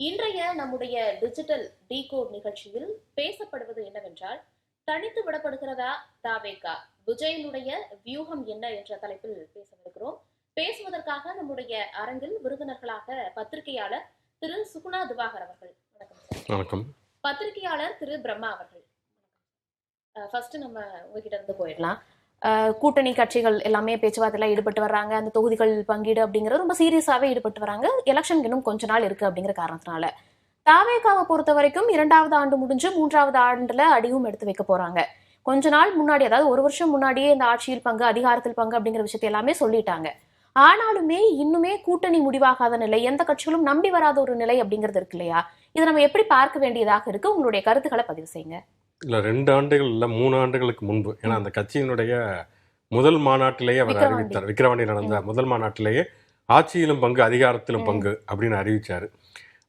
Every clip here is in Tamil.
இன்றைய நம்முடைய டிஜிட்டல் டீகோட் நிகழ்ச்சியில் பேசப்படுவது என்னவென்றால், தனித்து விடப்படுகிறதா தாவேகா, விஜயனுடைய வியூகம் என்ன என்ற தலைப்பில் பேசவிருக்கிறோம். பேசுவதற்காக நம்முடைய அரங்கில் விருந்தினர்களாக பத்திரிகையாளர் திரு சுகுணா திவாகர் அவர்கள். வணக்கம். பத்திரிகையாளர் திரு பிரம்மா அவர்கள். ஃபர்ஸ்ட் நம்ம உங்ககிட்ட இருந்து போயிடலாம். கூட்டணி கட்சிகள் எல்லாமே பேச்சுவார்த்தையில் ஈடுபட்டு வர்றாங்க. அந்த தொகுதிகள் பங்கீடு அப்படிங்கிறது ரொம்ப சீரியஸாகவே ஈடுபட்டு வராங்க. எலெக்ஷன் இன்னும் கொஞ்ச நாள் இருக்கு அப்படிங்கிற காரணத்தினால தாவேகாவை பொறுத்த வரைக்கும் 2வது ஆண்டு முடிஞ்சு 3வது ஆண்டுல அடியும் எடுத்து வைக்க போறாங்க. கொஞ்ச நாள் முன்னாடி, அதாவது 1 வருஷம் முன்னாடியே இந்த ஆட்சியில் பங்கு, அதிகாரத்தில் பங்கு அப்படிங்கிற விஷயத்தை எல்லாமே சொல்லிட்டாங்க. ஆனாலுமே இன்னுமே கூட்டணி முடிவாகாத நிலை, எந்த கட்சிகளும் நம்பி வராத ஒரு நிலை அப்படிங்கிறது இருக்கு இல்லையா? இதை நம்ம எப்படி பார்க்க வேண்டியதாக இருக்கு? உங்களுடைய கருத்துக்களை பதிவு செய்யுங்க. இல்லை, 2 ஆண்டுகள் இல்லை, 3 ஆண்டுகளுக்கு முன்பு, ஏன்னா அந்த கட்சியினுடைய முதல் மாநாட்டிலேயே அவர் அறிவித்தார். விக்கிரவாண்டியில் நடந்த முதல் மாநாட்டிலேயே ஆட்சியிலும் பங்கு, அதிகாரத்திலும் பங்கு அப்படின்னு அறிவித்தார்.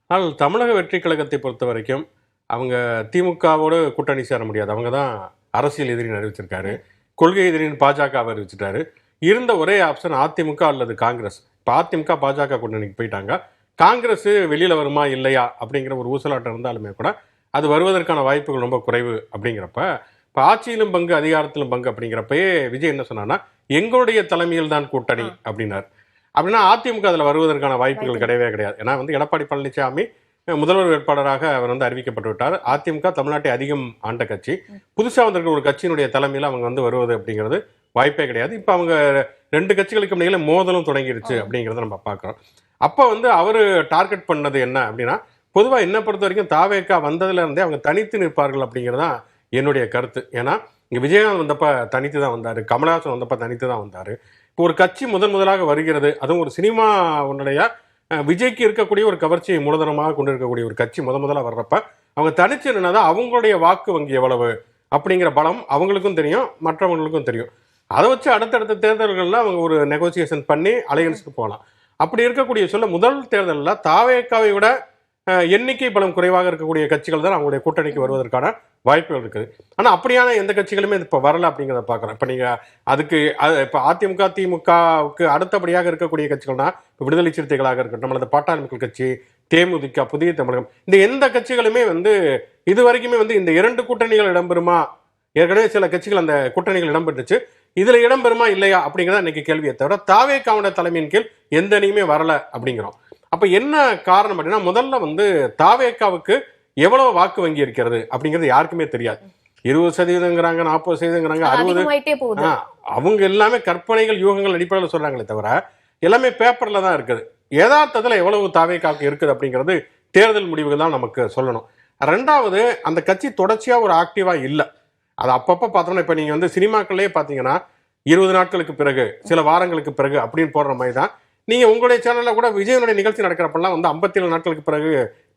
ஆனால் தமிழக வெற்றி கழகத்தை பொறுத்த வரைக்கும் அவங்க திமுகவோடு கூட்டணி சேர முடியாது. அவங்க தான் அரசியல் எதிரின்னு அறிவிச்சிருக்காரு. கொள்கை எதிரின்னு பாஜகவை அறிவிச்சிட்டாரு. இருந்த ஒரே ஆப்ஷன் அதிமுக அல்லது காங்கிரஸ். இப்போ அதிமுக பாஜக கூட்டணிக்கு போயிட்டாங்க. காங்கிரஸ் வெளியில் வருமா இல்லையா அப்படிங்கிற ஒரு ஊசலாட்டம் இருந்தாலுமே கூட அது வருவதற்கான வாய்ப்புகள் ரொம்ப குறைவு. அப்படிங்கிறப்ப இப்போ ஆட்சியிலும் பங்கு, அதிகாரத்திலும் பங்கு அப்படிங்கிறப்பயே விஜய் என்ன சொன்னான்னா, எங்களுடைய தலைமையில் தான் கூட்டணி அப்படின்னார். அப்படின்னா அதிமுக அதில் வருவதற்கான வாய்ப்புகள் கிடையவே கிடையாது. ஏன்னா எடப்பாடி பழனிசாமி முதல்வர் வேட்பாளராக அவர் அறிவிக்கப்பட்டு விட்டார். அதிமுக தமிழ்நாட்டை அதிகம் ஆண்ட கட்சி. புதுசாக வந்திருக்கிற ஒரு கட்சியினுடைய தலைமையில் அவங்க வருவது அப்படிங்கிறது வாய்ப்பே கிடையாது. இப்போ அவங்க 2 கட்சிகளுக்கு இடையில மோதலும் தொடங்கிருச்சு அப்படிங்கிறத நம்ம பார்க்குறோம். அப்போ அவர் டார்கெட் பண்ணது என்ன அப்படின்னா, பொதுவாக என்னை பொறுத்த வரைக்கும் தாவேகா வந்ததுல இருந்தே அவங்க தனித்து நிற்பார்கள் அப்படிங்கிறது தான் என்னுடைய கருத்து. ஏன்னா இங்கே விஜயகாந்த் வந்தப்போ தனித்து தான் வந்தார், கமலஹாசன் வந்தப்போ தனித்து தான் வந்தார். இப்போ ஒரு கட்சி முதலாக வருகிறது, அதுவும் ஒரு சினிமா உன்னுடைய விஜய்க்கு இருக்கக்கூடிய ஒரு கவர்ச்சியை மூலதனமாக கொண்டு இருக்கக்கூடிய ஒரு கட்சி முதலாக வர்றப்ப அவங்க தனிச்சு என்னன்னா அவங்களுடைய வாக்கு வங்கி எவ்வளவு அப்படிங்கிற பலம் அவங்களுக்கும் தெரியும், மற்றவங்களுக்கும் தெரியும். அதை வச்சு அடுத்தடுத்த தேர்தல்களில் அவங்க ஒரு நெகோசியேஷன் பண்ணி அலையன்ஸுக்கு போகலாம். அப்படி இருக்கக்கூடிய சொல்ல முதல் தேர்தலில் தாவேகாவை விட எண்ணிக்கை பலம் குறைவாக இருக்கக்கூடிய கட்சிகள் தான் அவங்களுடைய கூட்டணிக்கு வருவதற்கான வாய்ப்புகள் இருக்குது. ஆனால் அப்படியான எந்த கட்சிகளுமே இப்போ வரல அப்படிங்கிறத பார்க்குறோம். இப்போ நீங்கள் அதுக்கு இப்போ அதிமுக திமுகவுக்கு அடுத்தபடியாக இருக்கக்கூடிய கட்சிகள்னா இப்போ விடுதலை சிறுத்தைகளாக இருக்கட்டும், அல்லது பாட்டாளி மக்கள் கட்சி, தேமுதிக, புதிய தமிழகம், இந்த எந்த கட்சிகளுமே இது வரைக்குமே இந்த 2 கூட்டணிகள் இடம்பெறுமா, ஏற்கனவே சில கட்சிகள் அந்த கூட்டணிகள் இடம்பெற்றுச்சு, இதுல இடம்பெறுமா இல்லையா அப்படிங்கிறத இன்னைக்கு கேள்வியை தவிர தாவேகாவோட தலைமையின் கீழ் எந்த அணியுமே வரல அப்படிங்கிறோம். அப்ப என்ன காரணம் அப்படின்னா, முதல்ல தாவேகாவுக்கு எவ்வளவு வாக்கு வங்கி இருக்கிறது அப்படிங்கிறது யாருக்குமே தெரியாது. 20%ங்கிறாங்க, 40%ங்கிறாங்க, 60%. அவங்க எல்லாமே கற்பனைகள், யூகங்கள் அடிப்படையில் சொல்றாங்களே தவிர எல்லாமே பேப்பர்ல தான் இருக்குது. யதார்த்தத்துல எவ்வளவு தாவேகாவுக்கு இருக்குது அப்படிங்கிறது தேர்தல் முடிவுகள் தான் நமக்கு சொல்லணும். 2வது, அந்த கட்சி தொடர்ச்சியா ஒரு ஆக்டிவா இல்லை. அது அப்பப்போ பார்த்தோம்னா, இப்போ நீங்கள் சினிமாக்கள்லேயே பார்த்தீங்கன்னா 20 நாட்களுக்கு பிறகு, சில வாரங்களுக்கு பிறகு அப்படின்னு போடுற மாதிரி தான் நீங்கள் உங்களுடைய சேனலில் கூட விஜயனுடைய நிகழ்ச்சி நடக்கிறப்பெல்லாம் 57 நாட்களுக்கு பிறகு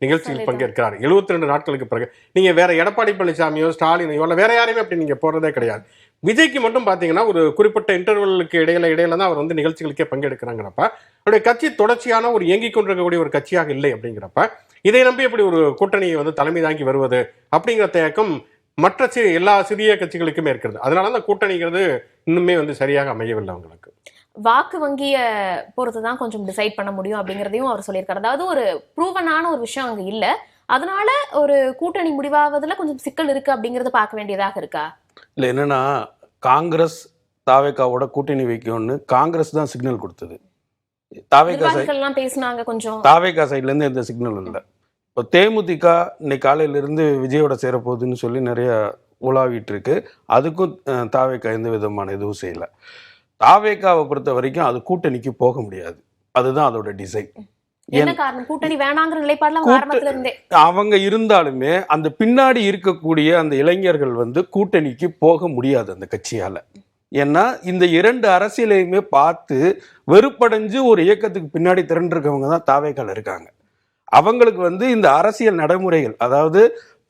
நிகழ்ச்சியில் பங்கேற்கிறார், 72 நாட்களுக்கு பிறகு. நீங்கள் வேற எடப்பாடி பழனிசாமியோ ஸ்டாலினையோ இல்லை வேற யாரையுமே அப்படி நீங்கள் போடுறதே கிடையாது. விஜய்க்கு மட்டும் பார்த்தீங்கன்னா ஒரு குறிப்பிட்ட இன்டர்வலுக்கு இடையில தான் அவர் நிகழ்ச்சிகளுக்கே பங்கெடுக்கிறாங்கிறப்ப அவருடைய கட்சி தொடர்ச்சியான ஒரு இயங்கிக் கொண்டிருக்கக்கூடிய ஒரு கட்சியாக இல்லை. அப்படிங்கிறப்ப இதை நம்பி எப்படி ஒரு கூட்டணியை தலைமை தாங்கி வருவது அப்படிங்கிற தயக்கம் மற்ற எல்லா சிறிய கட்சிகளுக்குமே இருக்கிறது. அதனால அந்த கூட்டணிங்கிறது இன்னுமே சரியாக அமையவில்லை. அவங்களுக்கு வாக்கு வங்கிய பொறுத்துதான் கொஞ்சம் டிசைட் பண்ண முடியும் அப்படிங்கிறதையும் அவர் சொல்லியிருக்காரு. அதாவது ஒரு ப்ரூவனான ஒரு விஷயம் அங்க இல்ல, அதனால ஒரு கூட்டணி முடிவாவதுல கொஞ்சம் சிக்கல் இருக்கு அப்படிங்கறத பார்க்க வேண்டியதாக இருக்கா? இல்ல, என்னன்னா காங்கிரஸ் தாவேகாவோட கூட்டணி வைக்கும்னு காங்கிரஸ் தான் சிக்னல் கொடுத்தது. தாவேகா சைட்ல இருந்து எந்த சிக்னல் இல்லை. இப்போ தேமுதிக இன்னைக்கு காலையிலிருந்து விஜயோட சேரப்போகுதுன்னு சொல்லி நிறைய உலாவிட்டு இருக்கு. அதுக்கும் தாவேகா எந்த விதமான எதுவும் செய்யலை. தாவேகாவை பொறுத்த வரைக்கும் அது கூட்டணிக்கு போக முடியாது. அதுதான் அதோட டிசைன். அவங்க இருந்தாலுமே அந்த பின்னாடி இருக்கக்கூடிய அந்த இளைஞர்கள் கூட்டணிக்கு போக முடியாது அந்த கட்சியால. ஏன்னா இந்த 2 அரசியலையுமே பார்த்து வெறுப்படைஞ்சு ஒரு இயக்கத்துக்கு பின்னாடி திரண்டிருக்கவங்க தான் தாவேகால இருக்காங்க. அவங்களுக்கு இந்த அரசியல் நடைமுறைகள், அதாவது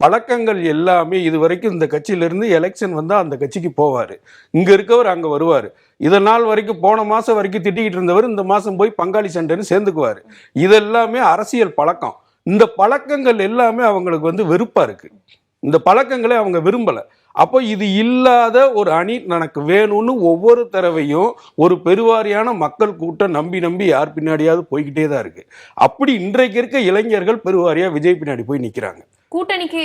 பழக்கங்கள் எல்லாமே இது வரைக்கும் இந்த கட்சியிலிருந்து எலெக்ஷன் வந்தால் அந்த கட்சிக்கு போவார், இங்கே இருக்கவர் அங்கே வருவார். இதனால் வரைக்கும் போன மாதம் வரைக்கும் திட்டிக்கிட்டு இருந்தவர் இந்த மாதம் போய் பங்காளி சண்டைன்னு சேர்ந்துக்குவார். இதெல்லாமே அரசியல் பழக்கம். இந்த பழக்கங்கள் எல்லாமே அவங்களுக்கு வெறுப்பாக இருக்குது. இந்த பழக்கங்களை அவங்க விரும்பலை. அப்போ இது இல்லாத ஒரு அணி எனக்கு வேணும்னு ஒவ்வொரு தடவையும் ஒரு பெருவாரியான மக்கள் கூட்டம் நம்பி நம்பி யார் பின்னாடியாவது போய்கிட்டே தான் இருக்கு. அப்படி இன்றைக்கு இருக்க இளைஞர்கள் பெருவாரியா விஜய் பின்னாடி போய் நிக்கிறாங்க. கூட்டணிக்கு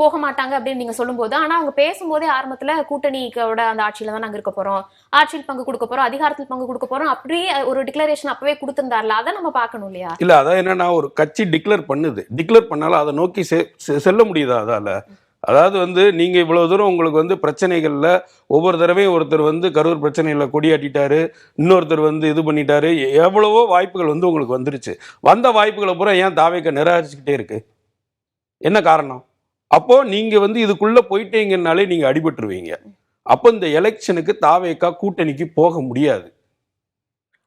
போக மாட்டாங்க அப்படின்னு நீங்க சொல்லும்போது, ஆனா அவங்க பேசும்போதே ஆரம்பத்துல கூட்டணிக்கோட அந்த ஆட்சியில தான் நாங்க இருக்க போறோம், ஆட்சியில் பங்கு கொடுக்க போறோம், அதிகாரத்தில் பங்கு கொடுக்க போறோம், அப்படியே ஒரு டிக்ளரேஷன் அப்பவே கொடுத்திருந்தாருல, அதை நம்ம பார்க்கணும் இல்லையா? இல்ல அதான் என்னன்னா, ஒரு கட்சி டிக்ளேர் பண்ணுது, டிக்ளேர் பண்ணாலும் அதை நோக்கி செல்ல முடியுதா அதால? அதாவது வந்து நீங்க இவ்வளவு தூரம் உங்களுக்கு வந்து பிரச்சனைகள்ல ஒவ்வொரு தடவையும் ஒருத்தர் வந்து கரூர் பிரச்சனையில கொடியாட்டிட்டாரு, இன்னொருத்தர் வந்து இது பண்ணிட்டாரு, எவ்வளவோ வாய்ப்புகள் வந்து உங்களுக்கு வந்துருச்சு. வந்த வாய்ப்புகளை பூரா ஏன் தாவேக்க நிராகரிச்சுக்கிட்டே இருக்கு? என்ன காரணம்? அப்போ நீங்க வந்து இதுக்குள்ள போயிட்டீங்கன்னாலே நீங்க அடிபட்டுருவீங்க. அப்போ இந்த எலெக்ஷனுக்கு தாவேக்கா கூட்டணிக்கு போக முடியாது.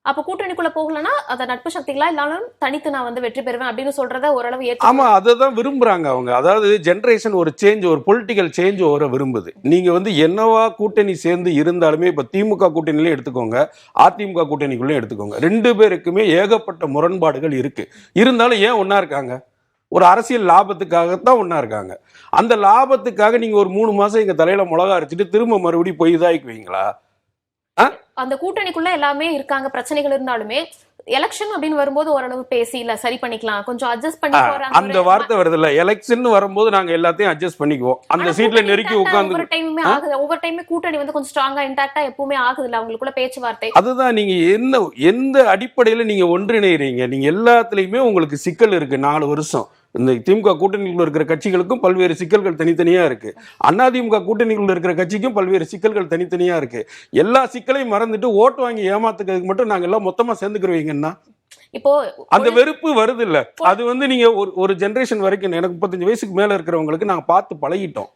அப்ப கூட்டணிக்குள்ள போகலன்னா அத நட்பு சக்திகளா இல்லாலும் தனித்து நான் வந்து வெற்றி பெறுவேன் அப்படின்னு சொல்றத ஓரளவு ஆமா, அதை தான் விரும்புறாங்க அவங்க. அதாவது ஜெனரேஷன் ஒரு சேஞ்ச், ஒரு பொலிட்டிக்கல் சேஞ்ச் வர விரும்புது. நீங்க வந்து என்னவா கூட்டணி சேர்ந்து இருந்தாலுமே, இப்ப திமுக கூட்டணியிலே எடுத்துக்கோங்க, அதிமுக கூட்டணிக்குள்ளே எடுத்துக்கோங்க, 2 பேருக்குமே ஏகப்பட்ட முரண்பாடுகள் இருக்கு. இருந்தாலும் ஏன் ஒன்னா இருக்காங்க? ஒரு அரசியல் லாபத்துக்காகத்தான் ஒன்னா இருக்காங்க. அந்த லாபத்துக்காக நீங்க ஒரு 3 மாசம் எங்க தலையில மிளகா அரைச்சிட்டு திரும்ப மறுபடியும் போய் இதாக்குவீங்களா? அந்த கூட்டணிக்குள்ள எல்லாமே இருக்காங்க, பிரச்சனைகள் இருந்தாலுமே எலெக்ஷன் அப்படின்னு வரும்போது ஓரளவு பேசி இல்ல சரி பண்ணிக்கலாம், கொஞ்சம் அட்ஜஸ்ட் பண்ணி போறாங்க. அந்த வார்த்தை வருது இல்ல, எலெக்ஷன் வரும்போது நாங்க எல்லாத்தையும் அட்ஜஸ்ட் பண்ணிக்குவோம், அந்த சீட்ல நெருக்கி உட்கார்ந்து ஒவ்வொரு டைமுமே ஆகுது, ஒவ்வொரு டைமே கூட்டணி வந்து கொஞ்சம் ஸ்ட்ராங்கா இன்டாக்டா எப்பவுமே ஆகுது இல்ல அவங்களுக்குள்ள பேச்சுவார்த்தை. அதுதான் நீங்க எந்த அடிப்படையில நீங்க ஒன்றிணைறீங்க? நீங்க எல்லாத்துலயுமே உங்களுக்கு சிக்கல் இருக்கு. 4 வருஷம் இந்த திமுக கூட்டணிக்குள்ள இருக்கிற கட்சிகளுக்கும் பல்வேறு சிக்கல்கள் தனித்தனியா இருக்கு, அதிமுக கூட்டணிக்குள்ள இருக்கிற கட்சிக்கும் பல்வேறு சிக்கல்கள் தனித்தனியா இருக்கு. எல்லா சிக்கலையும் மறந்துட்டு ஓட்டு வாங்கி ஏமாத்துக்கிறதுக்கு மட்டும் நாங்க எல்லாம் மொத்தமா சேர்ந்துக்கிறவீங்கன்னா இப்போ அந்த வெறுப்பு வருது இல்ல. அது வந்து நீங்க ஒரு ஜெனரேஷன் வரைக்கும், எனக்கு 35 வயசுக்கு மேல இருக்கிறவங்களுக்கு நாங்க பார்த்து பழகிட்டோம்.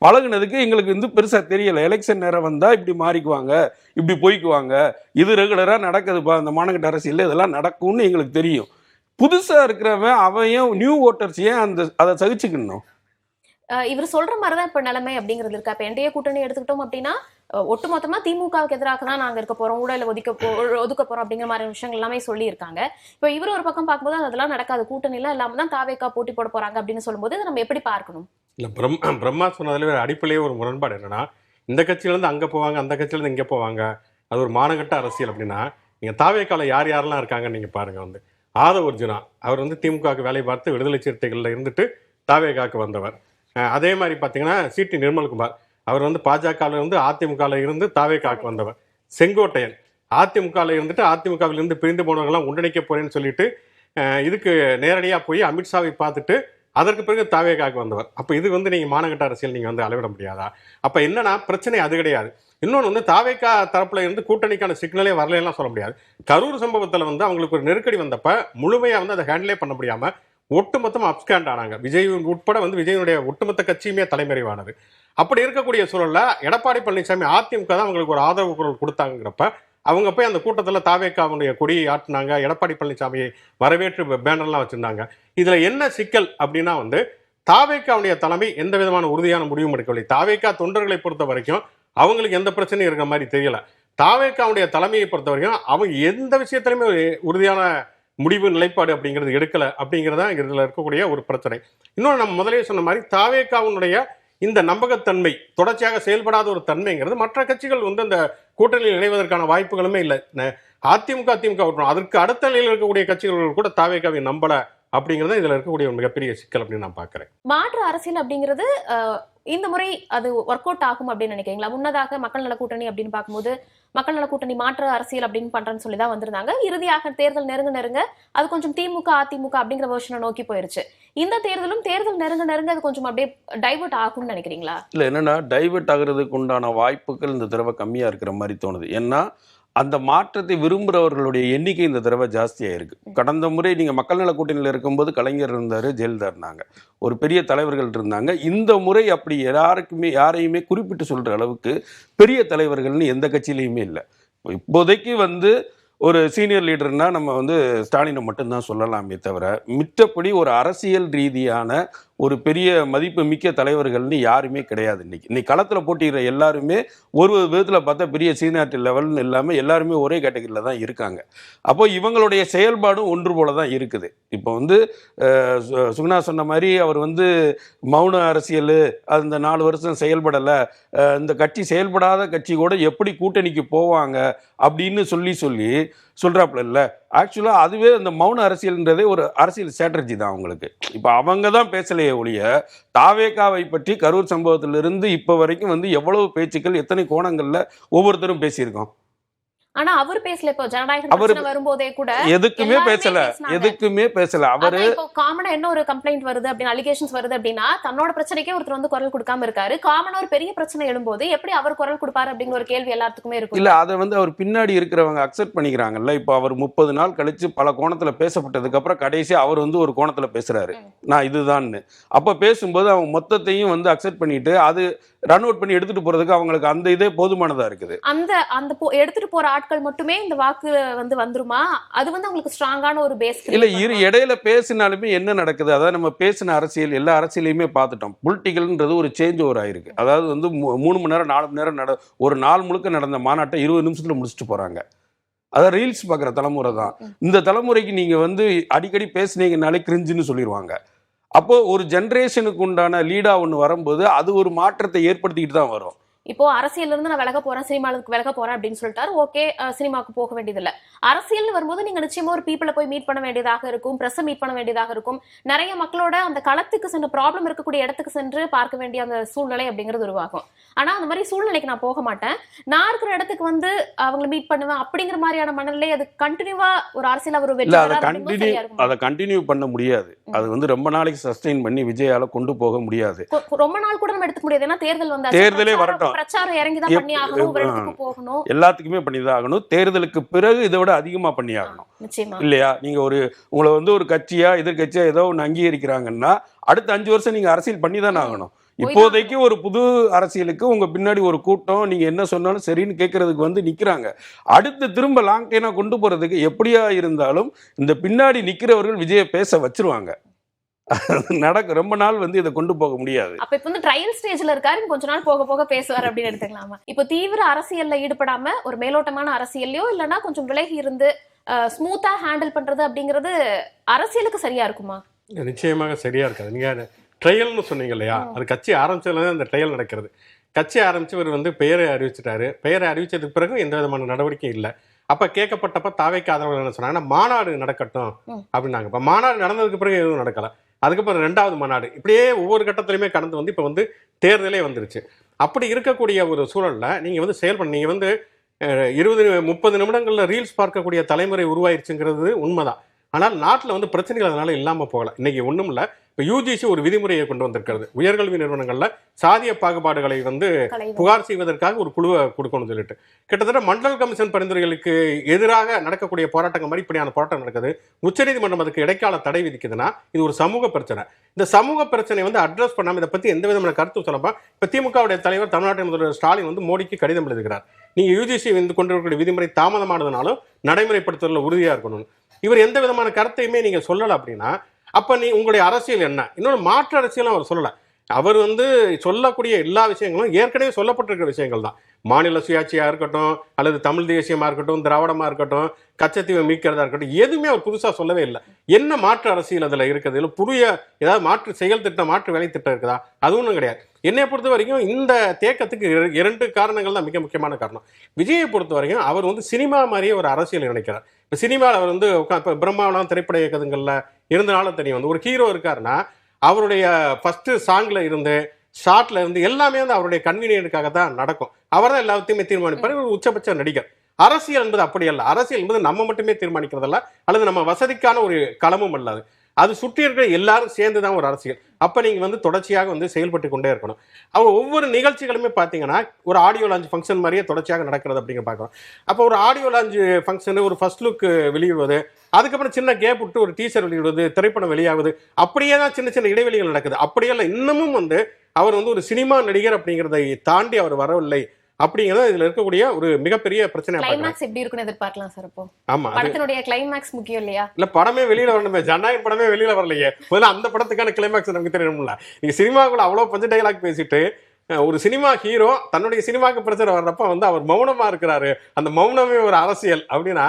பழகுனதுக்கு எங்களுக்கு வந்து பெருசா தெரியல. எலெக்ஷன் நேரம் வந்தா இப்படி மாறிக்குவாங்க, இப்படி போய்க்குவாங்க, இது ரெகுலரா நடக்குதுப்பா இந்த மாநகர அரசியல், இதெல்லாம் நடக்கும்னு எங்களுக்கு தெரியும். புதுசா இருக்கிறவன் அவன் ஏன் நியூ ஓட்டர்ஸ் ஏன் அதை சகிச்சுக்கணும்? இவர் சொல்ற மாதிரிதான் இப்ப நிலைமை அப்படிங்கிறது இருக்கா? இப்ப என்டிஏ கூட்டணி எடுத்துக்கிட்டோம் அப்படின்னா ஒட்டுமொத்தமா திமுகவுக்கு எதிராக தான் நாங்க இருக்க போறோம், ஊழல ஒதுக்க போறோம் அப்படிங்கிற மாதிரி விஷயங்கள் எல்லாமே சொல்லி இருக்காங்க. இப்ப இவர் ஒரு பக்கம் பார்க்கும்போது அதெல்லாம் நடக்காது, கூட்டணி எல்லாம் இல்லாம தான் தாவேக்கா போட்டி போட போறாங்க அப்படின்னு சொல்லும்போது இதை நம்ம எப்படி பார்க்கணும்? இல்ல பிரம்மா சொன்னதுல அடிப்படையே ஒரு முரண்பாடு என்னன்னா, இந்த கட்சியில இருந்து அங்க போவாங்க, அந்த கட்சியில இருந்து இங்க போவாங்க, அது ஒரு மானகட்ட அரசியல். அப்படின்னா நீங்க தாவேக்கால யார் யாரெல்லாம் இருக்காங்கன்னு நீங்க பாருங்க. வந்து ஆதவ அர்ஜுனா, அவர் வந்து திமுகவுக்கு வேலை பார்த்து விடுதலை சிறுத்தைகள்ல இருந்துட்டு தாவேக்காக்கு வந்தவர். அதே மாதிரி பாத்தீங்கன்னா சிடி நிர்மல்குமார், அவர் வந்து பாஜகவில் இருந்து அதிமுகவில் இருந்து தாவேக்காக்கு வந்தவர். செங்கோட்டையன் அதிமுகவில் இருந்துட்டு அதிமுகவில் இருந்து பிரிந்து போனவங்களாம் ஒன்றிணைக்க போறேன்னு சொல்லிட்டு இதுக்கு நேரடியாக போய் அமித்ஷாவை பார்த்துட்டு அதற்கு பிறகு தாவேக்காக்கு வந்தவர். அப்போ இது வந்து நீங்கள் மாநகட்ட அரசியல் நீங்கள் வந்து அளவிட முடியாதா? அப்போ என்னன்னா பிரச்சனை அது கிடையாது. இன்னொன்று வந்து தாவேக்கா தரப்புல இருந்து கூட்டணிக்கான சிக்னலே வரலாம் சொல்ல முடியாது. கரூர் சம்பவத்தில் வந்து அவங்களுக்கு ஒரு நெருக்கடி வந்தப்ப முழுமையாக வந்து அதை ஹேண்டிலே பண்ண முடியாமல் ஒட்டுமொத்தமாக அப்ஸ்காண்ட் ஆனாங்க. விஜய் உட்பட வந்து விஜயனுடைய ஒட்டுமொத்த கட்சியுமே தலைமறைவானது. அப்படி இருக்கக்கூடிய சூழல்ல எடப்பாடி பழனிசாமி அதிமுக தான் அவங்களுக்கு ஒரு ஆதரவு குரல் கொடுத்தாங்கிறப்ப அவங்க போய் அந்த கூட்டத்தில் தாவேக்காவுடைய கொடியை ஆட்டினாங்க, எடப்பாடி பழனிசாமியை வரவேற்று பேனர்லாம் வச்சிருந்தாங்க. இதுல என்ன சிக்கல் அப்படின்னா வந்து தாவேக்காவுடைய தலைமை எந்த விதமான உறுதியான முடிவும் எடுக்கவில்லை. தாவேக்கா தொண்டர்களை பொறுத்த வரைக்கும் அவங்களுக்கு எந்த பிரச்சனையும் இருக்கிற மாதிரி தெரியல. தாவேக்காவுடைய தலைமையை பொறுத்த வரைக்கும் அவங்க எந்த விஷயத்திலுமே உறுதியான முடிவு நிலைப்பாடு அப்படிங்கிறது எடுக்கல அப்படிங்கிறதா இதுல இருக்கக்கூடிய ஒரு பிரச்சனை. இன்னொன்று நம்ம முதலே சொன்ன மாதிரி தாவேக்காவுடைய இந்த நம்பகத்தன்மை தொடர்ச்சியாக செயல்படாத ஒரு தன்மைங்கிறது மற்ற கட்சிகள் வந்து அந்த கூட்டணியில் இணைவதற்கான வாய்ப்புகளுமே இல்லை. அதிமுக திமுக அதற்கு அடுத்த நிலையில் இருக்கக்கூடிய கட்சிகள் கூட தாவேக்காவை நம்பல அப்படிங்கிறது இதுல இருக்கக்கூடிய ஒரு மிகப்பெரிய சிக்கல் அப்படின்னு நான் பாக்குறேன். மாற்று அரசியல் அப்படிங்கிறது இந்த முறை அது ஒர்க் அவுட் ஆகும் அப்படின்னு நினைக்கிறீங்களா? முன்னதாக மக்கள் நல கூட்டணி அப்படின்னு பார்க்கும்போது மக்கள் நல கூட்டணி மாற்று அரசியல் அப்படின்னு பண்றேன்னு சொல்லி தான் வந்திருந்தாங்க. இறுதியாக தேர்தல் நெருங்க அது கொஞ்சம் திமுக அதிமுக அப்படிங்கிற வெர்ஷனை நோக்கி போயிருச்சு. இந்த தேர்தலும் தேர்தல் நெருங்க அது கொஞ்சம் அப்படியே டைவர்ட் ஆகும்னு நினைக்கிறீங்களா? இல்ல என்னன்னா டைவர்ட் ஆகுறதுக்கு உண்டான வாய்ப்புகள் இந்த தடவை கம்மியா இருக்கிற மாதிரி தோணுது. ஏன்னா அந்த மாற்றத்தை விரும்புகிறவர்களுடைய எண்ணிக்கை இந்த தடவை ஜாஸ்தியாக இருக்கு. கடந்த முறை நீங்கள் மக்கள் நல கூட்டணியில் இருக்கும்போது கலைஞர் இருந்தார், ஜெயலலிதா இருந்தாங்க, ஒரு பெரிய தலைவர்கள் இருந்தாங்க. இந்த முறை அப்படி யாரையுமே குறிப்பிட்டு சொல்கிற அளவுக்கு பெரிய தலைவர்கள்னு எந்த கட்சியிலையுமே இல்லை. இப்போதைக்கு வந்து ஒரு சீனியர் லீடர்னா நம்ம வந்து ஸ்டாலினை மட்டும்தான் சொல்லலாமே தவிர மித்தபடி ஒரு அரசியல் ரீதியான ஒரு பெரிய மதிப்பு மிக்க தலைவர்கள்னு யாருமே கிடையாது. இன்னைக்கு களத்தில் போட்டிடுற எல்லாருமே ஒரு விதத்தில் பார்த்தா பெரிய சீனியாரிட்டி லெவல்னு இல்லாமல் எல்லாருமே ஒரே கேட்டகரியில் தான் இருக்காங்க. அப்போ இவங்களுடைய செயல்பாடும் ஒன்று போல தான் இருக்குது. இப்போ வந்து சுகுணா சொன்ன மாதிரி அவர் வந்து மௌன அரசியல் அந்த 4 வருஷம் செயல்படலை, இந்த கட்சி செயல்படாத கட்சி கூட எப்படி கூட்டணிக்கு போவாங்க அப்படின்னு சொல்லி சொல்றாப்புல இல்லை. ஆக்சுவலாக அதுவே அந்த மௌன அரசியல்ன்றதே ஒரு அரசியல் ஸ்ட்ராட்டஜி தான் அவங்களுக்கு. இப்போ அவங்க தான் பேசலையே ஒழிய தாவேகாவை பற்றி கரூர் சம்பவத்திலிருந்து இப்போ வரைக்கும் வந்து எவ்வளவு பேச்சுக்கள் எத்தனை கோணங்களில் ஒவ்வொருத்தரும் பேசியிருக்கோம். ஆனா அவர் பேசல. இப்போ ஜனநாயகம் வரும்போதே கூட எதுக்குமே பேசல. அவரு காமனா என்ன ஒரு கம்ப்ளைண்ட் வருது அப்படின்னு, அலிகேஷன்ஸ் வருது அப்படின்னா தன்னோட பிரச்சனைக்கே ஒருத்தர் வந்து குரல் கொடுக்காம இருக்காரு. காமனா ஒரு பெரிய பிரச்சனை எழும்போது எப்படி அவர் குரல் கொடுப்பாரு அப்படிங்கிற ஒரு கேள்வி எல்லாத்துக்குமே இருக்கும். இல்ல அதை வந்து அவர் பின்னாடி இருக்கிறவங்க அக்செப்ட் பண்ணிக்கிறாங்கல்ல. இப்போ அவர் 30 நாள் கழிச்சு பல கோணத்துல பேசப்பட்டதுக்கு அப்புறம் கடைசி அவர் வந்து ஒரு கோணத்துல பேசுறாரு, நான் இதுதான். அப்ப பேசும்போது அவங்க மொத்தத்தையும் வந்து அக்செப்ட் பண்ணிட்டு அது ரன் அவுட் பண்ணி எடுத்துட்டு போறதுக்கு அவங்களுக்கு அந்த இதே போதுமானதா இருக்குது. அந்த எடுத்துட்டு போற ஆட்கள் மட்டுமே இந்த வாக்கு வந்து வந்துருமா? அது வந்து அவங்களுக்கு ஸ்ட்ராங்கான ஒரு பேஸ் இல்ல. இடையில பேசினாலுமே என்ன நடக்குது, அதாவது நம்ம பேசின அரசியல் எல்லா அரசியலையுமே பார்த்துட்டோம். பொலிட்டிக்கல்ன்றது ஒரு சேஞ்ச் ஓவர் ஆயிருக்கு. அதாவது வந்து 3 மணி நேரம் 4 மணி நேரம் ஒரு நாள் முழுக்க நடந்த மாநாட்டை 20 நிமிஷத்துல முடிச்சுட்டு போறாங்க. அதாவது ரீல்ஸ் பார்க்குற தலைமுறை தான் இந்த தலைமுறைக்கு. நீங்க வந்து அடிக்கடி பேசுனீங்கனாலே கிரிஞ்சுன்னு சொல்லிடுவாங்க. அப்போ ஒரு ஜென்ரேஷனுக்கு உண்டான லீடா ஒன்று வரும்போது அது ஒரு மாற்றத்தை ஏற்படுத்திக்கிட்டு தான் வரும். இப்போ அரசியல்ல இருந்து நான் விலக போறேன், சினிமாவுக்கு விலக போறேன் அப்படின்னு சொல்லிட்டாரு. ஓகே, சினிமாவுக்கு போக வேண்டியதில்லை. அரசியல்னு வரும்போது நீங்க நிச்சயமா ஒரு பீப்புளை போய் மீட் பண்ண வேண்டியதாக இருக்கும், பிரஸ் மீட் பண்ண வேண்டியதாக இருக்கும். நிறைய மக்களோட அந்த களத்துக்கு சென்று ப்ராப்ளம் இருக்கக்கூடிய இடத்துக்கு சென்று பார்க்க வேண்டிய அந்த சூழ்நிலை அப்படிங்கிறது உருவாகும். ஆனா அந்த மாதிரி சூழ்நிலைக்கு நான் போக மாட்டேன், நான் இருக்கிற இடத்துக்கு வந்து அவங்களை மீட் பண்ணுவேன் அப்படிங்கிற மாதிரியான மனநிலை அது கண்டினியூவா ஒரு அரசியல் அவர் அதை கண்டினியூ பண்ண முடியாது. அது வந்து ரொம்ப நாளைக்கு சஸ்டெயின் பண்ணி விஜயால கொண்டு போக முடியாது. ரொம்ப நாள் கூட நம்ம எடுத்துக்க முடியாது. ஏன்னா தேர்தலே வரட்டும், பிரச்சாரம் இறங்கிதான் பண்ணி ஆகணும், ஒரு இடத்துக்கு போகணும், எல்லாத்துக்குமே பண்ணிதான் ஆகணும். தேர்தலுக்கு பிறகு இதை விட அதிகமா பண்ணி ஆகணும் இல்லையா? நீங்க உங்களை வந்து ஒரு கட்சியா எதிர்கட்சியா ஏதோ ஒன்று அங்கீகரிக்கிறாங்கன்னா அடுத்த 5 வருஷம் நீங்க அரசியல் பண்ணி தானே ஆகணும். இப்போதைக்கு ஒரு புது அரசியலுக்கு உங்க பின்னாடி ஒரு கூட்டம் நீங்க என்ன சொன்னாலும் சரின்னு கேட்கறதுக்கு வந்து நிக்கிறாங்க. அடுத்து திரும்ப லாங் டைனா கொண்டு போறதுக்கு எப்படியா இருந்தாலும் இந்த பின்னாடி நிக்கிறவர்கள் விஜய பேச வச்சிருவாங்க. நடக்க ரொம்ப நாள் வந்து இதை கொண்டு போக முடியாது. அப்ப இப்ப வந்து ட்ரையல் ஸ்டேஜ்ல இருக்காரு, கொஞ்ச நாள் போக போக பேசுவார் அப்படின்னு எடுத்துக்கலாமா? இப்ப தீவிர அரசியல்ல ஈடுபடாம ஒரு மேலோட்டமான அரசியல்லையோ இல்லைன்னா கொஞ்சம் விலகி இருந்து ஸ்மூத்தா ஹேண்டில் பண்றது அப்படிங்கிறது அரசியலுக்கு சரியா இருக்குமா? நிச்சயமாக சரியா இருக்காது. நீங்க ட்ரையல்னு சொன்னீங்க இல்லையா, அது கட்சி ஆரம்பிச்சதுல அந்த ட்ரையல் நடக்கிறது. கட்சி ஆரம்பிச்சவர் வந்து பெயரை அறிவிச்சிட்டாரு. பெயரை அறிவிச்சதுக்கு பிறகு எந்த விதமான நடவடிக்கையும் இல்லை. அப்ப கேட்கப்பட்டப்ப தாவேக்கு ஆதரவு என்ன சொன்னாங்கன்னா மாநாடு நடக்கட்டும் அப்படின்னாங்க. இப்ப மாநாடு நடந்ததுக்கு பிறகு எதுவும் நடக்கல. அதுக்கப்புறம் 2வது மாநாடு, இப்படியே ஒவ்வொரு கட்டத்திலுமே கடந்து வந்து இப்ப வந்து தேர்தலே வந்துருச்சு. அப்படி இருக்கக்கூடிய ஒரு சூழல்ல நீங்க வந்து செயல்பட, நீங்க வந்து 20-30 நிமிடங்கள்ல ரீல்ஸ் பார்க்கக்கூடிய தலைமுறை உருவாயிருச்சுங்கிறது உண்மைதான். ஆனால் நாட்டில் வந்து பிரச்சனைகள் அதனால இல்லாம போகல. இன்னைக்கு ஒண்ணும் இல்லை. இப்போ UGC ஒரு விதிமுறையை கொண்டு வந்திருக்கிறது. உயர்கல்வி நிறுவனங்கள்ல சாதிய பாகுபாடுகளை வந்து புகார் செய்வதற்காக ஒரு குழுவை கொடுக்கணும்னு சொல்லிட்டு கிட்டத்தட்ட மண்டல் கமிஷன் பரிந்துரைகளுக்கு எதிராக நடக்கக்கூடிய போராட்டங்கள் மாதிரி இப்படியான போராட்டம் நடக்குது. உச்சநீதிமன்றம் அதுக்கு இடைக்கால தடை விதிக்குதுன்னா இது ஒரு சமூக பிரச்சனை. இந்த சமூக பிரச்சனை வந்து அட்ரஸ் பண்ணாம இதை பத்தி எந்த விதமான கருத்து சொல்லப்பா. இப்ப திமுகவுடைய தலைவர் தமிழ்நாட்டின் முதல்வர் ஸ்டாலின் வந்து மோடிக்கு கடிதம் எழுதுகிறார். நீங்க UGC வந்து கொண்டு வரக்கூடிய விதிமுறை தாமதமானதுனாலும் நடைமுறைப்படுத்துவதில் உறுதியா இருக்கணும். இவர் எந்த விதமான கருத்தையுமே நீங்க சொல்லல அப்படின்னா அப்ப உங்களுடைய அரசியல் என்ன? இன்னொரு மாற்று அரசியலும் அவர் சொல்லல. அவர் வந்து சொல்லக்கூடிய எல்லா விஷயங்களும் ஏற்கனவே சொல்லப்பட்டிருக்கிற விஷயங்கள் தான். மாநில சுயாட்சியா இருக்கட்டும், அல்லது தமிழ் தேசியமா இருக்கட்டும், திராவிடமா இருக்கட்டும், கச்சத்தீவை மீட்கிறதா இருக்கட்டும், எதுவுமே அவர் புதுசா சொல்லவே இல்லை. என்ன மாற்று அரசியல் அதுல இருக்குது? இல்லை புதிய ஏதாவது மாற்று செயல் திட்டம், மாற்று வேலை திட்டம் இருக்குதா? அது ஒன்றும் கிடையாது. என்னை பொறுத்த வரைக்கும் இந்த தேக்கத்துக்கு 2 காரணங்கள் தான் மிக முக்கியமான காரணம். விஜயை பொறுத்த வரைக்கும் அவர் வந்து சினிமா மாதிரியே ஒரு அரசியல் நினைக்கிறார். இப்போ சினிமாவில் அவர் வந்து இப்போ பிரம்மாவனம் திரைப்பட இயக்கங்கள்ல இருந்தனால தெரியும், வந்து ஒரு ஹீரோ இருக்காருன்னா அவருடைய ஃபர்ஸ்ட் சாங்ல இருந்து ஷார்ட்ல இருந்து எல்லாமே வந்து அவருடைய கன்வீனியன்ட்டுக்காக தான் நடக்கும். அவர் தான் எல்லாத்தையுமே தீர்மானிப்பார். ஒரு உச்சபட்ச நடிகர். அரசியல் என்பது அப்படி அல்ல. அரசியல் என்பது நம்ம மட்டுமே தீர்மானிக்கிறதல்ல, அல்லது நம்ம வசதிக்கான ஒரு களமும் அல்ல. அது சுற்றி இருக்கிற எல்லாரும் சேர்ந்துதான் ஒரு அரசியல். அப்ப நீங்க வந்து தொடர்ச்சியாக வந்து செயல்பட்டு கொண்டே இருக்கணும். அவங்க ஒவ்வொரு நிகழ்ச்சிகளுமே பாத்தீங்கன்னா ஒரு ஆடியோ லான்ச் ஃபங்க்ஷன் மாதிரியே தொடர்ச்சியாக நடக்கிறது அப்படிங்கிற பாக்குறோம். அப்போ ஒரு ஆடியோ லான்ச் ஃபங்க்ஷன், ஒரு ஃபர்ஸ்ட் லுக் வெளியிடுவது, அதுக்கப்புறம் சின்ன கேப் விட்டு ஒரு டீசர் வெளியிடுவது, திரைப்படம் வெளியாகுது, அப்படியே தான் சின்ன சின்ன இடைவெளிகள் நடக்குது. அப்படியே இன்னமும் வந்து அவர் வந்து ஒரு சினிமா நடிகர் அப்படிங்கிறதை தாண்டி அவர் வரவில்லை அப்படிங்கிறது இதுல இருக்கக்கூடிய ஒரு மிகப்பெரிய பிரச்சனை. கிளைமாக்ஸ் எப்படி இருக்குன்னு எதிர்பார்க்கலாம் சார். இப்போ ஆமா, படத்தினுடைய கிளைமாக்ஸ் முக்கியம் இல்லையா? இல்ல படமே வெளியில வரணுமே, ஜனநாயக படமே வெளியில வரலையே, முதல்ல அந்த படத்துக்கான கிளைமாக்ஸ் நமக்கு தெரியணும்ல. நீங்க சினிமாக்குள்ள அவ்வளவு பஞ்ச டைலாக் பேசிட்டு ஒரு சினிமா ஹீரோ தன்னுடைய சினிமாக்கு பிரச்சனை வர்றப்ப வந்து அவர் மௌனமா இருக்கிறாரு, அந்த மௌனமே ஒரு அரசியல் அப்படின்னா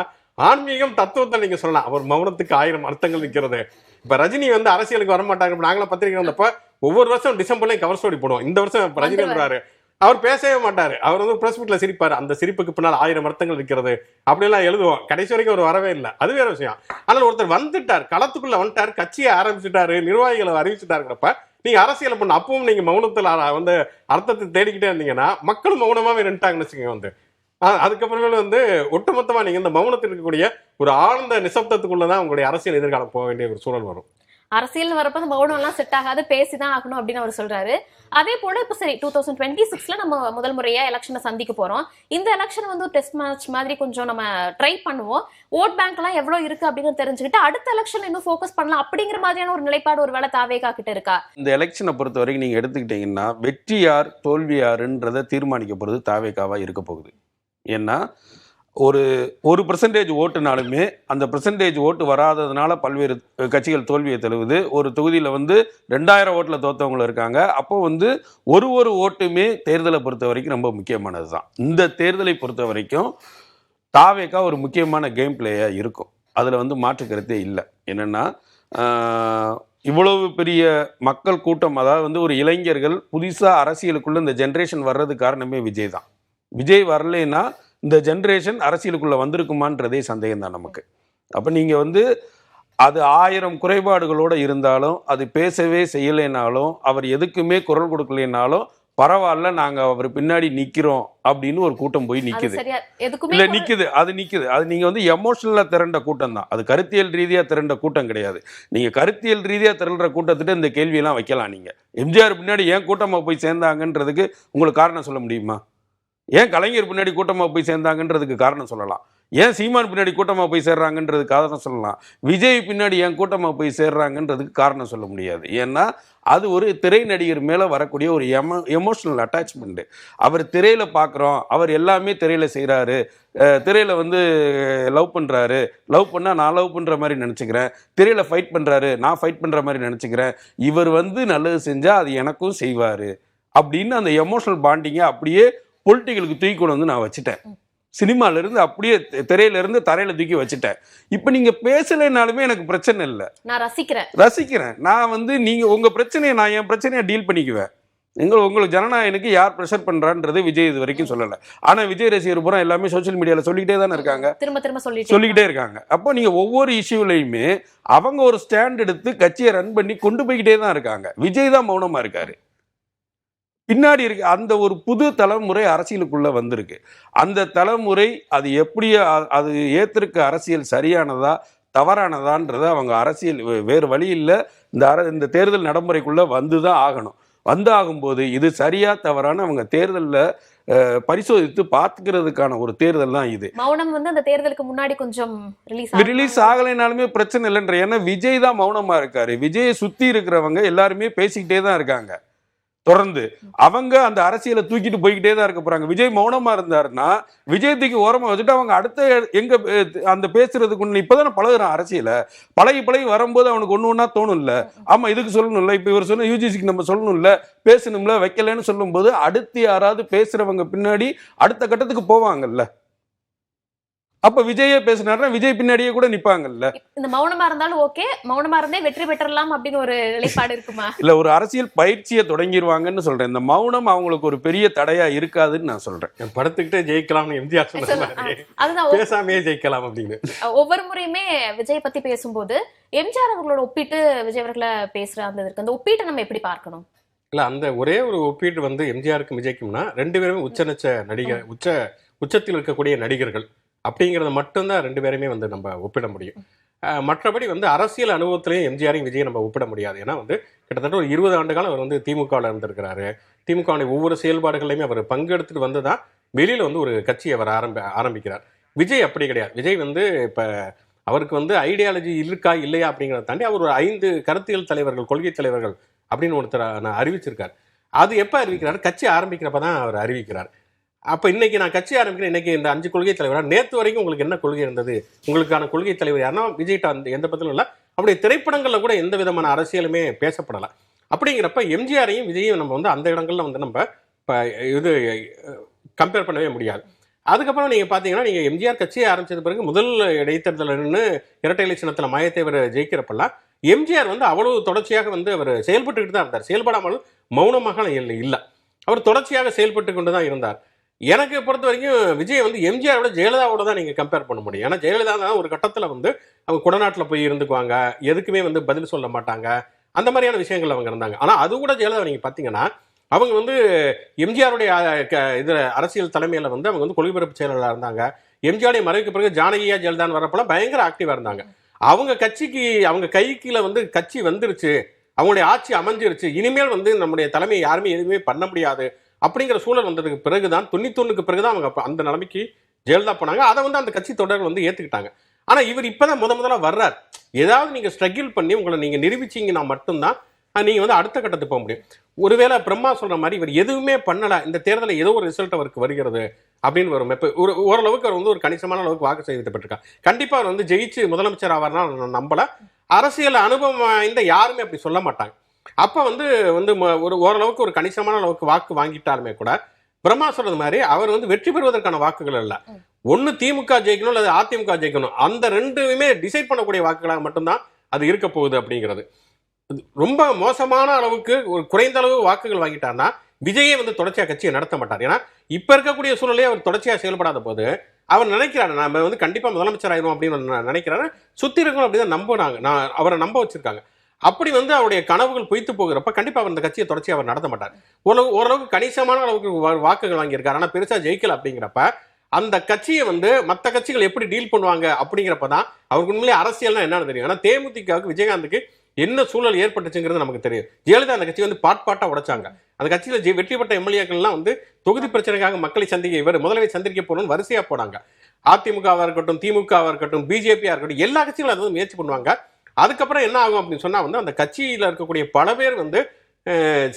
ஆன்மீகம் தத்துவத்தை நீங்க சொல்லலாம். அவர் மௌனத்துக்கு 1000 அர்த்தங்கள் நிற்கிறது. இப்ப ரஜினி வந்து அரசியலுக்கு வரமாட்டாங்க. நாங்களும் பத்திரிகை வந்தப்ப ஒவ்வொரு வருஷம் டிசம்பர்லயும் கவர் ஸ்டோரி போடுவோம். இந்த வருஷம் ரஜினி வர்றாரு, அவர் பேசவே மாட்டாரு, அவர் வந்து பிரஸ் மீட்ல சிரிப்பாரு, அந்த சிரிப்புக்கு பின்னால் 1000 அர்த்தங்கள் இருக்கிறது அப்படிலாம் எழுதுவோம். கடைசி வரைக்கும் அவர் வரவே இல்லை, அது வேற விஷயம். ஆனால் ஒருத்தர் வந்துட்டார், களத்துக்குள்ள வந்துட்டார், கட்சியை ஆரம்பிச்சுட்டாரு, நிர்வாகிகளை அறிவிச்சுட்டாருங்கிறப்ப நீங்க அரசியல் பண்ண அப்பவும் நீங்க மௌனத்துல வந்து அர்த்தத்தை தேடிக்கிட்டே இருந்தீங்கன்னா மக்களும் மௌனமாவே நின்ட்டாங்கன்னு வச்சுக்கோங்க. வந்து அதுக்கப்புறமேல வந்து ஒட்டுமொத்தமா நீங்க இந்த மௌனத்தில் இருக்கக்கூடிய ஒரு ஆழ்ந்த நிசப்தத்துக்குள்ளதான் உங்களுடைய அரசியல் எதிர்காலம் போக வேண்டிய ஒரு சூழல் வரும். அரசியல் வரப்ப மௌனம் எல்லாம் செட் ஆகாது, பேசிதான் ஆகணும் அப்படின்னு அவர் சொல்றாரு. அதே போல இப்ப சரி 2026ல நம்ம முதல் முறையா எலெக்ஷனை சந்திக்க போறோம். இந்த எலெக்ஷன் வந்து ஒரு டெஸ்ட் மேட்ச் மாதிரி கொஞ்சம் நம்ம ட்ரை பண்ணுவோம். ஓட் பேங்க் எல்லாம் எவ்வளவு இருக்கு அப்படின்னு தெரிஞ்சுக்கிட்டு அடுத்த எலெக்ஷன் இன்னும் ஃபோக்கஸ் பண்ணலாம் அப்படிங்கிற மாதிரியான ஒரு நிலைப்பாடு ஒரு வேளை தாவேகா கிட்ட இருக்கா? இந்த எலெக்ஷனை பொறுத்த வரைக்கும் நீங்க எடுத்துக்கிட்டீங்கன்னா வெற்றி யார் தோல்வி யாருன்றதை தீர்மானிக்க போறது தாவேகாவா இருக்க போகுது. ஏன்னா ஒரு பெர்சன்டேஜ் ஓட்டுனாலுமே அந்த பெர்சன்டேஜ் ஓட்டு வராததுனால பல்வேறு கட்சிகள் தோல்வியை தழுவுது. ஒரு தொகுதியில் வந்து 2000 ஓட்டில் தோத்தவங்களும் இருக்காங்க. அப்போ வந்து ஒரு ஓட்டுமே தேர்தலை பொறுத்த வரைக்கும் ரொம்ப முக்கியமானது தான். இந்த தேர்தலை பொறுத்த வரைக்கும் தாவேகா ஒரு முக்கியமான கேம் பிளேயாக இருக்கும். அதில் வந்து மாற்று கருத்தே இல்லை. என்னென்னா இவ்வளவு பெரிய மக்கள் கூட்டம், அதாவது வந்து ஒரு இளைஞர்கள் புதுசாக அரசியலுக்குள்ளே இந்த ஜென்ரேஷன் வர்றது காரணமே விஜய் தான். விஜய் வரலைன்னா இந்த ஜென்ரேஷன் அரசியலுக்குள்ளே வந்திருக்குமான்றதே சந்தேகம் தான் நமக்கு. அப்போ நீங்கள் வந்து அது 1000 குறைபாடுகளோடு இருந்தாலும், அது பேசவே செய்யலைனாலும், அவர் எதுக்குமே குரல் கொடுக்கலைனாலும் பரவாயில்ல, நாங்கள் அவர் பின்னாடி நிற்கிறோம் அப்படின்னு ஒரு கூட்டம் போய் நிற்குது. இல்லை நிற்குது, அது நிற்குது. அது நீங்கள் வந்து எமோஷனலாக திரண்ட கூட்டம் தான், அது கருத்தியல் ரீதியாக திரண்ட கூட்டம் கிடையாது. நீங்கள் கருத்தியல் ரீதியாக திரள்ற கூட்டத்திட்ட இந்த கேள்வியெல்லாம் வைக்கலாம். நீங்கள் எம்ஜிஆர் பின்னாடி ஏன் கூட்டமாக போய் சேர்ந்தாங்கன்றதுக்கு உங்களுக்கு காரணம் சொல்ல முடியுமா? ஏன் கலைஞர் பின்னாடி கூட்டமாக போய் சேர்ந்தாங்கன்றதுக்கு காரணம் சொல்லலாம். ஏன் சீமான் பின்னாடி கூட்டமாக போய் சேர்றாங்கன்றதுக்கு காரணம் சொல்லலாம். விஜய் பின்னாடி ஏன் கூட்டமாக போய் சேர்றாங்கன்றதுக்கு காரணம் சொல்ல முடியாது. ஏன்னா அது ஒரு திரை நடிகர் மேலே வரக்கூடிய ஒரு எமோஷனல் அட்டாச்மெண்ட்டு. அவர் திரையில் பார்க்குறோம், அவர் எல்லாமே திரையில் செய்கிறாரு, திரையில் வந்து லவ் பண்ணுறாரு, லவ் பண்ணால் நான் லவ் பண்ணுற மாதிரி நினச்சிக்கிறேன், திரையில் ஃபைட் பண்ணுறாரு, நான் ஃபைட் பண்ணுற மாதிரி நினச்சிக்கிறேன், இவர் வந்து நல்லது செஞ்சால் அது எனக்கும் செய்வார் அப்படின்னு அந்த எமோஷனல் பாண்டிங்கை அப்படியே பொலிட்டிக்கலுக்கு தூக்கி கொண்டு வந்து நான் வச்சுட்டேன். சினிமாலேருந்து அப்படியே திரையிலேருந்து தரையில் தூக்கி வச்சுட்டேன். இப்போ நீங்கள் பேசலைனாலுமே எனக்கு பிரச்சனை இல்லை, நான் ரசிக்கிறேன். நான் வந்து நீங்கள் உங்கள் பிரச்சனையை நான் என் பிரச்சனையை டீல் பண்ணிக்குவேன். உங்களுக்கு ஜனநாயகனுக்கு யார் ப்ரெஷர் பண்ணுறான்றது விஜய் இது வரைக்கும் சொல்லலை. ஆனால் விஜய் ரசிகர் பூரா எல்லாமே சோஷியல் மீடியாவில் சொல்லிக்கிட்டே தானே இருக்காங்க, திரும்ப சொல்லிக்கிட்டே இருக்காங்க. அப்போ நீங்கள் ஒவ்வொரு இஷ்யூலையுமே அவங்க ஒரு ஸ்டாண்ட் எடுத்து கட்சியை ரன் பண்ணி கொண்டு போய்கிட்டே தான் இருக்காங்க. விஜய் தான் மௌனமாக இருக்காரு. பின்னாடி இருக்கு அந்த ஒரு புது தலைமுறை அரசியலுக்குள்ள வந்திருக்கு. அந்த தலைமுறை அது எப்படி அது ஏத்திருக்க அரசியல் சரியானதா தவறானதான்றத அவங்க அரசியல் வேறு வழி இல்லை, இந்த தேர்தல் நடைமுறைக்குள்ள வந்துதான் ஆகணும். வந்தாகும்போது இது சரியா தவறான அவங்க தேர்தலில் பரிசோதித்து பார்த்துக்கிறதுக்கான ஒரு தேர்தல் தான் இது. மௌனம் வந்து அந்த தேர்தலுக்கு முன்னாடி கொஞ்சம் ரிலீஸ் ஆகலைனாலுமே பிரச்சனை இல்லைன்ற. ஏன்னா விஜய் தான் மௌனமா இருக்காரு. விஜயை சுத்தி இருக்கிறவங்க எல்லாருமே பேசிக்கிட்டே தான் இருக்காங்க. தொடர்ந்து அவங்க அந்த அரசியலை தூக்கிட்டு போய்கிட்டே தான் இருக்க போறாங்க. விஜய் மௌனமா இருந்தாருன்னா விஜய் தூக்கி ஓரமா வச்சுட்டு அவங்க அடுத்த எங்க அந்த பேசுறதுக்கு இப்பதானே பழகுறான் அரசியலை. பழகி வரும்போது அவனுக்கு ஒண்ணு தோணும் இல்ல, ஆமா இதுக்கு சொல்லணும் இல்ல, இப்ப இவர் சொன்ன யூஜிசிக்கு நம்ம சொல்லணும் இல்ல, பேசணும்ல, வைக்கலன்னு சொல்லும் போது அடுத்து யாராவது பேசுறவங்க பின்னாடி அடுத்த கட்டத்துக்கு போவாங்கல்ல. அப்ப விஜயே பேசினாருன்னா விஜய் பின்னாடியே கூட நிப்பாங்கல்ல. இந்த மௌனமா இருந்தாலும் ஓகே, மௌனமா இருந்தே வெற்றி பெற்றலாம் அப்படின்னு ஒரு நிலைப்பாடு இருக்குமா? இல்ல, ஒரு அரசியல் பயிற்சியை தொடங்கிடுவாங்கன்னு சொல்றேன். இந்த மௌனம் அவங்களுக்கு ஒரு பெரிய தடையா இருக்காதுன்னு நான் சொல்றேன். படுத்துக்கிட்டே ஜெயிக்கலாம்னு எம்ஜிஆர் சொன்னாரு, அதுதான் பேசாமே ஜெயிக்கலாம் அப்படின்னு. ஒவ்வொரு முறையுமே விஜய் பத்தி பேசும்போது எம்ஜிஆர் அவர்களோட ஒப்பிட்டு விஜய் அவர்களை பேசுற அந்த இருக்கு. அந்த ஒப்பீட்டை நம்ம எப்படி பார்க்கணும்? இல்ல, அந்த ஒரே ஒரு ஒப்பீடு வந்து எம்ஜிஆருக்கும் விஜய்க்கும்னா 2 பேருமே உச்சநட்ச நடிகர், உச்சத்தில் இருக்கக்கூடிய நடிகர்கள் அப்படிங்கிறத மட்டும்தான் 2 பேருமே வந்து நம்ம ஒப்பிட முடியும். மற்றபடி வந்து அரசியல் அனுபவத்திலையும் எம்ஜிஆரையும் விஜய் நம்ம ஒப்பிட முடியாது. ஏன்னா வந்து கிட்டத்தட்ட ஒரு 20 ஆண்டு காலம் அவர் வந்து திமுகவில் இருந்திருக்கிறாரு. திமுகவுடைய ஒவ்வொரு செயல்பாடுகளையுமே அவர் பங்கெடுத்துட்டு வந்து தான் வெளியில் வந்து ஒரு கட்சியை அவர் ஆரம்பிக்கிறார். விஜய் அப்படி கிடையாது. விஜய் வந்து இப்போ அவருக்கு வந்து ஐடியாலஜி இருக்கா இல்லையா அப்படிங்கிறத தாண்டி அவர் ஒரு 5 கருத்தியல் தலைவர்கள், கொள்கை தலைவர்கள் அப்படின்னு ஒருத்தர் அறிவிச்சிருக்கார். அது எப்போ அறிவிக்கிறார்? கட்சி ஆரம்பிக்கிறப்ப தான் அவர் அறிவிக்கிறார். அப்ப இன்னைக்கு நான் கட்சி ஆரம்பிக்கிறேன், இன்னைக்கு இந்த 5 கொள்கை தலைவரா, நேத்து வரைக்கும் உங்களுக்கு என்ன கொள்கை இருந்தது, உங்களுக்கான கொள்கை தலைவர் யாருன்னா விஜய்ட்ட அந்த எந்த பதிலும் இல்லை. அப்படி திரைப்படங்கள்ல கூட எந்த விதமான அரசியலுமே பேசப்படலை. அப்படிங்கிறப்ப எம்ஜிஆரையும் விஜயையும் நம்ம வந்து அந்த இடங்கள்ல வந்து நம்ம இது கம்பேர் பண்ணவே முடியாது. அதுக்கப்புறம் நீங்க பாத்தீங்கன்னா, நீங்க எம்ஜிஆர் கட்சியை ஆரம்பிச்சது பிறகு முதல் இடைத்தேர்தல் நின்று இரட்டை இலை சின்னத்துல மாயத்தேவர் ஜெயிக்கிறப்பெல்லாம் எம்ஜிஆர் வந்து அவ்வளவு தொடர்ச்சியாக வந்து அவர் செயல்பட்டுக்கிட்டு தான் இருந்தார். செயல்படாமல் மௌனமாக இல்லை, அவர் தொடர்ச்சியாக செயல்பட்டு கொண்டு தான் இருந்தார். எனக்கு பொறுத்த வரைக்கும் விஜய் வந்து எம்ஜிஆரோட ஜெயலலிதாவோட தான் நீங்க கம்பேர் பண்ண முடியும். ஏன்னா ஜெயலலிதா தான் ஒரு கட்டத்துல வந்து அவங்க குடநாட்டில் போய் இருந்துக்குவாங்க, எதுக்குமே வந்து பதில் சொல்ல மாட்டாங்க, அந்த மாதிரியான விஷயங்கள் அவங்க இருந்தாங்க. ஆனா அது கூட ஜெயலலிதா நீங்க பாத்தீங்கன்னா, அவங்க வந்து எம்ஜிஆருடைய இது அரசியல் தலைமையில வந்து அவங்க வந்து கொள்கைப்பரப்பு செயலாளராக இருந்தாங்க. எம்ஜிஆருடைய மறைவுக்கு பிறகு ஜானகியா ஜெயலலிதான் வரப்பெல்லாம் பயங்கர ஆக்டிவா இருந்தாங்க. அவங்க கட்சிக்கு அவங்க கைக்குள்ள வந்து கட்சி வந்துருச்சு, அவங்களுடைய ஆட்சி அமைஞ்சிருச்சு, இனிமேல் வந்து நம்முடைய தலைமையை யாருமே எதுவுமே பண்ண முடியாது அப்படிங்கிற சூழல் வந்ததுக்கு பிறகுதான் 91க்கு பிறகுதான் அவங்க அந்த நிலைமைக்கு ஜெயலலிதா போனாங்க. அதை வந்து அந்த கட்சி தொடர்கள் வந்து ஏத்துக்கிட்டாங்க. ஆனா இவர் இப்பதான் முதல்ல வர்றார். ஏதாவது நீங்க ஸ்ட்ரகிள் பண்ணி உங்களை நீங்க நிரூபிச்சீங்கன்னா மட்டும்தான் நீங்க வந்து அடுத்த கட்டத்துக்கு போக முடியும். ஒருவேளை பிரம்மா சொல்ற மாதிரி இவர் எதுவுமே பண்ணல, இந்த தேர்தலில் ஏதோ ஒரு ரிசல்ட் அவருக்கு வருகிறது அப்படின்னு வரும். இப்ப ஓரளவுக்கு அவர் வந்து ஒரு கணிசமான அளவுக்கு வாக்கு சேகரிக்கப்பட்டிருக்காங்க. கண்டிப்பா அவர் வந்து ஜெயிச்சு முதலமைச்சர் ஆவார்னா நான் நம்பல. அரசியல் அனுபவம் வாய்ந்த யாருமே அப்படி சொல்ல மாட்டாங்க. அப்ப வந்து ஒரு ஓரளவுக்கு ஒரு கணிசமான அளவுக்கு வாக்கு வாங்கிட்டாலுமே கூட பிரம்மா சொல்றது மாதிரி அவர் வந்து வெற்றி பெறுவதற்கான வாக்குகள் இல்ல. ஒன்னு திமுக ஜெயிக்கணும் அல்லது அதிமுக ஜெயிக்கணும், அந்த ரெண்டுமே டிசைட் பண்ணக்கூடிய வாக்குகளாக மட்டும்தான் அது இருக்க போகுது அப்படிங்கிறது. ரொம்ப மோசமான அளவுக்கு ஒரு குறைந்த அளவு வாக்குகள் வாங்கிட்டார்னா விஜயே வந்து தொடர்ச்சியா கட்சியை நடத்த மாட்டார். ஏன்னா இப்ப இருக்கக்கூடிய சூழலே அவர் தொடர்ச்சியா செயல்படாத போது அவர் நினைக்கிறாரு நம்ம வந்து கண்டிப்பா முதலமைச்சர் ஆயிரும் அப்படின்னு நினைக்கிறாரு. சுத்தி இருக்கணும் அப்படிதான் நம்பினாங்க, அவரை நம்ப வச்சிருக்காங்க. அப்படி வந்து அவருடைய கனவுகள் பொய்த்து போகிறப்ப கண்டிப்பா அவர் இந்த கட்சியை தொடர்ச்சி அவர் நடத்த மாட்டார். ஓரளவுக்கு கணிசமான அளவுக்கு வாக்குகள் வாங்கியிருக்காரு, ஆனா பெருசா ஜெயிக்கல. அப்படிங்கிறப்ப அந்த கட்சியை வந்து மற்ற கட்சிகள் எப்படி டீல் பண்ணுவாங்க அப்படிங்கிறப்பதான் அவருக்கு உண்மையிலே அரசியல்னா என்னன்னு தெரியும். ஆனா தேமுதிகவுக்கு விஜயகாந்துக்கு என்ன சூழல் ஏற்பட்டுச்சுங்கிறது நமக்கு தெரியும். ஜெயலலிதா அந்த கட்சி வந்து பாட்டா உடைச்சாங்க. அந்த கட்சியில வெற்றி பெற்ற எம்எல்ஏக்கள்லாம் வந்து தொகுதி பிரச்சனைக்காக மக்களை சந்திக்க இவர் முதலவை சந்திக்க போகணும்னு வரிசையா போனாங்க. அதிமுகவா இருக்கட்டும், திமுகவா இருக்கட்டும், பிஜேபியா இருக்கட்டும், எல்லா கட்சிகளும் அதை முயற்சி பண்ணுவாங்க. அதுக்கப்புறம் என்ன ஆகும் அப்படின்னு சொன்னா வந்து அந்த கட்சியில இருக்கக்கூடிய பல பேர் வந்து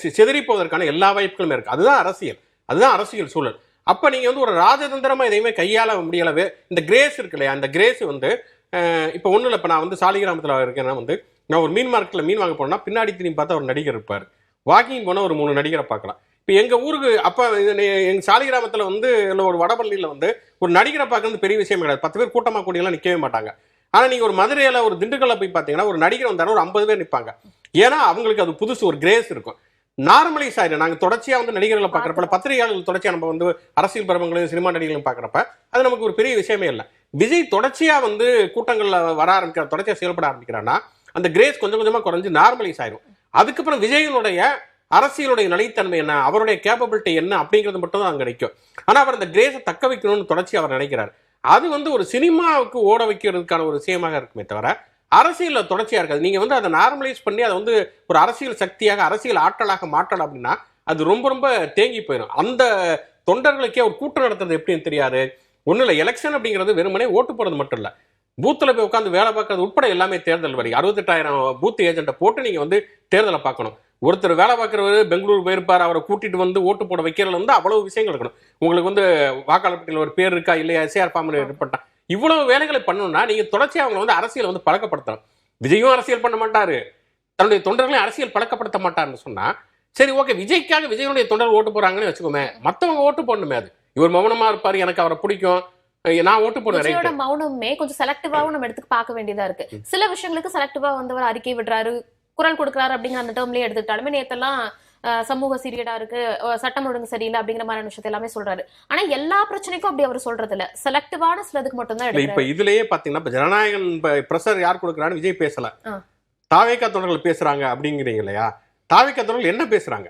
சிதறி போவதற்கான எல்லா வாய்ப்புகளுமே இருக்கு. அதுதான் அரசியல், அதுதான் அரசியல் சூழல். அப்ப நீங்க வந்து ஒரு ராஜதந்திரமா எதையுமே கையாள முடியலவே. இந்த கிரேஸ் இருக்கு இல்லையா, அந்த கிரேஸ் வந்து இப்ப ஒண்ணு இல்லை. இப்ப நான் வந்து சாலிகிராமத்துல இருக்கேன்னா வந்து நான் ஒரு மீன் மார்க்கெட்ல மீன் வாங்க போனேன்னா பின்னாடி திரும்பி பார்த்தா ஒரு நடிகர் இருப்பார். வாக்கிங் போனா ஒரு 3 நடிகரை பார்க்கலாம். இப்ப எங்க ஊருக்கு அப்ப எங்க சாலிகிராமத்துல வந்து ஒரு வடபள்ளியில வந்து ஒரு நடிகரை பார்க்கறது பெரிய விஷயம் கிடையாது. 10 பேர் கூட்டமா கூடியெல்லாம் நிக்கவே மாட்டாங்க. ஆனா நீங்க ஒரு மதுரையில ஒரு திண்டுக்கல்ல போய் பாத்தீங்கன்னா ஒரு நடிகர் வந்தாலும் ஒரு 50 பேர் நிற்பாங்க. ஏன்னா அவங்களுக்கு அது புதுசு, ஒரு கிரேஸ் இருக்கும். நார்மலைஸ் ஆயிடும். நாங்க தொடர்ச்சியா வந்து நடிகர்களை பாக்குறப்ப, பத்திரிகையாளர்கள் தொடர்ச்சியா நம்ம வந்து அரசியல் பிரபலங்களையும் சினிமா நடிகர்களும் பாக்குறப்ப அது நமக்கு ஒரு பெரிய விஷயமே இல்லை. விஜய் தொடர்ச்சியா வந்து கூட்டங்கள்ல வர ஆரம்பிக்கிற, தொடர்ச்சியா செயல்பட ஆரம்பிக்கிறான்னா அந்த கிரேஸ் கொஞ்சம் கொஞ்சமா குறைஞ்சு நார்மலைஸ் ஆயிடும். அதுக்கப்புறம் விஜயனுடைய அரசியலுடைய நிலைத்தன்மை என்ன, அவருடைய கேப்பபிலிட்டி என்ன அப்படிங்கிறது மட்டும் தான் அங்க நிற்கும். ஆனா அவர் அந்த கிரேஸை தக்க வைக்கணும்னு தொடர்ச்சி அவர் நினைக்கிறார். அது வந்து ஒரு சினிமாவுக்கு ஓட வைக்கிறதுக்கான ஒரு விஷயமாக இருக்குமே தவிர அரசியல்ல தொடர்ச்சியா இருக்காது. நீங்க வந்து அதை நார்மலைஸ் பண்ணி அதை வந்து ஒரு அரசியல் சக்தியாக, அரசியல் ஆற்றலாக மாற்றலாம் அப்படின்னா அது ரொம்ப ரொம்ப தேங்கி போயிடும். அந்த தொண்டர்களுக்கே ஒரு கூட்டம் நடத்துறது எப்படின்னு தெரியாது. ஒன்றும் இல்லை, எலெக்ஷன் அப்படிங்கிறது வெறுமனே ஓட்டு போடுறது மட்டும் இல்லை, பூத்துல போய் உட்காந்து வேலை பார்க்கறது உட்பட எல்லாமே தேர்தல் வரி. 68,000 பூத் ஏஜென்ட்டை போட்டு நீங்க வந்து தேர்தலை பார்க்கணும். ஒருத்தர் வேலை பார்க்குறவர் பெங்களூர் போயிருப்பார், அவரை கூட்டிட்டு வந்து ஓட்டு போட வைக்கிறதுல வந்து அவ்வளவு விஷயங்கள் இருக்கணும். உங்களுக்கு வந்து வாக்காளர் பட்டியலில் ஒரு பேர் இருக்கா இல்லையா, எஸ்ஆர் ஃபார்ம்ல இருப்பா, இவ்வளவு வேலைகளை பண்ணணும்னா நீங்க தொடர்ச்சியா அவங்க வந்து அரசியல் வந்து பழக்கப்படுத்தணும். விஜயும் அரசியல் பண்ண மாட்டாரு, தன்னுடைய தொண்டர்களையும் அரசியல் பழக்கப்படுத்த மாட்டாருன்னு சொன்னா சரி ஓகே, விஜய்க்காக விஜயனுடைய தொண்டர்கள் ஓட்டு போறாங்கன்னு வச்சுக்கோமே, மத்தவங்க ஓட்டு போடணுமே. அது இவர் மௌனமா இருப்பாரு, எனக்கு அவரை பிடிக்கும், நான் ஓட்டு போடுறேன். மௌனமே கொஞ்சம் செலக்டிவாவும் நம்ம எடுத்து பார்க்க வேண்டியதா இருக்கு. சில விஷயங்களுக்கு செலக்டிவா வந்தவர் அறிக்கை விடுறாரு, குரல் கொடுக்குறாரு அப்படிங்கிற அந்த டேர்ம்லயே எடுத்துக்கிட்டாலுமே நேத்தெல்லாம் சமூக சீரியடா இருக்கு, சட்டம் ஒழுங்கு சரியில்லை அப்படிங்கிற மாதிரி விஷயத்தை எல்லாமே சொல்றாரு. ஆனா எல்லா பிரச்சனைக்கும் அப்படி அவர் சொல்றது இல்ல, செலக்டிவான சிலதுக்கு மட்டும் தான் எடுக்கிறாரு. இப்ப இதுலயே பாத்தீங்கன்னா ஜனநாயகன் பிரஷர் யார் கொடுக்குறான்னு விஜய் பேசல, தாவேகா தொண்டர்கள் பேசுறாங்க அப்படிங்கிறீங்க இல்லையா. தாவேகா தொண்டர்கள் என்ன பேசுறாங்க,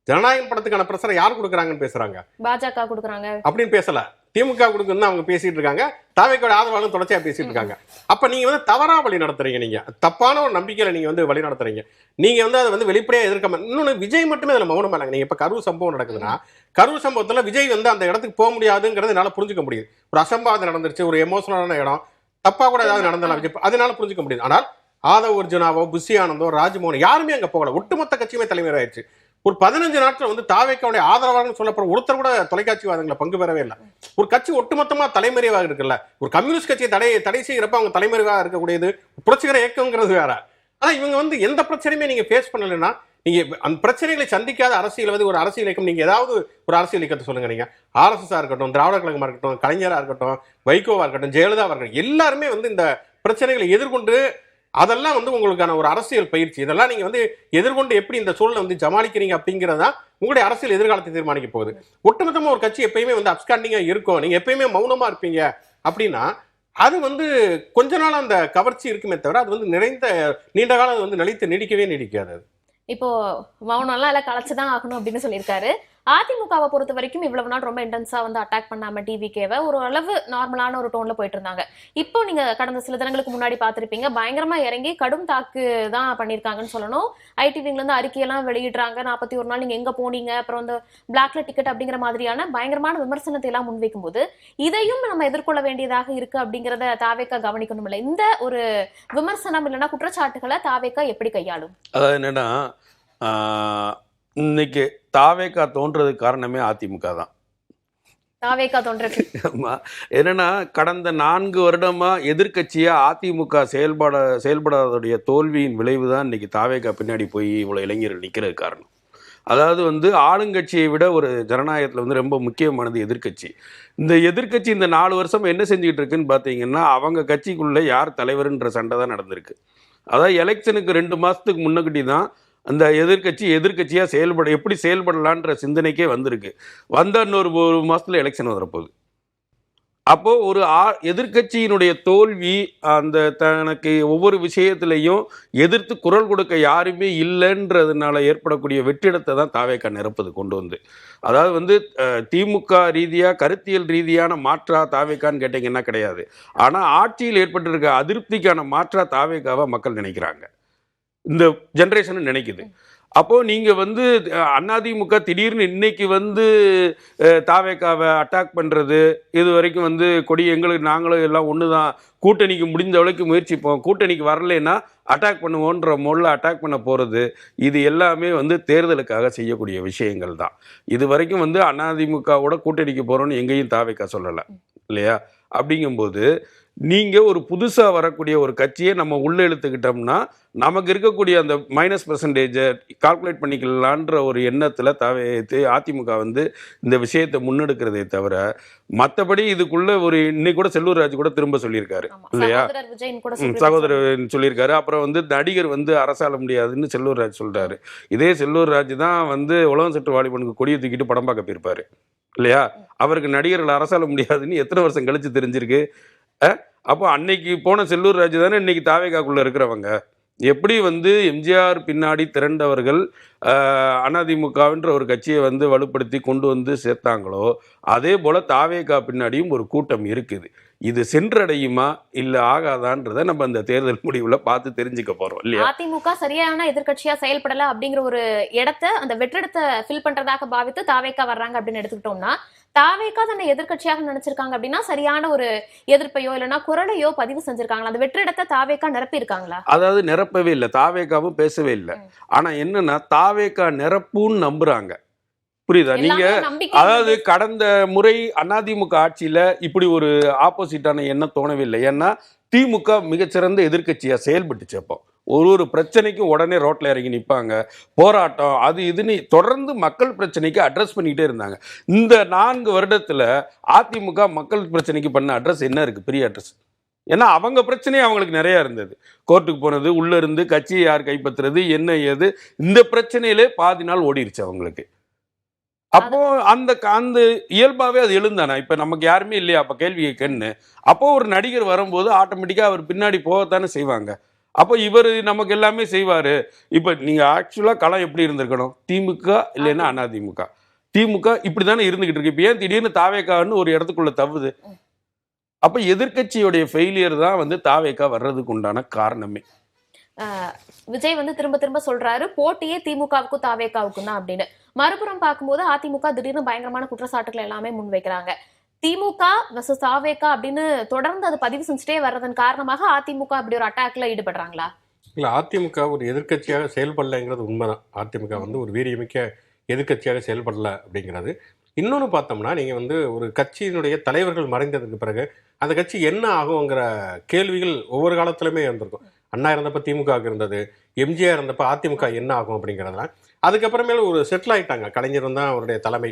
ஜனநாயகன் படத்துக்கான பிரஷரை யார் கொடுக்குறாங்கன்னு பேசுறாங்க, பாஜக கொடுக்குறாங்க அப்படின்னு பேசல, திமுக கொடுக்குன்னு அவங்க பேசிட்டு இருக்காங்க, தாவேக்கோட ஆதரவாளர்கள் தொடர்ச்சியா பேசிட்டு இருக்காங்க. அப்ப நீங்க வந்து தவறா வழி நடத்துறீங்க, நீங்க தப்பான ஒரு நம்பிக்கையில நீங்க வந்து வழி நடத்துறீங்க. நீங்க வந்து அதை வந்து வெளிப்படையா எதிர்க்காம, இன்னொன்னு விஜய் மட்டுமே அதுல மௌனமா இல்லைங்க. நீங்க இப்ப கரூர் சம்பவம் நடக்குதுன்னா கரூர் சம்பவத்துல விஜய் வந்து அந்த இடத்துக்கு போக முடியாதுங்கிறது என்னால புரிஞ்சுக்க முடியுது. ஒரு அசம்பாவிதம் நடந்துருச்சு, ஒரு எமோஷனலான இடம், தப்பா கூட ஏதாவது நடந்தாலும் விஜய் அதனால புரிஞ்சுக்க முடியுது. ஆனால் ஆதவ் அர்ஜுனாவோ, புஷி ஆனந்தோ, ராஜ்மோகன் யாருமே அங்க போகல. ஒட்டுமொத்த கட்சியுமே தலைவர் ஆயிடுச்சு. ஒரு 15 நாட்கள் வந்து தாவேக்காவுடைய ஆதரவாளர்கள் சொல்லப்படுற ஒருத்தர் கூட தொலைக்காட்சிவாதங்களை பங்கு பெறவே இல்லை. ஒரு கட்சி ஒட்டுமொத்தமா தலைமறைவாக இருக்குல்ல. ஒரு கம்யூனிஸ்ட் கட்சியை தடை செய்கிறப்ப அவங்க தலைமறைவாக இருக்கக்கூடியது புரட்சிகர இயக்கம்ங்கிறது வேற. ஆனா இவங்க வந்து எந்த பிரச்சனையுமே நீங்க ஃபேஸ் பண்ணலைன்னா, நீங்க அந்த பிரச்சனைகளை சந்திக்காத அரசியல் வந்து ஒரு அரசியல் இயக்கம், நீங்க ஏதாவது ஒரு அரசியல் இயக்கத்தை சொல்லுங்க. நீங்க RSS இருக்கட்டும், திராவிட கழகமா இருக்கட்டும், கலைஞரா இருக்கட்டும், வைகோவா இருக்கட்டும், ஜெயலலிதாவா இருக்கட்டும், எல்லாருமே வந்து இந்த பிரச்சனைகளை எதிர்கொண்டு அதெல்லாம் வந்து உங்களுக்கான ஒரு அரசியல் பயிற்சி. இதெல்லாம் நீங்க வந்து எதிர்கொண்டு எப்படி இந்த சூழலை வந்து சமாளிக்கிறீங்க அப்படிங்கிறதா உங்களுடைய அரசியல் எதிர்காலத்தை தீர்மானிக்க போகுது. ஒட்டுமொத்தமா ஒரு கட்சி எப்பயுமே வந்து அப்ஸ்காண்டிங்கா இருக்கும், நீங்க எப்பயுமே மௌனமா இருப்பீங்க அப்படின்னா அது வந்து கொஞ்ச நாள் அந்த கவர்ச்சி இருக்குமே தவிர அது வந்து நீண்ட காலம் வந்து நீடிக்கவே நீடிக்காது. இப்போ மௌனம்லாம் எல்லாம் கலைச்சுதான் ஆகணும் அப்படின்னு சொல்லியிருக்காரு. அதிமுகவை பொறுத்த வரைக்கும் இவ்வளவு நாள் ரொம்ப இன்டென்ஸா வந்து அட்டாக் பண்ணாம டிவிகேவை ஒரு அளவு நார்மலான ஒரு டோன்ல போயிட்டு இருந்தாங்க. இப்போ நீங்க கடந்த சில தினங்களுக்கு முன்னாடி பார்த்திருப்பீங்க, பயங்கரமா இறங்கி கடும் தாக்கு தான் பண்ணியிருக்காங்கன்னு சொல்லணும். ஐடிவிங்ல இருந்து அறிக்கையெல்லாம் வெளியிடுறாங்க, 41 நாள் நீங்க எங்க போனீங்க, அப்புறம் இந்த பிளாக்ல டிக்கெட் அப்படிங்கிற மாதிரியான பயங்கரமான விமர்சனத்தை எல்லாம் முன்வைக்கும் போது இதையும் நம்ம எதிர்கொள்ள வேண்டியதாக இருக்கு அப்படிங்கிறத தாவேக்கா கவனிக்கணும். இல்லை இந்த ஒரு விமர்சனம் இல்லைன்னா குற்றச்சாட்டுகளை தாவேக்கா எப்படி கையாளும்? அதாவது என்னன்னா, இன்னைக்கு தாவேக்கா தோன்றதுக்கு காரணமே அதிமுக தான். தாவேக்கா தோன்றது என்னன்னா, கடந்த 4 வருடமா எதிர்கட்சியா அதிமுக செயல்படாததுடைய தோல்வியின் விளைவு தான் இன்னைக்கு தாவேக்கா பின்னாடி போய் இவ்வளவு இளைஞர்கள் நிக்கிறது காரணம். அதாவது வந்து ஆளுங்கட்சியை விட ஒரு ஜனநாயகத்தில் வந்து ரொம்ப முக்கியமானது எதிர்கட்சி. இந்த எதிர்கட்சி இந்த 4 வருஷம் என்ன செஞ்சுக்கிட்டு இருக்குன்னு பார்த்தீங்கன்னா, அவங்க கட்சிக்குள்ள யார் தலைவர்ன்ற சண்டை தான் நடந்திருக்கு. அதாவது எலெக்ஷனுக்கு 2 மாதத்துக்கு முன்னக்கிட்டி தான் அந்த எதிர்கட்சியாக எப்படி செயல்படலான்ற சிந்தனைக்கே வந்திருக்கு. வந்தால் இன்னொரு 1 மாதத்தில் எலெக்ஷன் வரப்போகுது. அப்போது ஒரு எதிர்கட்சியினுடைய தோல்வி, அந்த தனக்கு ஒவ்வொரு விஷயத்திலையும் எதிர்த்து குரல் கொடுக்க யாருமே இல்லைன்றதுனால ஏற்படக்கூடிய வெற்றிடத்தை தான் தாவேக்கா நிரப்பது கொண்டு வந்து. அதாவது வந்து திமுக ரீதியாக கருத்தியல் ரீதியான மாற்றா தாவேக்கான்னு கேட்டிங்கன்னா கிடையாது. ஆனால் ஆட்சியில் ஏற்பட்டிருக்க அதிருப்திக்கான மாற்றா தாவேக்காவை மக்கள் நினைக்கிறாங்க, இந்த ஜென்ரேஷன் நினைக்குது. அப்போது நீங்கள் வந்து அதிமுக திடீர்னு இன்னைக்கு வந்து தாவேக்காவை அட்டாக் பண்ணுறது, இது வரைக்கும் வந்து நாங்களும் எல்லாம் ஒன்று தான், கூட்டணிக்கு முடிஞ்ச அளவுக்கு முயற்சிப்போம், கூட்டணிக்கு வரலைன்னா அட்டாக் பண்ணுவோன்ற மோடில் அட்டாக் பண்ண போகிறது, இது எல்லாமே வந்து தேர்தலுக்காக செய்யக்கூடிய விஷயங்கள் தான். இது வரைக்கும் வந்து அதிமுகவோட கூட்டணிக்கு போகிறோன்னு எங்கேயும் தாவேக்கா சொல்லலை இல்லையா? அப்படிங்கும்போது நீங்கள் ஒரு புதுசாக வரக்கூடிய ஒரு கட்சியை நம்ம உள்ளே இழுத்துக்கிட்டோம்னா நமக்கு இருக்கக்கூடிய அந்த -% கால்குலேட் பண்ணிக்கலான்ற ஒரு எண்ணத்தில் அதிமுக வந்து இந்த விஷயத்தை முன்னெடுக்கிறதே தவிர, மற்றபடி இதுக்குள்ள ஒரு இன்னைக்கு கூட செல்லூர் ராஜ் கூட திரும்ப சொல்லியிருக்காரு இல்லையா? சகோதரர் சொல்லியிருக்காரு. அப்புறம் வந்து நடிகர் வந்து அரசாள முடியாதுன்னு செல்லூர் ராஜ் சொல்றாரு. இதே செல்லூர் ராஜ் தான் வந்து உலகம் சற்று வாலிபனுக்கு கொடியை தூக்கிட்டு படம் பார்க்க போயிருப்பாரு இல்லையா? அவருக்கு நடிகர்கள் அரசாள முடியாதுன்னு எத்தனை வருஷம் கழிச்சு தெரிஞ்சிருக்கு. அப்போ அன்னைக்கு போன செல்லூர் ராஜ் தானே இன்னைக்கு தாவேக்காக்குள்ள இருக்கிறவங்க. எப்படி வந்து எம்ஜிஆர் பின்னாடி திரண்டவர்கள் அதிமுகவின்ற ஒரு கட்சியை வந்து வலுப்படுத்தி கொண்டு வந்து சேர்த்தாங்களோ, அதே போல தாவேக்கா பின்னாடியும் ஒரு கூட்டம் இருக்குது. இது சென்றடையுமா இல்ல ஆகாதான்றதை நம்ம அந்த தேர்தல் முடிவுல பார்த்து தெரிஞ்சுக்க போறோம் இல்லையா? அதிமுக சரியான எதிர்கட்சியா செயல்படல அப்படிங்கிற ஒரு இடத்தை, அந்த வெற்றிடத்தை ஃபில் பண்றதாக பாவித்து தாவேக்கா வர்றாங்க அப்படின்னு எடுத்துக்கிட்டோம்னா, தாவேக்கா தன்னை எதிர்கட்சியாக நினைச்சிருக்காங்க அப்படின்னா சரியான ஒரு எதிர்ப்பையோ இல்லைன்னா குரலையோ பதிவு செஞ்சிருக்காங்களா? அந்த வெற்றிடத்தை தாவேக்கா நிரப்பி இருக்காங்களா? அதாவது நிரப்பவே இல்லை, தாவேக்காவும் பேசவே இல்லை. ஆனா என்னன்னா, தாவேக்கா நிரப்புன்னு நம்புறாங்க. புரியுதா? நீங்க அதாவது கடந்த முறை அதிமுக ஆட்சியில இப்படி ஒரு ஆப்போசிட்டான எண்ணம் தோணவே இல்லை. ஏன்னா திமுக மிகச்சிறந்த எதிர்கட்சியா செயல்பட்டுச்சு. அப்போ ஒரு பிரச்சனைக்கும் உடனே ரோட்ல இறங்கி நிற்பாங்க, போராட்டம் அது இதுன்னு தொடர்ந்து மக்கள் பிரச்சனைக்கு அட்ரஸ் பண்ணிக்கிட்டே இருந்தாங்க. இந்த 4 வருடத்துல அதிமுக மக்கள் பிரச்சனைக்கு பண்ண அட்ரஸ் என்ன இருக்கு? பெரிய அட்ரஸ். ஏன்னா அவங்க பிரச்சனையே அவங்களுக்கு நிறைய இருந்தது. கோர்ட்டுக்கு போனது, உள்ள இருந்து கட்சியை யார் கைப்பற்றுறது, என்ன ஏது, இந்த பிரச்சனையிலே பாதி நாள் ஓடிடுச்சு அவங்களுக்கு. அப்போ அந்த இயல்பாவே அது எழுந்தானே. இப்ப நமக்கு யாருமே இல்லையா அப்ப கேள்வி கேட்கன்னு? அப்போ ஒரு நடிகர் வரும்போது ஆட்டோமேட்டிக்கா அவர் பின்னாடி போகத்தானே செய்வாங்க. அப்போ இவர் நமக்கு எல்லாமே செய்வாரு. இப்ப நீங்க ஆக்சுவலா களம் எப்படி இருந்திருக்கணும்? திமுக இல்லைன்னா அதிமுக. திமுக இப்படித்தானே இருந்துகிட்டு இருக்கு. இப்ப ஏன் திடீர்னு தாவேக்கான்னு ஒரு இடத்துக்குள்ள தவுது? அப்ப எதிர்கட்சியுடைய ஃபெயிலியர் தான் வந்து தாவேக்கா வர்றதுக்கு உண்டான காரணமே. விஜய் வந்து திரும்ப திரும்ப சொல்றாரு போட்டியே திமுகவுக்கும் தாவேக்காவுக்கும் தான் அப்படின்னு. மறுபுறம் பார்க்கும்போது அதிமுக திடீர்னு பயங்கரமான குற்றச்சாட்டுகள் எல்லாமே முன்வைக்கிறாங்க. திமுக வெர்சஸ் தாவேக்கா அப்படின்னு தொடர்ந்து அது பதிவு செஞ்சுட்டே வர்றதன் காரணமாக அதிமுக அப்படி ஒரு அட்டாக்ல ஈடுபடுறாங்களா? இல்ல அதிமுக ஒரு எதிர்க்கட்சியாக செயல்படலைங்கிறது உண்மைதான். அதிமுக வந்து ஒரு வீரியமிக்க எதிர்க்கட்சியாக செயல்படல அப்படிங்கிறது. இன்னொன்னு பார்த்தோம்னா, நீங்க வந்து ஒரு கட்சியினுடைய தலைவர்கள் மறைந்ததுக்கு பிறகு, அந்த கட்சி என்ன ஆகுங்கிற கேள்விகள் ஒவ்வொரு காலத்திலுமே இருந்திருக்கும். அண்ணா இருந்தப்ப திமுகவுக்கு இருந்தது. எம்ஜிஆர் இருந்தப்ப அதிமுக என்ன ஆகும் அப்படிங்கிறதெல்லாம். அதுக்கப்புறமேல ஒரு செட்டில் ஆயிட்டாங்க. கலைஞர் தான் அவருடைய தலைமை.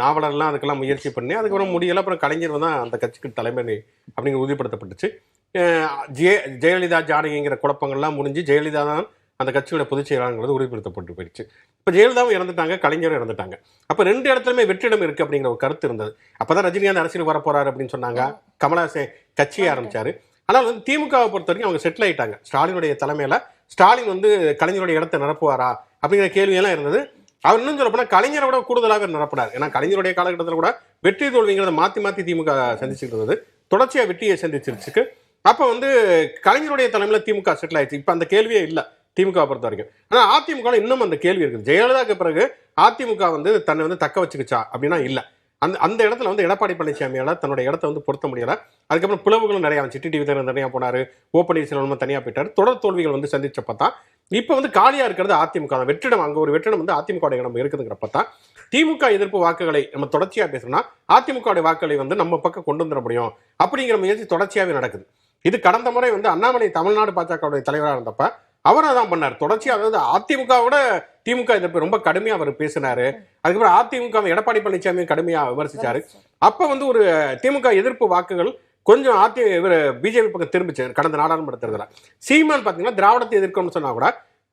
நாவலர்லாம் அதுக்கெல்லாம் முயற்சி பண்ணி, அதுக்கப்புறம் முடியல. அப்புறம் கலைஞர் தான் அந்த கட்சிக்கு தலைமை அப்படிங்கிற உறுதிப்படுத்தப்பட்டுச்சு. ஜெயலலிதா ஜானகிங்கிற குழப்பங்கள்லாம் முடிஞ்சு ஜெயலலிதா தான் அந்த கட்சியோட பொதுச் செயலாளர்ங்கிறது உறுதிப்படுத்தப்பட்டு போயிடுச்சு. இப்போ ஜெயலலிதாவும் இறந்துட்டாங்க, கலைஞரும் இறந்துட்டாங்க. அப்போ 2 இடத்துலையுமே வெற்றிடம் இருக்கு அப்படிங்கிற ஒரு கருத்து இருந்தது. அப்பதான் ரஜினிகாந்த் அரசியல் வரப்போறாரு அப்படின்னு சொன்னாங்க. கமலஹாசன் கட்சியை ஆரம்பிச்சாரு. ஆனால் வந்து திமுகவை பொறுத்த வரைக்கும் அவங்க செட்டில் ஆயிட்டாங்க. ஸ்டாலினுடைய தலைமையில ஸ்டாலின் வந்து கலைஞருடைய இடத்தை நிரப்புவாரா அப்படிங்கிற கேள்வியெல்லாம் இருந்தது. அவர் இன்னும் சொல்ல போனா கலைஞரை விட கூடுதலாக நிரப்பினார். ஏன்னா கலைஞருடைய காலகட்டத்தில் கூட வெற்றி தோல்விங்கிறத மாத்தி மாத்தி திமுக சந்திச்சுட்டு இருந்தது. தொடர்ச்சியா வெற்றியை சந்திச்சிருச்சு. அப்ப வந்து கலைஞருடைய தலைமையில திமுக செட்டில் ஆயிடுச்சு. இப்ப அந்த கேள்வியே இல்ல திமுக பொறுத்த வரைக்கும். ஆனா அதிமுக இன்னும் அந்த கேள்வி இருக்குது. ஜெயலலிதாக்கு பிறகு அதிமுக வந்து தன்னை வந்து தக்க வச்சுக்கிச்சா அப்படின்னா இல்ல. அந்த இடத்துல வந்து எடப்பாடி பழனிசாமியால தன்னுடைய இடத்த வந்து பொருத்த முடியல. அதுக்கப்புறம் பிளவுகளும் நிறைய வந்துச்சு. டிடிவி தினகரன் தனியா போனாரு, ஓ பன்னீர்செல்வம் தனியா போயிட்டாரு. தொடர் தோல்விகள் வந்து சந்திச்சப்ப தான் இப்ப வந்து காலியா இருக்கிறது அதிமுக தான். வெற்றிடம், அங்க ஒரு வெற்றிடம் வந்து அதிமுக இடம் இருக்குதுங்கிறப்ப தான் திமுக எதிர்ப்பு வாக்குகளை நம்ம தொடர்ச்சியா பேசணும்னா அதிமுக வாக்குகளை வந்து நம்ம பக்கம் கொண்டு வந்துட முடியும் அப்படிங்கிற முயற்சி தொடர்ச்சியாவே நடக்குது. இது கடந்த முறை வந்து அண்ணாமலை தமிழ்நாடு பாஜக தலைவராக இருந்தப்ப அவர் அதான் பண்ணார். தொடர்ச்சியா, அதாவது அதிமுகவோட திமுக எதிர்ப்பு ரொம்ப கடுமையா அவர் பேசினாரு. அதுக்கப்புறம் அதிமுக எடப்பாடி பழனிசாமி கடுமையா விமர்சிச்சாரு. அப்ப வந்து ஒரு திமுக எதிர்ப்பு வாக்குகள் கொஞ்சம் பிஜேபி பக்கம் திரும்பிச்சு கடந்த நாடாளுமன்ற தேர்தலில். சீமான் பாத்தீங்கன்னா திராவிடத்தை எதிர்க்கணும்னு சொன்னா கூட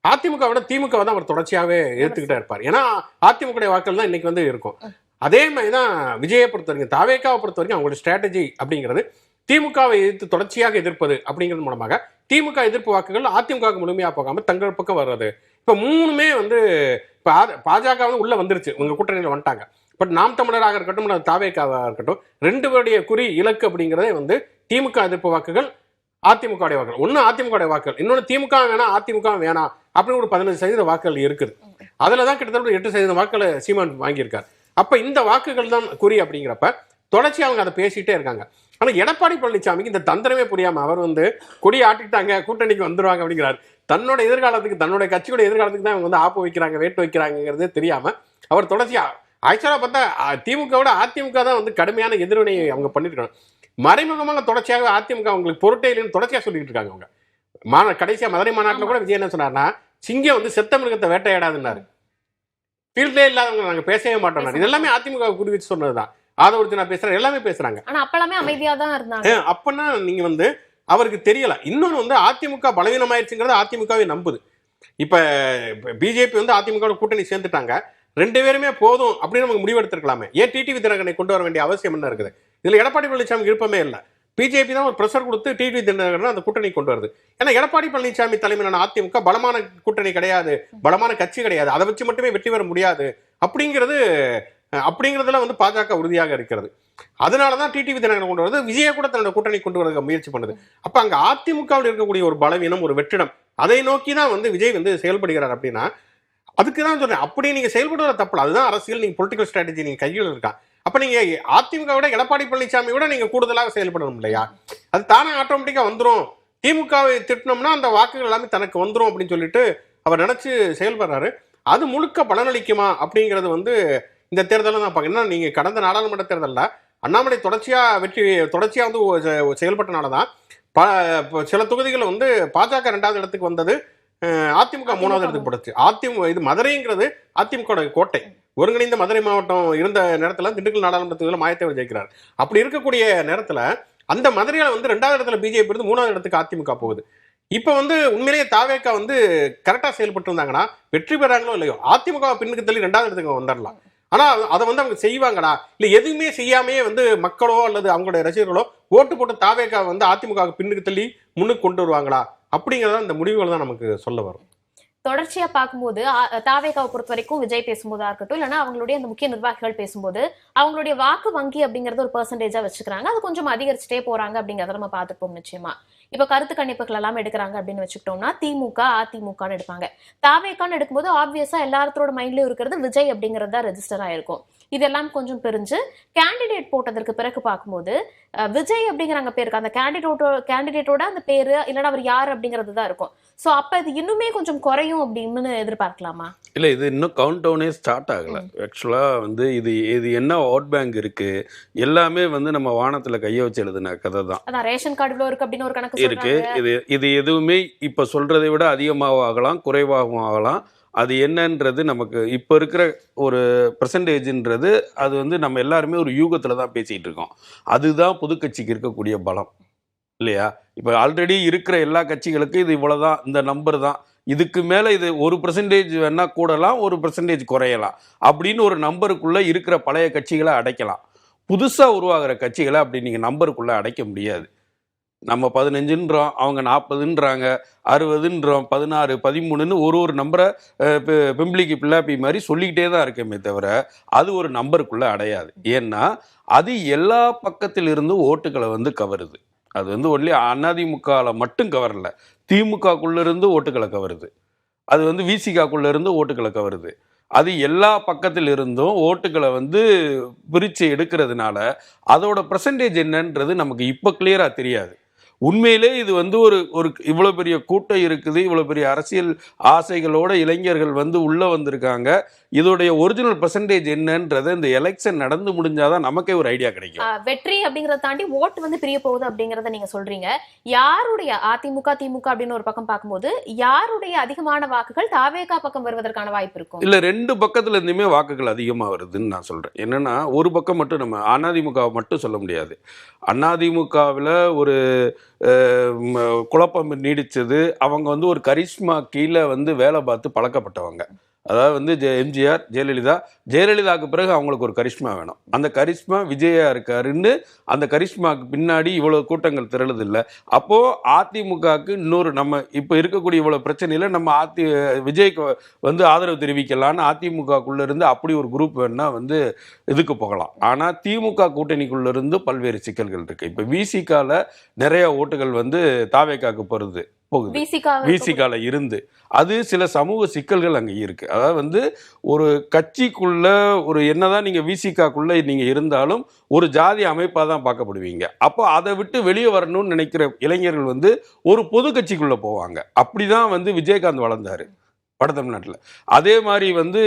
அதிமுக விட திமுக தான் அவர் தொடர்ச்சியாவே எதிர்த்துக்கிட்டே இருப்பார். ஏன்னா அதிமுக வாக்குகள் தான் இன்னைக்கு வந்து இருக்கும். அதே மாதிரிதான் விஜயை பொறுத்த வரைக்கும், தாவேக்காவை பொறுத்த வரைக்கும் அவங்களோட ஸ்ட்ராட்டஜி அப்படிங்கிறது திமுகவை எதிர்த்து தொடர்ச்சியாக எதிர்ப்பது அப்படிங்கிறது மூலமாக திமுக எதிர்ப்பு வாக்குகள் அதிமுக முழுமையா போகாம தங்கள் பக்கம் வர்றது. இப்ப 3மே வந்து இப்ப பாஜக வந்து உள்ள வந்துருச்சு, உங்க கூட்டணியில வந்துட்டாங்க. பட் நாம் தமிழராக இருக்கட்டும், தாவேக்காவாக இருக்கட்டும், 2 பேருடைய குறி இலக்கு அப்படிங்கிறதே வந்து திமுக எதிர்ப்பு வாக்குகள், அதிமுக வாக்குகள். ஒன்னு அதிமுக வாக்குகள், இன்னொன்னு திமுக வேணாம் அதிமுக வேணாம் அப்படின்னு ஒரு 15% வாக்குகள் இருக்குது. அதுலதான் கிட்டத்தட்ட 8% வாக்குகளை சீமான் வாங்கியிருக்காரு. அப்ப இந்த வாக்குகள் தான் குறி அப்படிங்கிறப்ப தொடர்ச்சி அவங்க அதை பேசிட்டே இருக்காங்க. ஆனா எடப்பாடி பழனிசாமிக்கு இந்த தந்திரமே புரியாம அவர் வந்து கொடி ஆட்டிட்டாங்க, கூட்டணிக்கு வந்துருவாங்க அப்படிங்கிறாரு. தன்னோட எதிர்காலத்துக்கு, தன்னுடைய கட்சியோட எதிர்காலத்துக்கு தான் அவங்க வந்து ஆப்பு வைக்கிறாங்க, வேட்டு வைக்கிறாங்கிறதே தெரியாம அவர் தொடர்ச்சியா, ஆக்சுவலா பார்த்தா திமுகவோட அதிமுக தான் வந்து கடுமையான எதிர்வினையை அவங்க பண்ணிருக்காங்க. மறைமுகமாக தொடர்ச்சியாக அதிமுக அவங்களுக்கு பொருட்டே இல்லைன்னு தொடர்ச்சியா சொல்லிட்டு இருக்காங்க. அவங்க கடைசியா மதுரை மாநாட்டில் கூட விஜய் என்ன சொன்னார்னா, சிங்கம் வந்து செத்த மிருகத்தை வேட்டையாடாதுன்னாரு. ஃபீல்டே இல்லாதவங்க நாங்க பேசவே மாட்டோம். இது எல்லாமே அதிமுக குறி வச்சு சொன்னதுதான். ஆதவர்ஜனா பேசுறாரு, எல்லாமே பேசுறாங்க. ஆனா அப்பலாமே அமைதியா தான் இருந்தாங்க. அப்பனா நீங்க வந்து அவருக்கு தெரியல. இன்னொன்னு வந்து அதிமுக பலவீனமாயிருச்சுங்கிறது அதிமுகவே நம்புது. இப்ப பிஜேபி வந்து அதிமுக கூட்டணி சேர்ந்துட்டாங்க, 2 பேருமே போதும் அப்படின்னு நமக்கு முடிவெடுத்திருக்கலாமே. ஏன் டிடிவி தினகரனை கொண்டு வர வேண்டிய அவசியம் என்ன இருக்குது? இதுல எடப்பாடி பழனிசாமி விருப்பமே இல்லை. பிஜேபி தான் ஒரு பிரஷர் கொடுத்து டிடிவி தினகரன் அந்த கூட்டணி கொண்டு வருது. ஏன்னா எடப்பாடி பழனிசாமி தலைமையிலான அதிமுக பலமான கூட்டணி கிடையாது, பலமான கட்சி கிடையாது, அதை வச்சு மட்டுமே வெற்றி பெற முடியாது அப்படிங்கிறதுல வந்து பாஜக உறுதியாக இருக்கிறது. அதனாலதான் டிடிவி தினகரன் கொண்டு வருது, விஜய கூட தன்னோட கூட்டணி கொண்டு வர முயற்சி பண்ணுது. அப்ப அங்க அதிமுகவில் இருக்கக்கூடிய ஒரு பலவீனம், ஒரு வெற்றிடம், அதை நோக்கி தான் வந்து விஜய் வந்து செயல்படுகிறார். அப்படின்னா அதுக்கு தான் சொல்றேன், அப்படி நீங்க செயல்படுவத தப்பு. அதுதான் அரசியல், நீங்க பொலிட்டிக்கல் ஸ்ட்ராட்டஜி நீங்க கையில் இருக்கா. அப்ப நீங்க அதிமுக விட எடப்பாடி பழனிசாமி விட நீங்க கூடுதலாக செயல்படணும் இல்லையா? அது தானே ஆட்டோமேட்டிக்கா வந்துடும். திமுகவை திட்டினோம்னா அந்த வாக்குகள் எல்லாமே தனக்கு வந்துடும் அப்படின்னு சொல்லிட்டு அவர் நினைச்சு செயல்படுறாரு. அது முழுக்க பலனளிக்குமா அப்படிங்கிறது வந்து இந்த தேர்தலில் தான் பார்க்கணும். நீங்க கடந்த நாடாளுமன்ற தேர்தலில் அண்ணாமலை தொடர்ச்சியா வந்து செயல்பட்டனாலதான் சில தொகுதிகள் வந்து பாஜக 2வது இடத்துக்கு வந்தது, அதிமுக 3வது இடத்துக்கு போடுச்சு. இது மதுரைங்கிறது அதிமுக கோட்டை. ஒருங்கிணைந்த மதுரை மாவட்டம் இருந்த நேரத்தில் திண்டுக்கல் நாடாளுமன்ற தேர்தலில் மாயத்தேவர் ஜெயிக்கிறார். அப்படி இருக்கக்கூடிய நேரத்தில் அந்த மதுரையில வந்து 2வது இடத்துல பிஜேபி இருந்து 3வது இடத்துக்கு அதிமுக போகுது. இப்ப வந்து உண்மையிலேயே தாவேக்கா வந்து கரெக்டா செயல்பட்டு இருந்தாங்கன்னா வெற்றி பெறாங்களோ இல்லையோ அதிமுக பின்னுக்கு தள்ளி 2வது இடத்துக்கு வந்துடலாம். ஆனா அதை வந்து அவங்க செய்வாங்களா? இல்ல எதுவுமே செய்யாமையே வந்து மக்களோ அல்லது அவங்களுடைய ரசிகர்களோ ஓட்டு போட்டு தாவேக்கா வந்து அதிமுக பின்னுக்கு தள்ளி முன்னுக்கு கொண்டு வருவாங்களா அப்படிங்கறத இந்த முடிவுகள் தான் நமக்கு சொல்ல வரும். தொடர்ச்சியா பார்க்கும்போது தாவேகாவை பொறுத்த வரைக்கும் விஜய் பேசும்போதா இருக்கட்டும், இல்லைன்னா அவங்களுடைய அந்த முக்கிய நிர்வாகிகள் பேசும்போது அவங்களுடைய வாக்கு வங்கி அப்படிங்கறது ஒரு பெர்சன்டேஜா வச்சுக்கிறாங்க. அது கொஞ்சம் அதிகரிச்சுட்டே போறாங்க அப்படிங்கறத நம்ம பார்த்துப்போம். நிச்சயமா இப்ப கருத்து கணிப்புகள் எல்லாம் எடுக்கிறாங்க அப்படின்னு வச்சுக்கிட்டோம்னா திமுக அதிமுகன்னு எடுப்பாங்க. தாவேகான்னு எடுக்கும்போது ஆப்வியஸா எல்லாத்தோட மைண்ட்லயும் இருக்கிறது விஜய் அப்படிங்கறது தான் ரெஜிஸ்டர் ஆயிருக்கும். இதெல்லாம் கொஞ்சம் பிரிஞ்சு கேண்டிடேட் போட்டதற்கு பிறகு பார்க்கும்போது விஜய் அப்படிங்கிற அங்க பேருக்கு அந்த கேண்டிடேட்டோட அந்த பேரு இல்லைன்னா அவர் யார் அப்படிங்கிறது தான் இருக்கும். ஸோ அப்ப இது இன்னுமே கொஞ்சம் குறையும் அப்படின்னு எதிர்பார்க்கலாமா? இல்லை, இது இன்னும் கவுண்ட் டவுனே ஸ்டார்ட் ஆகலை. ஆக்சுவலாக வந்து இது என்ன ஓட் பேங்க் இருக்கு, எல்லாமே வந்து நம்ம வானத்தில் கையை வச்சு எழுதுன கதை தான். அதான் ரேஷன் கார்டு இவ்வளோ இருக்கு அப்படின்னு ஒரு கணக்கு இருக்கு. இது எதுவுமே இப்போ சொல்றதை விட அதிகமாகவும் ஆகலாம், குறைவாகவும் ஆகலாம். அது என்னன்றது நமக்கு இப்போ இருக்கிற ஒரு பெர்சன்டேஜ்ன்றது அது வந்து நம்ம எல்லாருமே ஒரு யூகத்தில் தான் பேசிகிட்டு இருக்கோம். அதுதான் புதுக்கட்சிக்கு இருக்கக்கூடிய பலம் இல்லையா? இப்போ ஆல்ரெடி இருக்கிற எல்லா கட்சிகளுக்கும் இது இவ்வளோதான், இந்த நம்பர் தான், இதுக்கு மேலே இது 1% வேணா கூடலாம், 1% குறையலாம் அப்படின்னு ஒரு நம்பருக்குள்ளே இருக்கிற பழைய கட்சிகளை அடைக்கலாம். புதுசாக உருவாகிற கட்சிகளை அப்படி நீங்கள் நம்பருக்குள்ளே அடைக்க முடியாது. நம்ம 15ன்றோம், அவங்க 40ன்றாங்க, 60ன்றோம், 16, 13ன்னு ஒரு நம்பரை பிம்பிளிக்கு பிள்ளாப்பி மாதிரி சொல்லிக்கிட்டே தான் இருக்கமே தவிர அது ஒரு நம்பருக்குள்ளே அடையாது. ஏன்னா அது எல்லா பக்கத்திலிருந்தும் ஓட்டுகளை வந்து கவருது. அது வந்து ஒன்லி அதிமுகவில் மட்டும் கவரல, திமுகக்குள்ளேருந்து ஓட்டுகளை கவருது, அது வந்து விசிகாக்குள்ளேருந்து ஓட்டுகளை கவருது. அது எல்லா பக்கத்திலிருந்தும் ஓட்டுகளை வந்து பிரித்து எடுக்கிறதுனால அதோட பெர்சன்டேஜ் என்னன்றது நமக்கு இப்போ கிளியராக தெரியாது. உண்மையிலே இது வந்து ஒரு இவ்வளோ பெரிய கூட்டம் இருக்குது, இவ்வளோ பெரிய அரசியல் ஆசைகளோட இளைஞர்கள் வந்து உள்ளே வந்திருக்காங்க, இதோடைய ஒரிஜினல் பெர்சன்டேஜ் என்னன்றது இந்த எலெக்ஷன் நடந்து முடிஞ்சாதான் நமக்கே ஒரு ஐடியா கிடைக்கும். வெற்றி அப்படிங்கறத தாண்டி ஓட்டு வந்து பிரிய போகுது அப்படிங்கறத நீங்க சொல்றீங்க. யாருடைய அதிமுக திமுக அப்படின்னு ஒரு பக்கம் பார்க்கும்போது யாருடைய அதிகமான வாக்குகள் தாவேகா பக்கம் வருவதற்கான வாய்ப்பு இருக்கும்? இல்ல, ரெண்டு பக்கத்துல இருந்துமே வாக்குகள் அதிகமா வருதுன்னு நான் சொல்றேன். என்னன்னா ஒரு பக்கம் மட்டும் நம்ம அதிமுக மட்டும் சொல்ல முடியாது. அதிமுகவில் ஒரு குழப்பம் நீடிச்சது. அவங்க வந்து ஒரு கரிஷ்மா கீழே வந்து வேலை பார்த்து பழக்கப்பட்டவங்க. அதாவது வந்து எம்ஜிஆர், ஜெயலலிதாவுக்கு பிறகு அவங்களுக்கு ஒரு கரிஷ்மா வேணும். அந்த கரிஷ்மா விஜயா இருக்காருன்னு அந்த கரிஷ்மாவுக்கு பின்னாடி இவ்வளோ கூட்டங்கள் திரளுது இல்லை. அப்போது அதிமுகவுக்கு இன்னொரு நம்ம இப்போ இருக்கக்கூடிய இவ்வளோ பிரச்சனையில் நம்ம விஜய்க்கு வந்து ஆதரவு தெரிவிக்கலான்னு அதிமுகக்குள்ளே இருந்து அப்படி ஒரு குரூப் வேணா வந்து இதுக்கு போகலாம். ஆனால் திமுக கூட்டணிக்குள்ளே இருந்து பல்வேறு சிக்கல்கள் இருக்குது. இப்போ விசிகாவில் நிறைய ஓட்டுகள் வந்து தாவேகாவுக்கு போகுது விசிகால இருந்து. அது சில சமூக சிக்கல்கள் அங்கே இருக்கு. அதாவது வந்து ஒரு கட்சிக்குள்ள ஒரு என்னதான் நீங்க விசிகாக்குள்ள நீங்க இருந்தாலும் ஒரு ஜாதி அமைப்பாக தான் பார்க்கப்படுவீங்க. அப்போ அதை விட்டு வெளியே வரணும்னு நினைக்கிற இளைஞர்கள் வந்து ஒரு பொது கட்சிக்குள்ள போவாங்க. அப்படிதான் வந்து விஜயகாந்த் வளர்ந்தாரு வட தமிழ்நாட்டில். அதே மாதிரி வந்து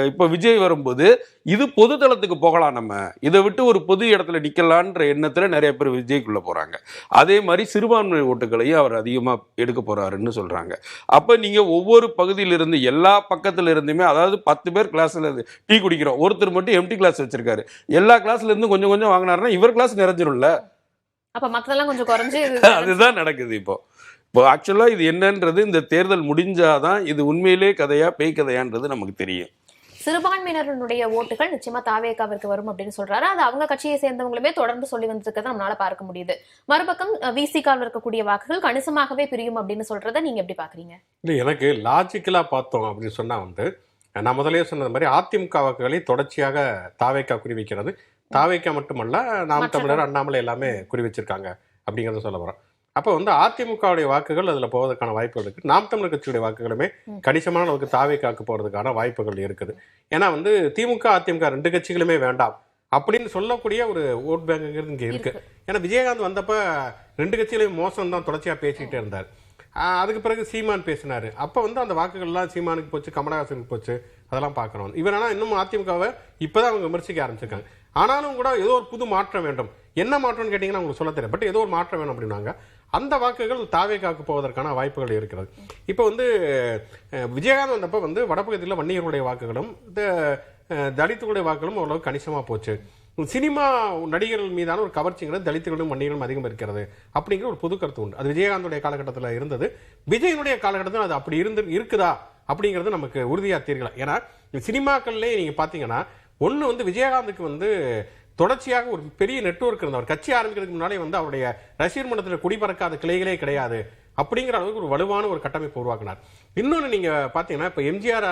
இப்போ விஜய் வரும்போது இது பொது தளத்துக்கு போகலாம், நம்ம இதை விட்டு ஒரு பொது இடத்துல நிற்கலான்ற எண்ணத்தில் நிறைய பேர் விஜய்க்குள்ளே போகிறாங்க. அதே மாதிரி சிறுபான்மை ஓட்டுகளையும் அவர் அதிகமாக எடுக்க போகிறாருன்னு சொல்கிறாங்க. அப்போ நீங்கள் ஒவ்வொரு பகுதியிலிருந்து எல்லா பக்கத்தில் இருந்துமே, அதாவது 10 பேர் கிளாஸில் டீ குடிக்கிறோம், ஒருத்தர் மட்டும் எம்டி கிளாஸ் வச்சுருக்காரு, எல்லா கிளாஸ்ல இருந்து கொஞ்சம் கொஞ்சம் வாங்கினாருன்னா இவர் கிளாஸ் நிறைஞ்சிரும்ல. அப்போ மற்றதெல்லாம் கொஞ்சம் குறைஞ்சி அதுதான் நடக்குது இப்போ ஆக்சுவலாக இது என்னன்றது இந்த தேர்தல் முடிஞ்சாதான் இது உண்மையிலே கதையா பேய் கதையான்றது நமக்கு தெரியும். சிறுபான்மையினருடைய ஓட்டுகள் நிச்சயமா தாவேகாவிற்கு வரும் அப்படின்னு சொல்றாரு. அது அவங்க கட்சியை சேர்ந்தவங்களுமே தொடர்ந்து சொல்லி வந்திருக்கிறத நம்மளால பார்க்க முடியுது. மறுபக்கம் விசிகாவில் இருக்கக்கூடிய வாக்குகள் கணிசமாகவே பிரியும் அப்படின்னு சொல்றதை நீங்க எப்படி பாக்குறீங்க? இல்லை, எனக்கு லாஜிக்கலா பார்த்தோம் அப்படின்னு சொன்னா வந்து நான் முதலே சொன்னது மாதிரி அதிமுக வாக்குகளை தொடர்ச்சியாக தாவேகா குறிவிக்கிறது. தாவேகா மட்டுமல்ல, நாம் தமிழர், அண்ணாமலை எல்லாமே குறிவிச்சிருக்காங்க அப்படிங்கிறத சொல்ல போறோம். அப்போ வந்து அதிமுகவுடைய வாக்குகள் அதில் போவதற்கான வாய்ப்புகள் இருக்குது. நாம் தமிழர் கட்சியுடைய வாக்குகளுமே கணிசமான அளவுக்கு தாவேகாக்கு போகிறதுக்கான வாய்ப்புகள் இருக்குது. ஏன்னா வந்து திமுக அதிமுக ரெண்டு கட்சிகளுமே வேண்டாம் அப்படின்னு சொல்லக்கூடிய ஒரு ஓட் பேங்குங்கிறது இங்கே இருக்குது. ஏன்னா விஜயகாந்த் வந்தப்போ ரெண்டு கட்சிகளையும் மோசம் தான் தொடர்ச்சியாக பேசிக்கிட்டே இருந்தார். அதுக்கு பிறகு சீமான் பேசினார். அப்போ வந்து அந்த வாக்குகள்லாம் சீமானுக்கு போச்சு, கமலஹாசனுக்கு போச்சு, அதெல்லாம் பார்க்குறோம். இவர் ஆனால் இன்னும் அதிமுகவை இப்போ தான் அவங்க விமர்சிக்க ஆரம்பிச்சிருக்காங்க. ஆனாலும் கூட ஏதோ ஒரு புது மாற்றம் வேண்டும். என்ன மாற்றம்னு கேட்டிங்கன்னா உங்களுக்கு சொல்ல தெரியும். பட் ஏதோ ஒரு மாற்றம் வேணும் அப்படின்னாங்க. அந்த வாக்குகள் தாவேகாக்கு போவதற்கான வாய்ப்புகள் இருக்கிறது. இப்போ வந்து விஜயகாந்த் வந்தப்போ வந்து வடபகுதியில் வன்னியர்களுடைய வாக்குகளும் தலித்துகளுடைய வாக்குகளும் ஓரளவு கணிசமாக போச்சு. சினிமா நடிகர்கள் மீதான ஒரு கவர்ச்சிங்கிறது தலித்துகளும் வன்னியர்களும் அதிகம் இருக்கிறது அப்படிங்கிற ஒரு புது கருத்து உண்டு. அது விஜயகாந்துடைய காலகட்டத்தில் இருந்தது. விஜயனுடைய காலகட்டத்தில் அது அப்படி இருக்குதா அப்படிங்கிறது நமக்கு உறுதியாக தெரியல. ஏன்னா சினிமாக்கள்லேயே நீங்கள் பார்த்தீங்கன்னா ஒன்று வந்து விஜயகாந்துக்கு வந்து தொடர்ச்சியாக ஒரு பெரிய நெட்வொர்க் இருந்தவர். கட்சி ஆரம்பிக்கிறதுக்கு முன்னாலே வந்து அவருடைய ரசிகர் மன்றத்தில் குடிபறக்காத கிளைகளே கிடையாது அப்படிங்கிற அளவுக்கு ஒரு வலுவான ஒரு கட்டமைப்பு உருவாக்கினார். இன்னொன்று நீங்கள் பார்த்தீங்கன்னா இப்போ எம்ஜிஆர்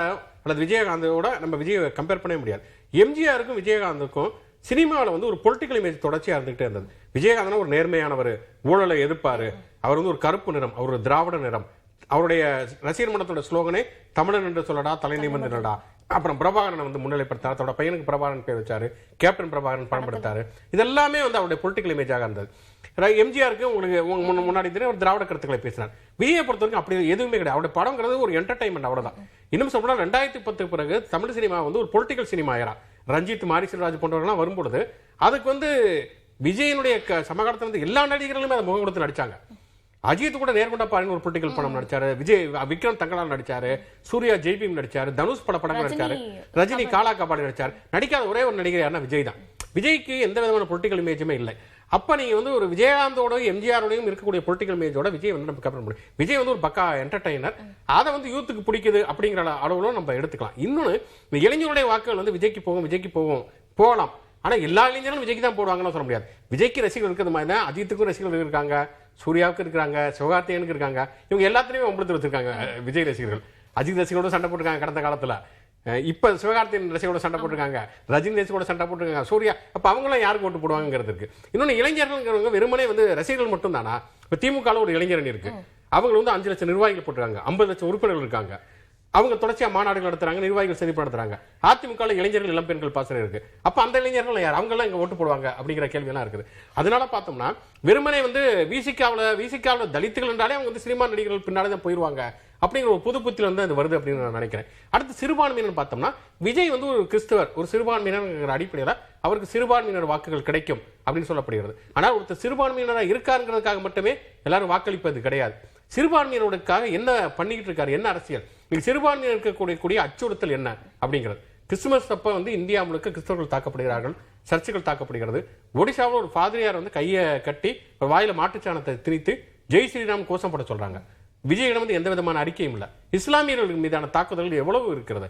அல்லது விஜயகாந்தோட நம்ம விஜயை கம்பேர் பண்ணவே முடியாது. எம்ஜிஆருக்கும் விஜயகாந்துக்கும் சினிமாவில் வந்து ஒரு பொலிட்டிக்கல் இமேஜ் தொடர்ச்சியாக இருந்துகிட்டே இருந்தது. விஜயகாந்த்னா ஒரு நேர்மையானவர், ஊழலை எதிர்ப்பார், அவர் வந்து ஒரு கருப்பு நிறம், அவர் ஒரு திராவிட நிறம். அவருடைய ரசிகர் மன்றத்தோட ஸ்லோகனே தமிழன் என்று சொல்லடா, தலை நிமிர்ந்து நின்றடா. அப்புறம் பிரபாகரனை வந்து முன்னிலைப்படுத்தாரு, தன்னோட பையனுக்கு பிரபாகரன் பேர் வச்சாரு, கேப்டன் பிரபாகரன் படம்படுத்தாரு. இதெல்லாமே வந்து அவருடைய பொலிட்டிக்கல் இமேஜாக இருந்தது. எம்ஜிஆருக்கு உங்களுக்கு முன்னாடி தெரியும் ஒரு திராவிட கருத்துக்களை பேசினார். விஜயை பொறுத்த வரைக்கும் அப்படி எதுவுமே கிடையாது. அவருடைய படங்கிறது ஒரு என்டர்டைன்மெண்ட், அவ்வளவுதான். இன்னும் சொல்லப்போனா 2010 பிறகு தமிழ் சினிமா வந்து ஒரு பொலிட்டிக்கல் சினிமா ஆயிரா. ரஞ்சித், மாரி செல்வராஜ் போன்றவர்கள்லாம் வரும்பொழுது அதுக்கு வந்து விஜயனுடைய சமகாலத்தில் வந்து எல்லா நடிகர்களுமே அதை முகம் கொடுத்து நடிச்சாங்க. அஜித் கூட நேர்கொண்ட பாருங்க ஒரு பொலிட்டிக்கல் படம் நடிச்சாரு, விக்ரம் தங்கலால் நடிச்சாரு, சூர்யா ஜெய்பீம் நடிச்சாரு, தனுஷ் படங்கள் நடிச்சாரு, ரஜினி காலா கபாடி நடிச்சாரு. நடிக்காத ஒரே ஒரு நடிகர் யாருன்னா விஜய் தான். விஜய்க்கு எந்த விதமான பொலிட்டிக்கல் இமேஜுமே இல்லை. அப்ப நீங்க வந்து ஒரு விஜயகாந்தோடையும் எம்ஜிஆரோடையும் இருக்கக்கூடிய பொலிட்டிக்கல் இமேஜோட விஜய் வந்து நம்ம கம்பேர் பண்ண முடியும். விஜய் வந்து ஒரு பக்கா என்டர்டைனர், அதை வந்து யூத்துக்கு பிடிக்குது அப்படிங்கிற அளவுல நம்ம எடுத்துக்கலாம். இன்னொன்னு இளைஞருடைய வாக்குகள் வந்து விஜய்க்கு போகலாம். ஆனா எல்லா இளைஞர்களும் விஜய்க்கு தான் போடுவாங்கன்னு சொல்ல முடியாது. விஜய்க்கு ரசிகர்கள் இருக்கிறது மாதிரி தான் அஜித்துக்கும் ரசிகர்கள் இருக்காங்க, சூர்யாவுக்கு இருக்காங்க, சிவகார்த்திகனுக்கு இருக்காங்க. இவங்க எல்லாத்துலயுமே ஒம்பளத்து வச்சிருக்காங்க விஜய் ரசிகர்கள். அஜித் ரசிகரோட சண்டை போட்டிருக்காங்க கடந்த காலத்துல. இப்ப சிவகார்த்திகேயன் ரசிகரோட சண்டை போட்டிருக்காங்க, ரஜினி ரசிகரோட சண்டை போட்டிருக்காங்க, சூர்யா. அப்ப அவங்களாம் யாருக்கு ஓட்டு போடுவாங்கிறது இருக்கு. இன்னொன்னு இளைஞர்கள் வெறுமனே வந்து ரசிகர்கள் மட்டும் தானா? இப்ப திமுக ஒரு இளைஞரணி இருக்கு, அவங்க வந்து 5 லட்சம் நிர்வாகிகள் போட்டுருக்காங்க, 50 லட்சம் உறுப்பினர்கள் இருக்காங்க, அவங்க தொடர்ச்சியா மாநாடுகள் நடத்துறாங்க, நிர்வாகிகள் சந்திப்பு நடத்துறாங்க. அதிமுக இளைஞர்கள் இளம்பெண்கள் பாசனம் இருக்கு. அப்ப அந்த இளைஞர்கள் யார்? அவங்க எல்லாம் இங்க ஓட்டு போடுவாங்க அப்படிங்கிற கேள்வி எல்லாம் இருக்குது. அதனால பார்த்தோம்னா வெறுமனே வந்து விசிகாவில் தலித்துகள் என்றாலே அவங்க வந்து சினிமா நடிகர்கள் பின்னாலே தான் போயிருவாங்க அப்படிங்கிற ஒரு புது புத்தில வந்து அது வருது அப்படின்னு நான் நினைக்கிறேன். அடுத்து சிறுபான்மையினர் பார்த்தோம்னா விஜய் வந்து ஒரு கிறிஸ்தவர், ஒரு சிறுபான்மையினர் அடிப்படையில் அவருக்கு சிறுபான்மையினர் வாக்குகள் கிடைக்கும் அப்படின்னு சொல்லப்படுகிறது. ஆனால் ஒருத்தர் சிறுபான்மையினராக இருக்காருங்கிறதுக்காக மட்டுமே எல்லாரும் வாக்களிப்பது கிடையாது. சிறுபான்மையினருக்காக என்ன பண்ணிக்கிட்டு இருக்காரு, என்ன அரசியல், சிறுபான்மையினர் இருக்கக்கூடிய அச்சுறுத்தல் என்ன அப்படிங்கிறது. கிறிஸ்துமஸ் அப்ப வந்து இந்தியா முழுக்க கிறிஸ்தவர்கள் தாக்கப்படுகிறார்கள், சர்ச்சுகள் தாக்கப்படுகிறது. ஒடிசாவில் ஒரு பாதிரியார் வந்து கையை கட்டி வாயில மாட்டுச்சாணத்தை திரித்து ஜெய் ஸ்ரீராம் கோஷம் போட சொல்றாங்க. விஜயிடம் வந்து எந்த விதமான அறிக்கையும் இல்லை. இஸ்லாமியர்கள் மீதான தாக்குதல்கள் எவ்வளவு இருக்கிறது.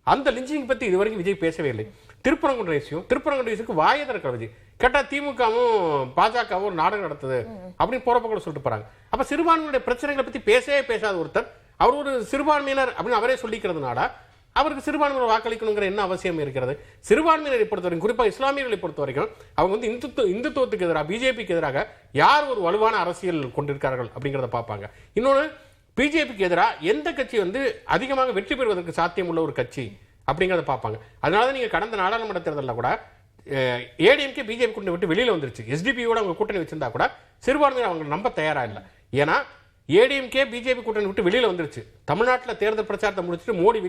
அந்த லிஞ்சிங் பத்தி இதுவரைக்கும் விஜய் பேசவே இல்லை. திருப்பரங்குன்ற இஷ்யூக்கு வாயை திறக்கிற விஜய் கேட்டா திமுகவும் பாஜகவும் ஒரு நாடகம் நடத்துது அப்படின்னு போறப்ப சொல்லிட்டு போறாங்க. அப்ப சிறுபான்மையுடைய பிரச்சனைகளை பத்தி பேசாத ஒருத்தர் அவர் ஒரு சிறுபான்மையினர் அப்படின்னு அவரே சொல்லிக்கிறதுனால அவருக்கு சிறுபான்மையினர் வாக்களிக்கணுங்கிற என்ன அவசியம் இருக்கிறது? சிறுபான்மையினரை பொறுத்த வரைக்கும், குறிப்பா இஸ்லாமியர்களை பொறுத்த வரைக்கும் அவங்க வந்து இந்துத்துவத்துக்கு எதிராக, பிஜேபிக்கு எதிராக யார் ஒரு வலுவான அரசியல் கொண்டிருக்கார்கள் அப்படிங்கிறத பார்ப்பாங்க. இன்னொன்று, பிஜேபிக்கு எதிராக எந்த கட்சி வந்து அதிகமாக வெற்றி பெறுவதற்கு சாத்தியம் உள்ள ஒரு கட்சி அப்படிங்கிறத பார்ப்பாங்க. அதனால நீங்க கடந்த நாடாளுமன்ற தேர்தலில் கூட ஏடிஎம்கே பிஜேபி கூட்டணி விட்டு வெளியில வந்துருச்சு. எஸ்டிபியோட அவங்க கூட்டணி வச்சிருந்தா கூட சிறுபான்மையினர் அவங்க நம்ப தயாரா இல்லை. ஏன்னா ஏடிஎம்கே பிஜேபி கூட்டணி விட்டு வெளியில வந்துருச்சு. தமிழ்நாட்டில் தேர்தல் பிரச்சாரத்தை முடிச்சுட்டு மோடி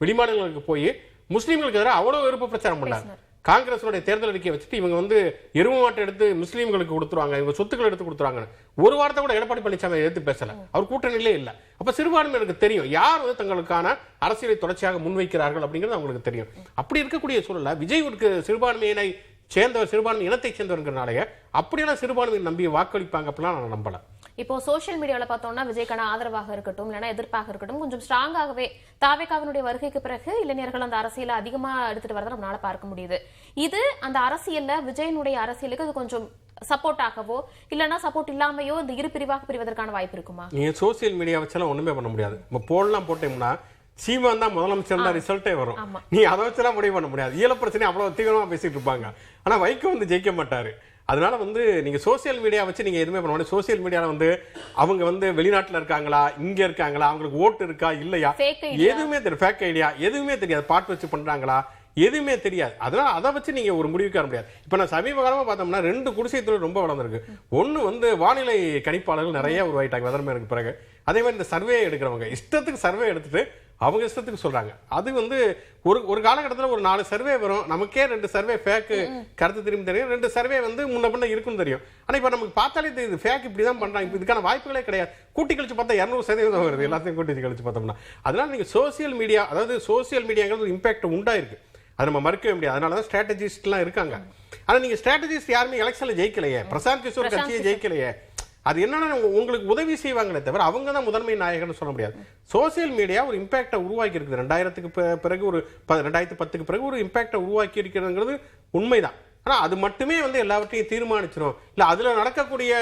வெளிமாநிலங்களுக்கு போய் முஸ்லீம்களுக்கு எதிராக அவ்வளவு விருப்ப பிரச்சாரம் பண்ணாங்க. காங்கிரஸோட தேர்தல் அறிக்கையை வச்சுட்டு இவங்க வந்து எருமை மாட்டை எடுத்து முஸ்லீம்களுக்கு கொடுத்துருவாங்க, இவங்க சொத்துக்களை எடுத்து கொடுத்துருவாங்க. ஒரு வாரத்தை கூட எடப்பாடி பழனிசாமி எடுத்து பேசல, அவர் கூட்டணியிலே இல்லை. அப்ப சிறுபான்மையினருக்கு தெரியும் யார் வந்து தங்களுக்கான அரசியலை தொடர்ச்சியாக முன்வைக்கிறார்கள் அப்படிங்கிறது அவங்களுக்கு தெரியும். அப்படி இருக்கக்கூடிய சூழல்ல விஜய் ஒரு சிறுபான்மையினை சேர்ந்தவர், சிறுபான்மை இனத்தை சேர்ந்தவர்னாலேயே அப்படியெல்லாம் சிறுபான்மையை நம்பி வாக்களிப்பாங்க அப்படிலாம் நான் நம்பல. இப்போ சோசியல் மீடியாவில் பார்த்தோம்னா விஜய்க்கான ஆதரவாக இருக்கட்டும், இல்லைன்னா எதிர்ப்பாக இருக்கட்டும், கொஞ்சம் ஸ்ட்ராங்காகவே தாவேகாவினுடைய வருகைக்கு பிறகு இளைஞர்கள் அந்த அரசியலை அதிகமா எடுத்துட்டு வரதை நம்மளால பார்க்க முடியுது. இது அந்த அரசியல்ல விஜயனுடைய அரசியலுக்கு அது கொஞ்சம் சப்போர்ட்டாகவோ இல்லைன்னா சப்போர்ட் இல்லாமையோ இந்த இரு பிரிவாக பிரிவதற்கான வாய்ப்பு இருக்குமா? நீங்க சோசியல் மீடியா வச்சாலும் ஒண்ணுமே பண்ண முடியாது. இப்போ போடலாம் போட்டோம்னா சீமான் தான் முதலமைச்சர் தான் ரிசல்ட்டே வரும். நீ அதை வச்செல்லாம் முடிவு பண்ண முடியாது. ஈழ பிரச்சனை அவ்வளவு தீவிரமா பேசிட்டு இருப்பாங்க, ஆனா வைகோ வந்து ஜெயிக்க மாட்டாரு. அதனால வந்து நீங்க சோசியல் மீடியா வச்சு நீங்க எதுவுமே பண்ண முடியாது. சோசியல் மீடியால வந்து அவங்க வந்து வெளிநாட்டுல இருக்காங்களா, இங்க இருக்காங்களா, அவங்களுக்கு ஓட்டு இருக்கா இல்லையா, எதுவுமே தெரியாது. ஃபேக் ஐடியா எதுவுமே தெரியாது. பாட்டு வச்சு பண்றாங்களா எதுவுமே தெரியாது. அதனால அதை வச்சு நீங்க ஒரு முடிவுக்கு வர முடியாது. இப்ப நான் சமீப காலமா பார்த்தோம்னா 2 குடிசை தொழில் ரொம்ப வளர்ந்துருக்கு. ஒண்ணு வந்து வானிலை கணிப்பாளர்கள் நிறைய உருவாயிட்டாங்க வெதர்மேனுக்கு பிறகு. அதே மாதிரி இந்த சர்வே எடுக்கிறவங்க இஷ்டத்துக்கு சர்வே எடுத்துட்டு அவங்க இஷ்டத்துக்கு சொல்றாங்க. அது வந்து ஒரு காலகட்டத்தில் ஒரு 4 சர்வே வரும், நமக்கே 2 சர்வே ஃபேக்கு கருத்து திரும்பி தெரியும், 2 சர்வே வந்து முன்ன பின்ன இருக்குன்னு தெரியும். ஆனா இப்ப நமக்கு பார்த்தாலே இது ஃபேக் இப்படிதான் பண்றாங்க. இப்ப இதுக்கான வாய்ப்புகளே கிடையாது. கூட்டி கழிச்சு பார்த்தா 200% வருது, எல்லாத்தையும் கூட்டி கழிச்சு பார்த்தோம்னா. அதனால நீங்க சோசியல் மீடியா, அதாவது சோசியல் மீடியாங்கிறது இம்பாக்ட் உண்டாயிருக்கு, அது நம்ம மறுக்கவே முடியாது. அதனாலதான் ஸ்ட்ராட்டஜிஸ்ட்லாம் இருக்காங்க. ஆனா நீங்க ஸ்ட்ராட்டஜிஸ்ட் யாருமே எலெக்ஷன்ல ஜெயிக்கலையே, பிரசாந்த் கிஷோர் கட்சியை ஜெயிக்கலையே. அது என்னன்னா உங்களுக்கு உதவி செய்வாங்களே தவிர அவங்க தான் முதன்மை நாயகன்னு சொல்ல முடியாது. சோசியல் மீடியா ஒரு இம்பாக்டை உருவாக்கி இருக்குது. 2000க்கு பிறகு ஒரு 2010க்கு பிறகு ஒரு இம்பாக்டை உருவாக்கி இருக்கிறதுங்கிறது உண்மைதான். ஆனா அது மட்டுமே வந்து எல்லாவற்றையும் தீர்மானிச்சிடும் இல்ல, அதுல நடக்கக்கூடிய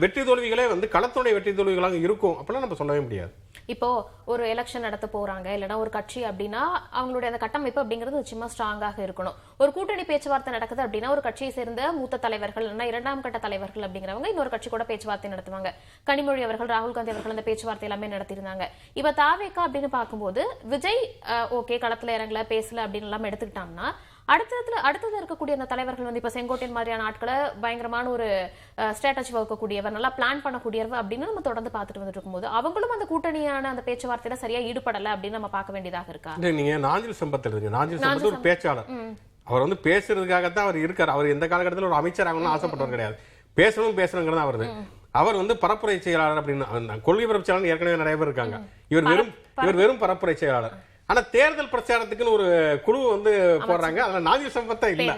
வெற்றி தோல்விகளே வந்து களத்துடைய வெற்றி தோல்விகளாக இருக்கும் அப்படிலாம் நம்ம சொல்லவே முடியாது. இப்போ ஒரு எலெக்ஷன் நடத்த போறாங்க இல்லைன்னா ஒரு கட்சி அப்படின்னா அவங்களுடைய அந்த கட்டமைப்பு அப்படிங்கிறது நிச்சயமா ஸ்ட்ராங்காக இருக்கணும். ஒரு கூட்டணி பேச்சுவார்த்தை நடக்குது அப்படின்னா ஒரு கட்சியை சேர்ந்த மூத்த தலைவர்கள் இல்லைன்னா 2ஆம் கட்ட தலைவர்கள் அப்படிங்கிறவங்க இன்னொரு கட்சி கூட பேச்சுவார்த்தை நடத்துவாங்க. கனிமொழி அவர்கள், ராகுல் காந்தி அவர்கள் அந்த பேச்சுவார்த்தை எல்லாமே நடத்திருந்தாங்க. இப்ப தாவேகா அப்படின்னு பார்க்கும்போது விஜய் ஓகே களத்துல இறங்கல பேசல அப்படின்னு எல்லாம் எடுத்துக்கிட்டாங்கன்னா அடுத்தது இருக்கக்கூடிய அந்த தலைவர்கள் வந்து இப்ப செங்கோட்டையன் மாதிரியான ஆட்களை பயங்கரமான ஒரு ஸ்ட்ராட்டஜி வகுக்கக்கூடியவர், நல்லா பிளான் பண்ணக்கூடியவர் அப்படின்னு நம்ம தொடர்ந்து பார்த்துட்டு வந்துட்டு இருக்கும்போது அவங்களும் அந்த கூட்டணியான அந்த பேச்சுவார்த்தையில சரியா ஈடுபடல அப்படின்னு நம்ம பார்க்க வேண்டியதாக இருக்கா? நீங்க நாஞ்சில் சம்பத் எழுதுங்க. நாஞ்சில் சம்பத் ஒரு பேச்சாளர். அவர் வந்து பேசுறதுக்காகத்தான் அவர் இருக்காரு. அவர் எந்த காலகட்டத்தில் ஒரு அமைச்சர் ஆகணும்னு ஆசைப்பட்டவர் கிடையாது. பேசணுங்கிறது அவருது. அவர் வந்து பரப்புரை செயலாளர் அப்படின்னு கொள்கை பரப்பு செயலாளர் ஏற்கனவே நிறைய பேர் இருக்காங்க. இவர் வெறும் பரப்புரை செயலாளர். ஆனா தேர்தல் பிரச்சாரத்துக்குன்னு ஒரு குழு வந்து போடுறாங்க. அதுல நாஞ்சில் சம்பத்தா இல்ல.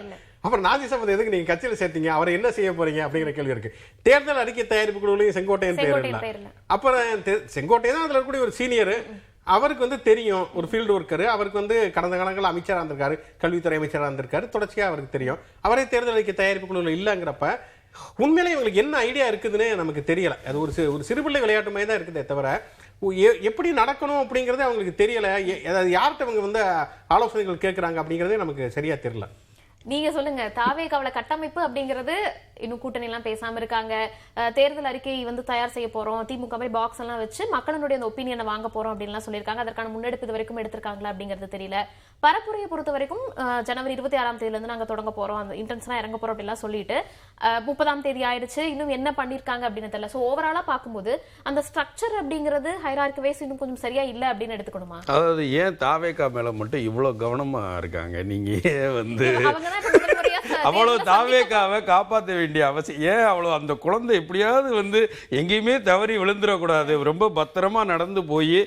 அப்புறம் நாஞ்சில் சம்பத் எதுக்கு நீங்க கட்சியில சேர்த்தீங்க, அவர் என்ன செய்ய போறீங்க அப்படிங்கிற கேள்வி இருக்கு. தேர்தல் அறிக்கை தயாரிப்பு குழுவிலையும் செங்கோட்டையன் பேர் இல்ல. அப்புறம் செங்கோட்டையன் தான் அதுல இருக்கக்கூடிய ஒரு சீனியர். அவருக்கு வந்து தெரியும், ஒரு ஃபீல்டு ஒர்க்கர். அவருக்கு வந்து கடந்த காலங்களில் அமைச்சராக இருந்திருக்காரு, கல்வித்துறை அமைச்சராக இருந்திருக்காரு. தொடர்ச்சியாக அவருக்கு தெரியும். அவரே தேர்தல் அறிக்கை தயாரிப்பு குழுவில் இல்லைங்கிறப்ப உண்மையிலே இவங்களுக்கு என்ன ஐடியா இருக்குதுன்னு நமக்கு தெரியல. அது ஒரு சிறுபிள்ளை விளையாட்டு மாதிரி தான் இருக்குதே தவிர எப்படி நடக்கணும் அப்படிங்கறதே அவங்களுக்கு தெரியல. யார்கிட்ட அவங்க வந்து ஆலோசனைகள் கேட்கறாங்க அப்படிங்கறதே நமக்கு சரியா தெரியல. நீங்க சொல்லுங்க, தாவேகாவுல கட்டமைப்பு அப்படிங்கிறது இன்னும் கூட்டணி எல்லாம் பேசாம இருக்காங்க. தேர்தல் அறிக்கை வந்து தயார் செய்ய போறோம், திமுக மாதிரி பாக்ஸ் எல்லாம் வச்சு மக்களுடைய அந்த ஒப்பீனியனை வாங்க போறோம் அப்படின்னு சொல்லியிருக்காங்க. அதற்கான முன்னெடுப்பு இது வரைக்கும் எடுத்திருக்காங்களா அப்படிங்கிறது தெரியல. பரப்புரையை பொறுத்த வரைக்கும் ஜனவரி 26ஆம் தேதியில இருந்து நாங்க தொடங்க போறோம், அந்த இன்டென்ஷனா இறங்க போறோம் அப்படிலாம் சொல்லிட்டு 30ஆம் தேதி ஆயிடுச்சு. இன்னும் என்ன பண்ணிருக்காங்க அப்படின்னு தெரியல. சோ ஓவராலா பார்க்கும்போது அந்த ஸ்ட்ரக்சர் அப்படிங்கிறது ஹைரார்கி வைஸ் இன்னும் கொஞ்சம் சரியா இல்ல அப்படின்னு எடுத்துக்கணுமா? அதாவது ஏன் தாவேகா மேல மட்டும் இவ்வளவு கவனமா இருக்காங்க? நீங்க வந்து அவ்வளவு தாவேகாவை காப்பாற்ற வேண்டிய அவசியம் ஏன்? அவ்வளவு அந்த குழந்தை எப்படியாவது வந்து எங்கேயுமே தவறி விழுந்துடக்கூடாது, ரொம்ப பத்திரமா நடந்து போய்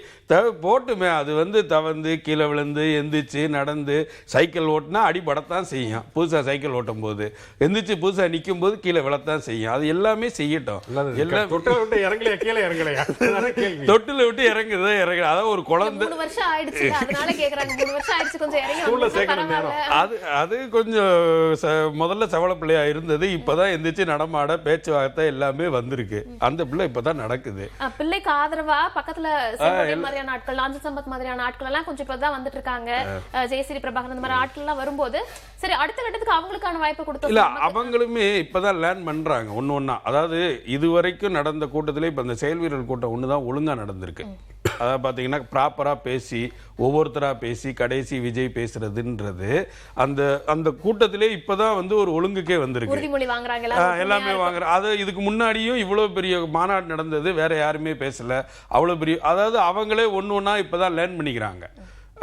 போட்டுமே. அது வந்து தவந்து கீழே விழுந்து எந்திரிச்சு நடந்து சைக்கிள் ஓட்டினா அடிபடத்தான் செய்யும். புதுசா சைக்கிள் ஓட்டும் போது எந்திரிச்சு புதுசா நிற்கும் போது கீழே விழத்தான் செய்யும். அது எல்லாமே செய்யட்டும். எல்லாம் தொட்டில விட்டு இறங்குது. அதாவது ஒரு குழந்தை அது கொஞ்சம் முதல்ல சவள பிள்ளையா இருந்தது. இப்பதான் எந்திரிச்சு நடமாட பேச்சுவார்த்தை எல்லாமே வந்திருக்கு. அந்த பிள்ளை இப்பதான் நடக்குது. பிள்ளைக்கு ஆதரவா பக்கத்துல மாதிரியான ஆட்கள், நாஞ்சில் சம்பத் மாதிரியான ஆட்கள் எல்லாம் கொஞ்சம் இப்பதான் வந்துட்டு இருக்காங்க. ஜெயஸ்ரீ பிரபாகர் இந்த மாதிரி ஆட்கள் எல்லாம் வரும்போது சரி அடுத்த கட்டத்துக்கு அவங்களுக்கான வாய்ப்பு கொடுத்து இல்ல, அவங்களுமே இப்பதான் லேர்ன் பண்றாங்க ஒண்ணு. அதாவது இதுவரைக்கும் நடந்த கூட்டத்திலே இப்ப இந்த செயல் வீரர் கூட்டம் ஒண்ணுதான் ஒழுங்கா நடந்திருக்கு. அதாவது பாத்தீங்கன்னா ப்ராப்பரா பேசி ஒவ்வொருத்தரா பேசி கடைசி விஜய் பேசுறதுன்றது அந்த அந்த கூட்டத்திலே இப்பதான் வந்து ஒரு ஒழுங்குக்கே வந்திருக்கு. உறுதிமொழி வாங்குறாங்க, எல்லாமே வாங்குறாங்க. அது இதுக்கு முன்னாடியும் இவ்வளவு பெரிய மாநாடு நடந்தது, வேற யாருமே பேசல. அவ்வளவு பெரிய, அதாவது அவங்களே ஒண்ணா இப்பதான் லேர்ன் பண்ணிக்கிறாங்க.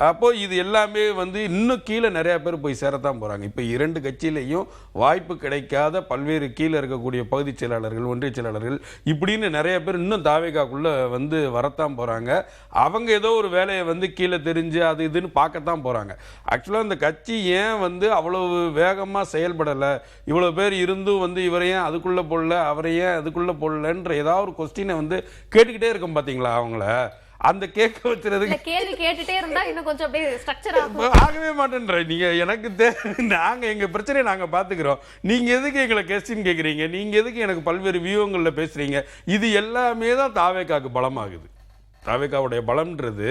அப்போ இது எல்லாமே வந்து இன்னும் கீழே நிறைய பேர் போய் சேரத்தான் போறாங்க. இப்ப 2 கட்சியிலையும் வாய்ப்பு கிடைக்காத பல்வேறு கீழே இருக்கக்கூடிய பகுதி செயலாளர்கள், ஒன்றிய செயலாளர்கள் இப்படின்னு நிறைய பேர் இன்னும் தாவேகாக்குள்ள வந்து வரத்தான் போறாங்க. அவங்க ஏதோ ஒரு வேலையை வந்து கீழே தெரிஞ்சு அது இதுன்னு பார்க்கத்தான் போறாங்க. ஆக்சுவலா இந்த கட்சி ஏன் வந்து அவ்வளவு வேகமா செயல்படலை, இவ்வளவு பேர் இருந்தும் வந்து இவரை ஏன் அதுக்குள்ள போடல, அவரை ஏன் அதுக்குள்ள போடலன்ற ஏதாவது ஒரு கொஸ்டினை வந்து கேட்டுக்கிட்டே இருக்கும் பாத்தீங்களா? அவங்கள அந்த கேட்க வச்சுறதுக்கு கேள்வி கேட்டுட்டே இருந்தா இன்னும் கொஞ்சம் அப்படியே ஸ்ட்ரக்சர் ஆகவே மாட்டேன்ற. நீங்க எனக்கு நாங்க எங்க பிரச்சனையை நாங்க பாத்துக்கிறோம், நீங்க எதுக்கு எங்களை கொஸ்டின் கேக்குறீங்க, நீங்க எதுக்கு எனக்கு பல்வேறு வியூகங்கள்ல பேசுறீங்க? இது எல்லாமே தான் தாவேகாக்கு பலமாகுது. தாவேகாவுடைய பலம்ன்றது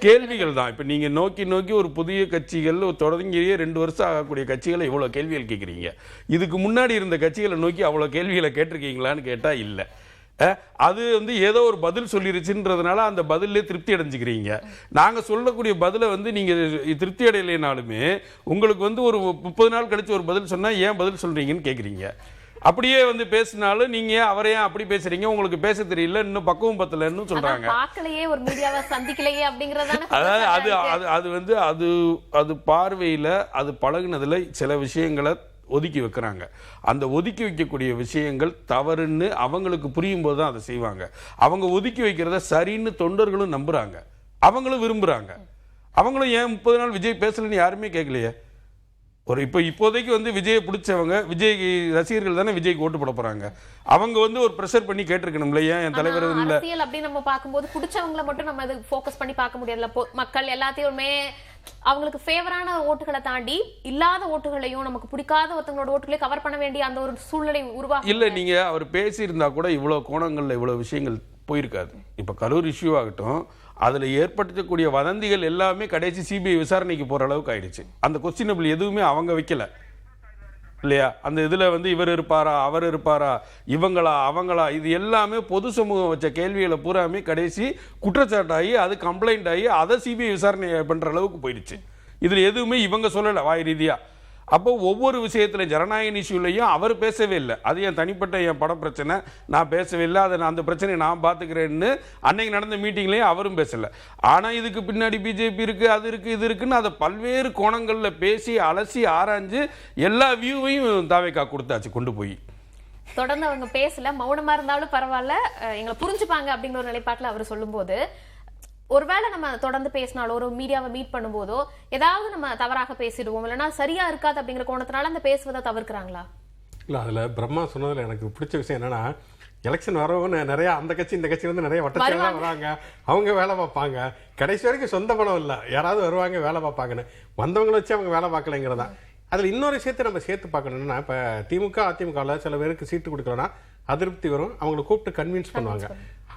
கேள்விகள் தான். இப்ப நீங்க நோக்கி ஒரு புதிய கட்சிகள் தொடங்கியே 2 வருஷம் ஆகக்கூடிய கட்சிகளை இவ்வளவு கேள்விகள் கேட்குறீங்க. இதுக்கு முன்னாடி இருந்த கட்சிகளை நோக்கி அவ்வளவு கேள்விகளை கேட்டிருக்கீங்களான்னு கேட்டா இல்ல. அது வந்து ஏதோ ஒரு பதில் சொல்லிருச்சுன்றதுனால அந்த பதிலே திருப்தி அடைஞ்சுக்கிறீங்க. நாங்க சொல்லக்கூடிய பதில வந்து நீங்க திருப்தி அடையலைனாலுமே உங்களுக்கு வந்து ஒரு 30 நாள் கழிச்சு ஒரு பதில் சொன்னா ஏன் பதில் சொல்றீங்கன்னு கேக்குறீங்க. அப்படியே வந்து பேசினாலும் நீங்க அவரே அப்படி பேசுறீங்க, உங்களுக்கு பேச தெரியல, இன்னும் பக்குவம் பத்தலன்னு சொல்றாங்க. பார்க்கலையே, ஒரு மீடியாவை சந்திக்கலையே அப்படிங்கறதான. அதாவது அது வந்து அது பார்வையில அது பழகுனதுல சில விஷயங்களை ஒதுக்கி வைக்கிறாங்க. அந்த ஒதுக்கி வைக்கக்கூடிய விஷயங்கள் தவறுன்னு அவங்களுக்கு புரியும் போது தான் அதை செய்வாங்க. அவங்க ஒதுக்கி வைக்கிறத சரின்னு தொண்டர்களும் நம்புறாங்க, அவங்களும் விரும்புறாங்க. அவங்களும் ஏன் 30 நாள் விஜய் பேசலன்னு யாருமே கேட்கலையே. இப்போதைக்கு வந்து விஜயை பிடிச்சவங்க, விஜய் ரசிகர்கள் தானே விஜய்க்கு ஓட்டு போட போறாங்க. அவங்க வந்து ஒரு பிரஷர் பண்ணி கேட்டிருக்கணும்ல, ஏன் என் தலைவர் இல்ல அப்படி நம்ம பார்க்கும்போது பிடிச்சவங்களை மட்டும் நம்ம அதை ஃபோக்கஸ் பண்ணி பார்க்க முடியாதுல. மக்கள் எல்லாத்தையுமே அவங்களுக்கு ஃபேவரான ஓட்டுகளை தாண்டி இல்லாத ஓட்டுகளையும் நமக்கு பிடிக்காத ஒருத்தங்களோட ஓட்டுகளை கவர் பண்ண வேண்டிய அந்த ஒரு சூழ்நிலை உருவாகும். இல்ல, நீங்க அவர் பேசி இருந்தா கூட இவ்வளவு கோணங்கள்ல இவ்வளவு விஷயங்கள் போயிருக்காது. இப்போ கரூர் இஷ்யூ ஆகட்டும், அதில் ஏற்படுத்தக்கூடிய வதந்திகள் எல்லாமே கடைசி சிபிஐ விசாரணைக்கு போகிற அளவுக்கு ஆயிடுச்சு. அந்த கொஸ்டினபிள் எதுவுமே அவங்க வைக்கல இல்லையா? அந்த இதில் வந்து இவர் இருப்பாரா, அவர் இருப்பாரா, இவங்களா அவங்களா, இது எல்லாமே பொது சமூகம் வச்ச கேள்விகளை பூராமே கடைசி குற்றச்சாட்டாகி அது கம்ப்ளைண்ட் ஆகி அதை சிபிஐ விசாரணை பண்ணுற அளவுக்கு போயிடுச்சு. இதில் எதுவுமே இவங்க சொல்லலை வாய் ரீதியாக. அப்போ ஒவ்வொரு விஷயத்தில் ஜனநாயக இஷ்யூலையும் அவர் பேசவே இல்லை. அது என் தனிப்பட்ட என் பட பிரச்சனை, நான் பேசவே இல்லை, அதை அந்த பிரச்சனையை நான் பார்த்துக்கிறேன்னு அன்னைக்கு நடந்த மீட்டிங்லேயும் அவரும் பேசலை. ஆனால் இதுக்கு பின்னாடி பிஜேபி இருக்குது, அது இருக்குது, இது இருக்குன்னு அதை பல்வேறு கோணங்களில் பேசி அலசி ஆராய்ஞ்சு எல்லா வியூவையும் தாவேக்கா கொடுத்தாச்சு கொண்டு போய். தொடர்ந்து அவங்க பேசல, மௌனமா இருந்தாலும் பரவாயில்ல, எங்களை புரிஞ்சுப்பாங்க அப்படிங்கிற ஒரு நிலைப்பாட்டில் அவர் சொல்லும்போது, ஒருவேளை நம்ம தொடர்ந்து பேசினாலோ ஒரு மீடியாவை மீட் பண்ணும்போதோ ஏதாவது நம்ம தவறாக பேசிடுவோம், இல்லைன்னா சரியா இருக்காது அப்படிங்கிற கோணத்தினால அந்த பேசுவதை தவிர்க்கிறாங்களா? இல்லை, அதில் பிரம்மா சொன்னதில் எனக்கு பிடிச்ச விஷயம் என்னன்னா, எலெக்ஷன் வரவங்க நிறைய அந்த கட்சி இந்த கட்சி வந்து நிறைய வட்டச்செயலாக வராங்க, அவங்க வேலை பார்ப்பாங்க, கடைசி வரைக்கும் சொந்த பணம் இல்லை, யாராவது வருவாங்க வேலை பார்ப்பாங்கன்னு, வந்தவங்களை வச்சு அவங்க வேலை பார்க்கலைங்கிறதா. அதில் இன்னொரு விஷயத்தை நம்ம சேர்த்து பார்க்கணும்னா, இப்போ திமுக அதிமுகவில் சில பேருக்கு சீட்டு கொடுக்கலன்னா அதிருப்தி வரும், அவங்களை கூப்பிட்டு கன்வின்ஸ் பண்ணுவாங்க.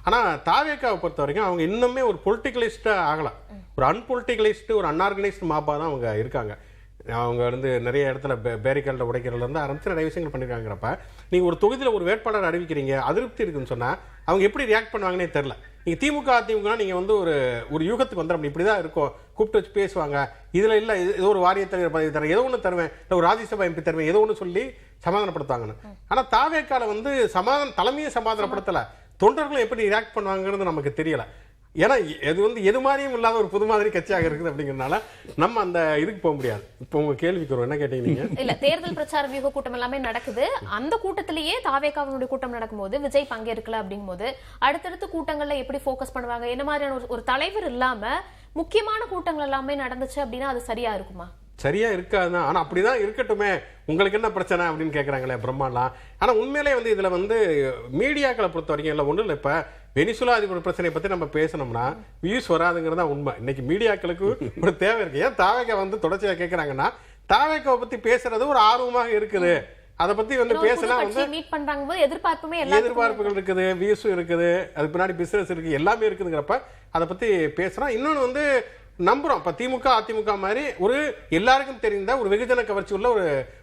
ஆனால் தாவேக்காவை பொறுத்த வரைக்கும் அவங்க இன்னுமே ஒரு பொலிட்டிக்கலிஸ்டாக ஆகலை, ஒரு அன்பொலிட்டிக்கலைஸ்டு, ஒரு அன்ஆர்கனைஸ்டு மாப்பாக தான் அவங்க இருக்காங்க. அவங்க வந்து நிறைய இடத்துல பேரிகால்ட உடைக்கிறதுலேருந்து ஆரம்பித்து நிறைய விஷயங்கள் பண்ணியிருக்காங்கிறப்ப, நீங்கள் ஒரு தொகுதியில் ஒரு வேட்பாளர் அறிவிக்கிறீங்க, அதிருப்தி இருக்குன்னு சொன்னால் அவங்க எப்படி ரியாக்ட் பண்ணுவாங்கன்னே தெரில. நீங்கள் திமுக அதிமுக நீங்கள் வந்து ஒரு யூகத்துக்கு வந்துடும், இப்படி தான் இருக்கும், கூப்பிட்டு வச்சு பேசுவாங்க, இதில் இல்லை ஏதோ ஒரு வாரிய தலைவர் பதவி தரேன், ஏதோ ஒன்று தருவேன், இல்லை ஒரு ராஜ்யசபா எம்பி தருவேன், ஏதோ ஒன்று சொல்லி சமாதானப்படுத்துவாங்கன்னு. ஆனால் தாவேக்கால வந்து தலைமையை சமாதானப்படுத்தலை, தொண்டர்களும் எப்படி ரியாக்ட் பண்ணுவாங்கிறது நமக்கு தெரியல. ஏன்னா இது வந்து எது மாதிரியும் இல்லாத ஒரு புது மாதிரி கட்சியாக இருக்குது அப்படிங்கிறதுனால நம்ம அந்த இதுக்கு போக முடியாது. இப்போ உங்க கேள்விக்கு வரும், என்ன கேட்டீங்க? இல்ல, தேர்தல் பிரச்சார வியூக கூட்டம் எல்லாமே நடக்குது, அந்த கூட்டத்திலேயே தாவேக்காவினுடைய கூட்டம் நடக்கும்போது விஜய் பங்கேற்கல அப்படிங்கும்போது அடுத்தடுத்த கூட்டங்கள்ல எப்படி போக்கஸ் பண்ணுவாங்க? என்ன மாதிரியான ஒரு தலைவர் இல்லாம முக்கியமான கூட்டங்கள் எல்லாமே நடந்துச்சு அப்படின்னா அது சரியா இருக்குமா? சரியா இருக்காதுதான். ஆனா அப்படிதான் இருக்கட்டுமே, உங்களுக்கு என்ன பிரச்சனை அப்படின்னு கேட்கறாங்களே பிரம்மாலாம். ஆனா உண்மையிலே வந்து இதுல வந்து மீடியாக்களை பொறுத்த வரைக்கும் இல்லை ஒன்றும் இல்லை. இப்ப வெனிசுலா அதிபர் பிரச்சனையை பத்தி நம்ம பேசணும்னா வியூஸ் வராதுங்கிறதா உண்மை. இன்னைக்கு மீடியாக்களுக்கு ஒரு தேவை இருக்கு. ஏன் தாவேக்கா வந்து தொடர்ச்சியா கேட்கறாங்கன்னா, தாவேக்காவை பத்தி பேசுறது ஒரு ஆர்வமாக இருக்குது, அதை பத்தி வந்து பேசலாம், வந்து மீட் பண்றாங்க, எதிர்பார்ப்புகள் இருக்குது, வியூஸும் இருக்குது, அது பின்னாடி பிசினஸ் இருக்கு, எல்லாமே இருக்குதுங்கிறப்ப அதை பத்தி பேசுறோம். இன்னொன்று வந்து நம்புறோம். இப்ப திமுக அதிமுக மாதிரி ஒரு எல்லாருக்கும் தெரிந்த ஒரு வெகுஜன கவர்ச்சி உள்ள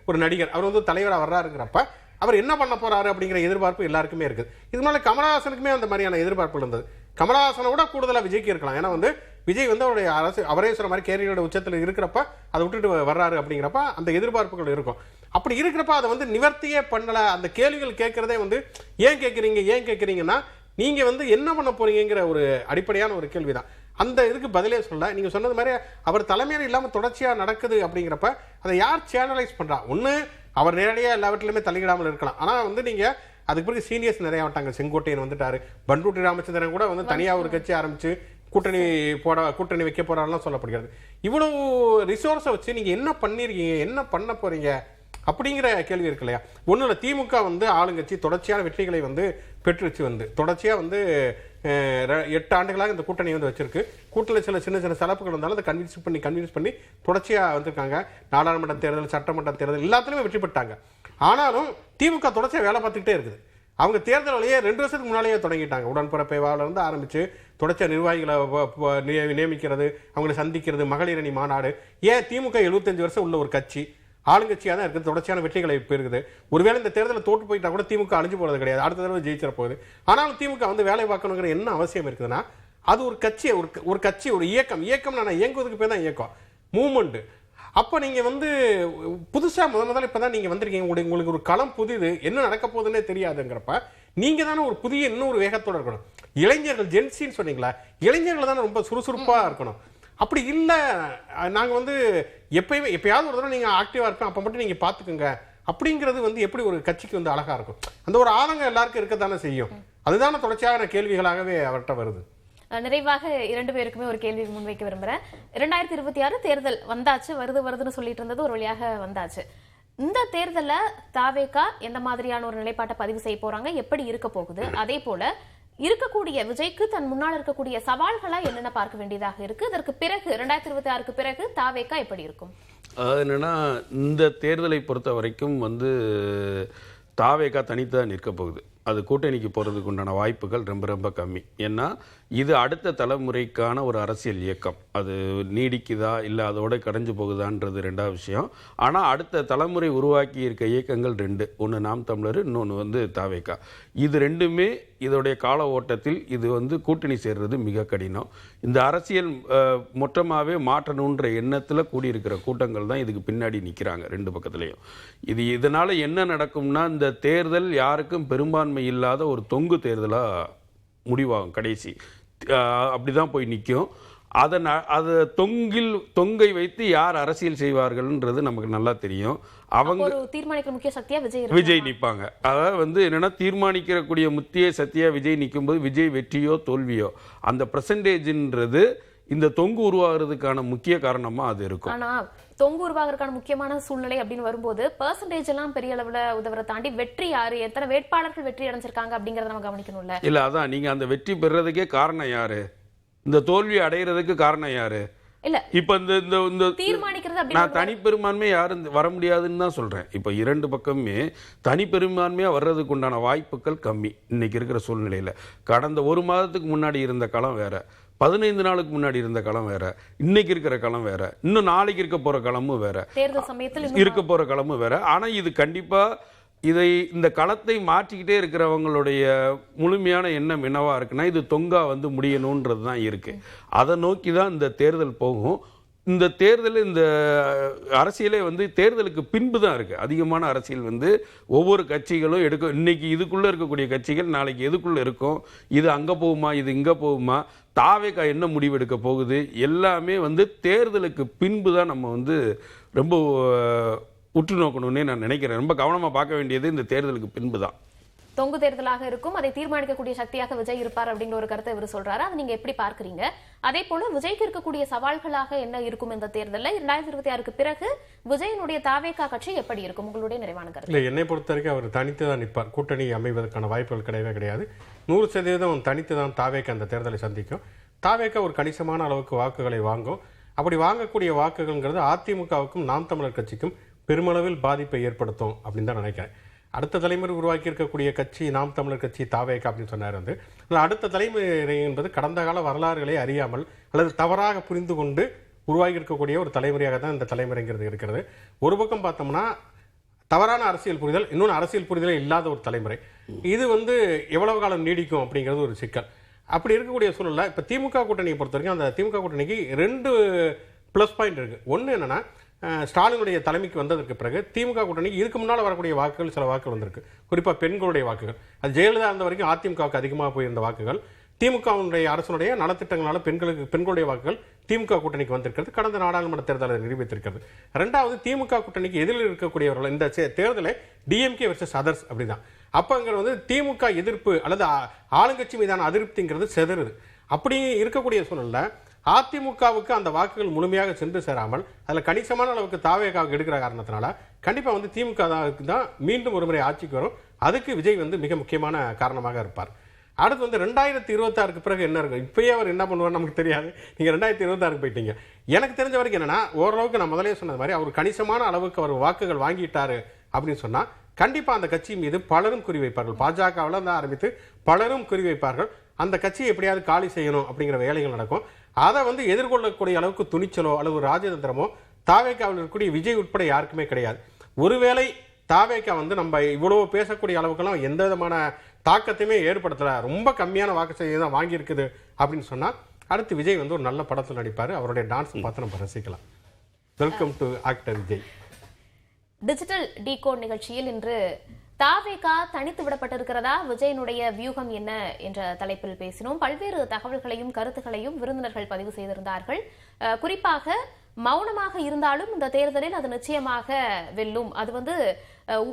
ஒரு நடிகர் அவர் வந்து தலைவராக வர்றாருங்கிறப்ப அவர் என்ன பண்ண போறாரு அப்படிங்கிற எதிர்பார்ப்பு எல்லாருக்குமே இருக்குது. இது மாதிரி கமலஹாசனுக்குமே அந்த மாதிரியான எதிர்பார்ப்பு இருந்தது. கமலஹாசனை விட கூடுதலாக விஜய்க்கு இருக்கலாம். ஏன்னா வந்து விஜய் வந்து அவருடைய அவரே சொல்ற மாதிரி கேரியரோட உச்சத்தில் இருக்கிறப்ப அதை விட்டுட்டு வர்றாரு அப்படிங்கிறப்ப அந்த எதிர்பார்ப்புகள் இருக்கும். அப்படி இருக்கிறப்ப அதை வந்து நிவர்த்தியே பண்ணல. அந்த கேள்விகள் கேட்கறதே வந்து ஏன் கேட்குறீங்கன்னா நீங்க வந்து என்ன பண்ண போறீங்கிற ஒரு அடிப்படையான ஒரு கேள்விதான். அந்த இதுக்கு பதிலே சொல்ல, நீங்க சொன்னது மாதிரி அவர் தலைமையில் இல்லாம தொடர்ச்சியா நடக்குது அப்படிங்கிறப்ப அதை யார் சேனலைஸ் பண்றா? ஒண்ணு அவர் நேரடியா எல்லாவற்றிலுமே தலையிடாமல் இருக்கலாம். ஆனா வந்து நீங்க அதுக்கு பிறகு சீனியர்ஸ் நிறைய வட்டாங்க. செங்கோட்டையன் வந்துட்டாரு, பண்ருட்டி ராமச்சந்திரன் கூட வந்து தனியா ஒரு கட்சி ஆரம்பிச்சு கூட்டணி வைக்க போறாருலாம் சொல்லப்படுகிறது. இவ்வளவு ரிசோர்ஸை வச்சு நீங்க என்ன பண்ணிருக்கீங்க, என்ன பண்ண போறீங்க அப்படிங்கிற கேள்வி இருக்கு இல்லையா? ஒன்றும் இல்லை, திமுக வந்து ஆளுங்கட்சி தொடர்ச்சியான வெற்றிகளை வந்து பெற்றுச்சு, வந்து தொடர்ச்சியாக வந்து 8 ஆண்டுகளாக இந்த கூட்டணி வந்து வச்சிருக்கு. கூட்டணியில் சின்ன சின்ன சலப்புகள் இருந்தாலும் அதை கன்வின்ஸ் பண்ணி தொடர்ச்சியாக வந்திருக்காங்க. நாடாளுமன்ற தேர்தல், சட்டமன்ற தேர்தல் எல்லாத்துலேயுமே வெற்றி பெற்றாங்க. ஆனாலும் திமுக தொடர்ச்சியாக வேலை பார்த்துக்கிட்டே இருக்குது. அவங்க தேர்தல் வழியே 2 வருஷத்துக்கு முன்னாலேயே தொடங்கிட்டாங்க. உடன்பிறப்பை இருந்து ஆரம்பிச்சு தொடர்ச்சியாக நிர்வாகிகளை நியமிக்கிறது, அவங்களை சந்திக்கிறது, மகளிர் அணி மாநாடு. ஏன் திமுக 75 வருஷம் உள்ள ஒரு கட்சி, ஆளுங்கட்சியாக தான் இருக்குது, தொடர்ச்சியான வெற்றிகளை இருக்குது. ஒருவேளை இந்த தேர்தலில் தோற்று போயிட்டா கூட திமுக அழிஞ்சு போகிறது கிடையாது, அடுத்த தடவை ஜெயிச்சிட போகுது. ஆனாலும் திமுக வந்து வேலை பார்க்கணுங்கிற என்ன அவசியம் இருக்குதுன்னா, அது ஒரு கட்சி, ஒரு கட்சி, ஒரு இயக்கம். நான் இயங்குவதுக்கு பேர் தான் இயக்கம், மூவ்மெண்ட். அப்போ நீங்கள் வந்து புதுசாக முதல்ல இப்போ தான் நீங்கள் வந்திருக்கீங்க, உங்களுக்கு ஒரு களம் புதிது, என்ன நடக்க போகுதுன்னே தெரியாதுங்கிறப்ப நீங்கள் தானே ஒரு புதிய இன்னொரு வேகத்தோடு இருக்கணும். இளைஞர்கள் ஜென்சின்னு சொன்னீங்களா, இளைஞர்கள் தானே ரொம்ப சுறுசுறுப்பாக இருக்கணும். அப்படி இல்லை, நாங்கள் வந்து எப்பயாவது ஒரு தடவை நீங்கள் ஆக்டிவாக இருப்போம், அப்போ மட்டும் நீங்கள் பார்த்துக்குங்க அப்படிங்கிறது வந்து எப்படி ஒரு கட்சிக்கு வந்து அழகாக இருக்கும்? அந்த ஒரு ஆதங்கம் எல்லாருக்கும் இருக்கத்தானே செய்யும். அதுதானே தொடர்ச்சியான கேள்விகளாகவே அவர்கிட்ட வருது. நிறைவாக 2 பேருக்குமே ஒரு கேள்வி முன்வைக்க விரும்புகிறேன். 2026 தேர்தல் வந்தாச்சு, வருதுன்னு சொல்லிட்டு இருந்தது ஒரு வழியாக வந்தாச்சு. இந்த தேர்தலில் தாவேகா எந்த மாதிரியான ஒரு நிலைப்பாட்டை பதிவு செய்ய போறாங்க, எப்படி இருக்க போகுது, அதே போல இருக்கக்கூடிய விஜய்க்கு தன் முன்னால் இருக்கக்கூடிய சவால்களா என்னென்ன பார்க்க வேண்டியதாக இருக்கு, இதற்கு பிறகு 2026க்கு பிறகு தாவேகா எப்படி இருக்கும்? அது என்னன்னா, இந்த தேர்தலை பொறுத்த வரைக்கும் வந்து தாவேகா தனித்தான் நிற்க போகுது. அது கூட்டணிக்கு போகிறதுக்கு உண்டான வாய்ப்புகள் ரொம்ப ரொம்ப கம்மி. ஏன்னா இது அடுத்த தலைமுறைக்கான ஒரு அரசியல் இயக்கம். அது நீடிக்குதா இல்லை அதோட கடைஞ்சு போகுதான்றது ரெண்டாவது விஷயம். ஆனால் அடுத்த தலைமுறை உருவாக்கி இருக்க இயக்கங்கள் ரெண்டு, ஒன்று நாம் தமிழர், இன்னொன்று தாவேகா. இது ரெண்டுமே இதோடைய கால ஓட்டத்தில் இது கூட்டணி சேர்றது மிக கடினம். இந்த அரசியல் மொத்தமாகவே மாற்றணுன்ற எண்ணத்தில் கூடியிருக்கிற கூட்டங்கள் தான் இதுக்கு பின்னாடி நிற்கிறாங்க ரெண்டு பக்கத்துலேயும். இதனால் என்ன நடக்கும்னா, இந்த தேர்தல் யாருக்கும் பெரும்பான்மை இல்லாத ஒரு தொங்கு தேர்தலாக முடிவாகும். கடைசி அப்படி தான் போய் நிற்கும். அதை தொங்கை வைத்து யார் அரசியல் செய்வார்கள்ன்றது நமக்கு நல்லா தெரியும். அவங்க தீர்மானிக்கிற முக்கிய சக்தியா விஜய் நிற்பாங்க. அதாவது என்னன்னா, தீர்மானிக்கக்கூடிய முக்கிய சக்தியா விஜய் நிற்கும்போது விஜய் வெற்றியோ தோல்வியோ அந்த பெர்சன்டேஜ்ன்றது இந்த தொங்கு உருவாகிறதுக்கான முக்கிய காரணமா அது இருக்கும். ஆனா தொங்கு உருவாகிறதுக்கான முக்கியமான சூழ்நிலை அப்படின்னு வரும்போது பெர்சன்டேஜ் எல்லாம் பெரிய அளவுல உதவரை தாண்டி வெற்றி யாரு, எத்தனை வேட்பாளர்கள் வெற்றி அடைஞ்சிருக்காங்க அப்படிங்கறத நம்ம கவனிக்கணும்ல. இல்ல, அதான் நீங்க அந்த வெற்றி பெறதுக்கே காரணம் யாரு, இந்த தோல்வி அடைகிறதுக்கு காரணம் யாரு? இல்ல, இப்ப இந்த தீர்மானிக்கிறது நான் தனிப்பெரும்பான்மை யாரும் வர முடியாதுன்னு தான் சொல்றேன். இப்ப இரண்டு பக்கமே தனிப்பெரும்பான்மையா வர்றதுக்கு உண்டான வாய்ப்புகள் கம்மி இன்னைக்கு இருக்கிற சூழ்நிலையில. கடந்த ஒரு மாதத்துக்கு முன்னாடி இருந்த களம் வேற, 15 நாளுக்கு முன்னாடி இருந்த களம் வேற, இன்னைக்கு இருக்கிற களம் வேற, இன்னும் நாளைக்கு இருக்க போற களமும் வேற, தேர்தல் சமயத்தில் இருக்க போற களமும் வேற. ஆனா இது கண்டிப்பா இந்த களத்தை மாற்றிக்கிட்டே இருக்கிறவங்களுடைய முழுமையான எண்ணம் என்னவா இருக்குன்னா, இது தொங்கா முடியணுன்றது தான் இருக்கு. அதை நோக்கி தான் இந்த தேர்தல் போகும். இந்த தேர்தல் இந்த அரசியலே தேர்தலுக்கு பின்பு தான் இருக்கு. அதிகமான அரசியல் ஒவ்வொரு கட்சிகளும் இன்னைக்கு இதுக்குள்ள இருக்கக்கூடிய கட்சிகள் நாளைக்கு எதுக்குள்ள இருக்கும், இது அங்க போகுமா, இது இங்க போகுமா, தாவேகா என்ன முடிவெடுக்க போகுது, எல்லாமே தேர்தலுக்கு பின்பு தான் நம்ம ரொம்ப உற்று நோக்கணும்னே நான் நினைக்கிறேன். ரொம்ப கவனமா பார்க்க வேண்டியது இந்த தேர்தலுக்கு பின்பு தான். தொங்கு தேர்தலாக இருக்கும், அதை தீர்மானிக்கக்கூடிய சக்தியாக விஜய் இருப்பார் அப்படிங்கிற ஒரு கருத்தை இவர் சொல்றாரு. அதை நீங்க எப்படி பார்க்கறீங்க? அதே போல விஜய்க்கு இருக்கக்கூடிய சவால்களாக என்ன இருக்கும் இந்த தேர்தலில் 2026க்கு பிறகு விஜயனுடைய தாவேகா கட்சி எப்படி இருக்கும்? உங்களுடைய நிறைவான கருத்து. இல்லை, என்னை பொறுத்த வரைக்கும் அவர் தனித்து தான் நிற்பார். கூட்டணி அமைவதற்கான வாய்ப்புகள் கிடையவே கிடையாது. 100% தனித்து தான் தாவேகா அந்த தேர்தலை சந்திக்கும். தாவேகா ஒரு கணிசமான அளவுக்கு வாக்குகளை வாங்கும். அப்படி வாங்கக்கூடிய வாக்குகள்ங்கிறது அதிமுகவுக்கும் நாம் தமிழர் கட்சிக்கும் பெருமளவில் பாதிப்பை ஏற்படுத்தும் அப்படின்னு தான் நினைக்கிறேன். அடுத்த தலைமுறை உருவாக்கி இருக்கக்கூடிய கட்சி நாம் தமிழர் கட்சி தாவேகா அப்படின்னு சொன்னார். அடுத்த தலைமுறை என்பது கடந்த கால வரலாறுகளை அறியாமல் அல்லது தவறாக புரிந்து கொண்டு உருவாகி இருக்கக்கூடிய ஒரு தலைமுறையாக தான் இந்த தலைமுறைங்கிறது இருக்கிறது. ஒரு பக்கம் பார்த்தோம்னா தவறான அரசியல் புரிதல், இன்னொன்று அரசியல் புரிதலே இல்லாத ஒரு தலைமுறை. இது எவ்வளவு காலம் நீடிக்கும் அப்படிங்கிறது ஒரு சிக்கல். அப்படி இருக்கக்கூடிய சூழலில் இப்போ திமுக கூட்டணியை பொறுத்த வரைக்கும் அந்த திமுக கூட்டணிக்கு 2 ப்ளஸ் பாயிண்ட் இருக்கு. ஒன்று என்னன்னா, ஸ்டாலினுடைய தலைமைக்கு வந்ததற்கு பிறகு திமுக கூட்டணிக்கு இதுக்கு முன்னால் வரக்கூடிய வாக்குகள் சில வாக்குகள் வந்திருக்கு. குறிப்பாக பெண்களுடைய வாக்குகள், அது ஜெயலலிதா இருந்த வரைக்கும் அதிமுகவுக்கு அதிகமாக போயிருந்த வாக்குகள் திமுகவுடைய அரசுடைய நலத்திட்டங்களால பெண்களுடைய வாக்குகள் திமுக கூட்டணிக்கு வந்திருக்கிறது. கடந்த நாடாளுமன்ற தேர்தலை நிரூபித்திருக்கிறது. ரெண்டாவது, திமுக கூட்டணிக்கு எதிரில் இருக்கக்கூடியவர்கள் இந்த தேர்தலை டிஎம்கே வெர்சஸ் அதர்ஸ் அப்படிதான். அப்பங்கிறது திமுக எதிர்ப்பு அல்லது ஆளுங்கட்சி மீதான அதிருப்திங்கிறது செதறுது. அப்படி இருக்கக்கூடிய சூழல்ல அதிமுகவுக்கு அந்த வாக்குகள் முழுமையாக சென்று சேராமல் அதில் கணிசமான அளவுக்கு தாவேகாவுக்கு எடுக்கிற காரணத்தினால கண்டிப்பாக திமுக தான் மீண்டும் ஒரு முறை ஆட்சிக்கு வரும். அதுக்கு விஜய் மிக முக்கியமான காரணமாக இருப்பார். அடுத்து 2026க்கு பிறகு என்ன இருக்கும், இப்பயே அவர் என்ன பண்ணுவார் நமக்கு தெரியாது. நீங்கள் 2026க்கு போயிட்டீங்க. எனக்கு தெரிஞ்ச வரைக்கும் என்னன்னா, ஓரளவுக்கு நான் முதலே சொன்னது மாதிரி அவர் கணிசமான அளவுக்கு அவர் வாக்குகள் வாங்கிட்டாரு அப்படின்னு சொன்னால் கண்டிப்பாக அந்த கட்சி மீது பலரும் குறிவைப்பார்கள். பாஜகவில் தான் ஆரம்பித்து பலரும் குறிவைப்பார்கள். அந்த கட்சியை எப்படியாவது காலி செய்யணும் அப்படிங்கிற வேலைகள் நடக்கும். அதை எதிர்கொள்ளக்கூடிய அளவுக்கு துணிச்சலோ அல்லது ஒரு ராஜதந்திரமோ தாவேகாவில் இருக்கக்கூடிய விஜய் உட்பட யாருக்குமே கிடையாது. ஒருவேளை தாவேகா நம்ம இவ்வளவு பேசக்கூடிய அளவுக்கெல்லாம் எந்த விதமான தாக்கத்தையுமே ஏற்படுத்தல, ரொம்ப கம்மியான வாக்கு செய்தி தான் வாங்கி இருக்குது அப்படின்னு சொன்னா அடுத்து விஜய் ஒரு நல்ல படத்தில் நடிப்பாரு. அவருடைய டான்ஸ் பார்த்து நம்ம ரசிக்கலாம். Welcome to actor Vijay. Digital decode நிகழ்ச்சியில் இன்று தாவேகா தனித்து விடப்பட்டிருக்கிறதா, விஜயனுடைய வியூகம் என்ன என்ற தலைப்பில் பேசினோம். பல்வேறு தகவல்களையும் கருத்துக்களையும் விருந்தினர்கள் பதிவு செய்திருந்தார்கள். குறிப்பாக மௌனமாக இருந்தாலும் இந்த தேர்தலில் அது நிச்சயமாக வெல்லும், அது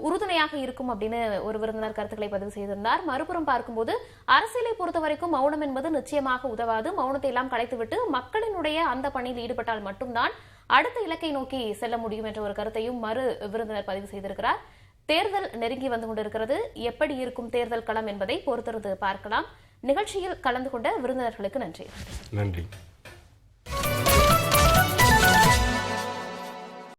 உறுதுணையாக இருக்கும் அப்படின்னு ஒரு விருந்தினர் கருத்துக்களை பதிவு செய்திருந்தார். மறுபுறம் பார்க்கும்போது அரசியலை பொறுத்த வரைக்கும் மௌனம் என்பது நிச்சயமாக உதவாது. மௌனத்தை எல்லாம் கலைத்துவிட்டு மக்களினுடைய அந்த பணியில் ஈடுபட்டால் மட்டும்தான் அடுத்த இலக்கை நோக்கி செல்ல முடியும் என்ற ஒரு கருத்தையும் மறு விருந்தினர் பதிவு செய்திருக்கிறார். தேர்தல் நெருங்கி வந்து கொண்டிருக்கிறது. எப்படி இருக்கும் தேர்தல் களம் என்பதை பொறுத்திருந்து பார்க்கலாம். நிகழ்ச்சியில் கலந்து கொண்ட விருந்தினர்களுக்கு நன்றி.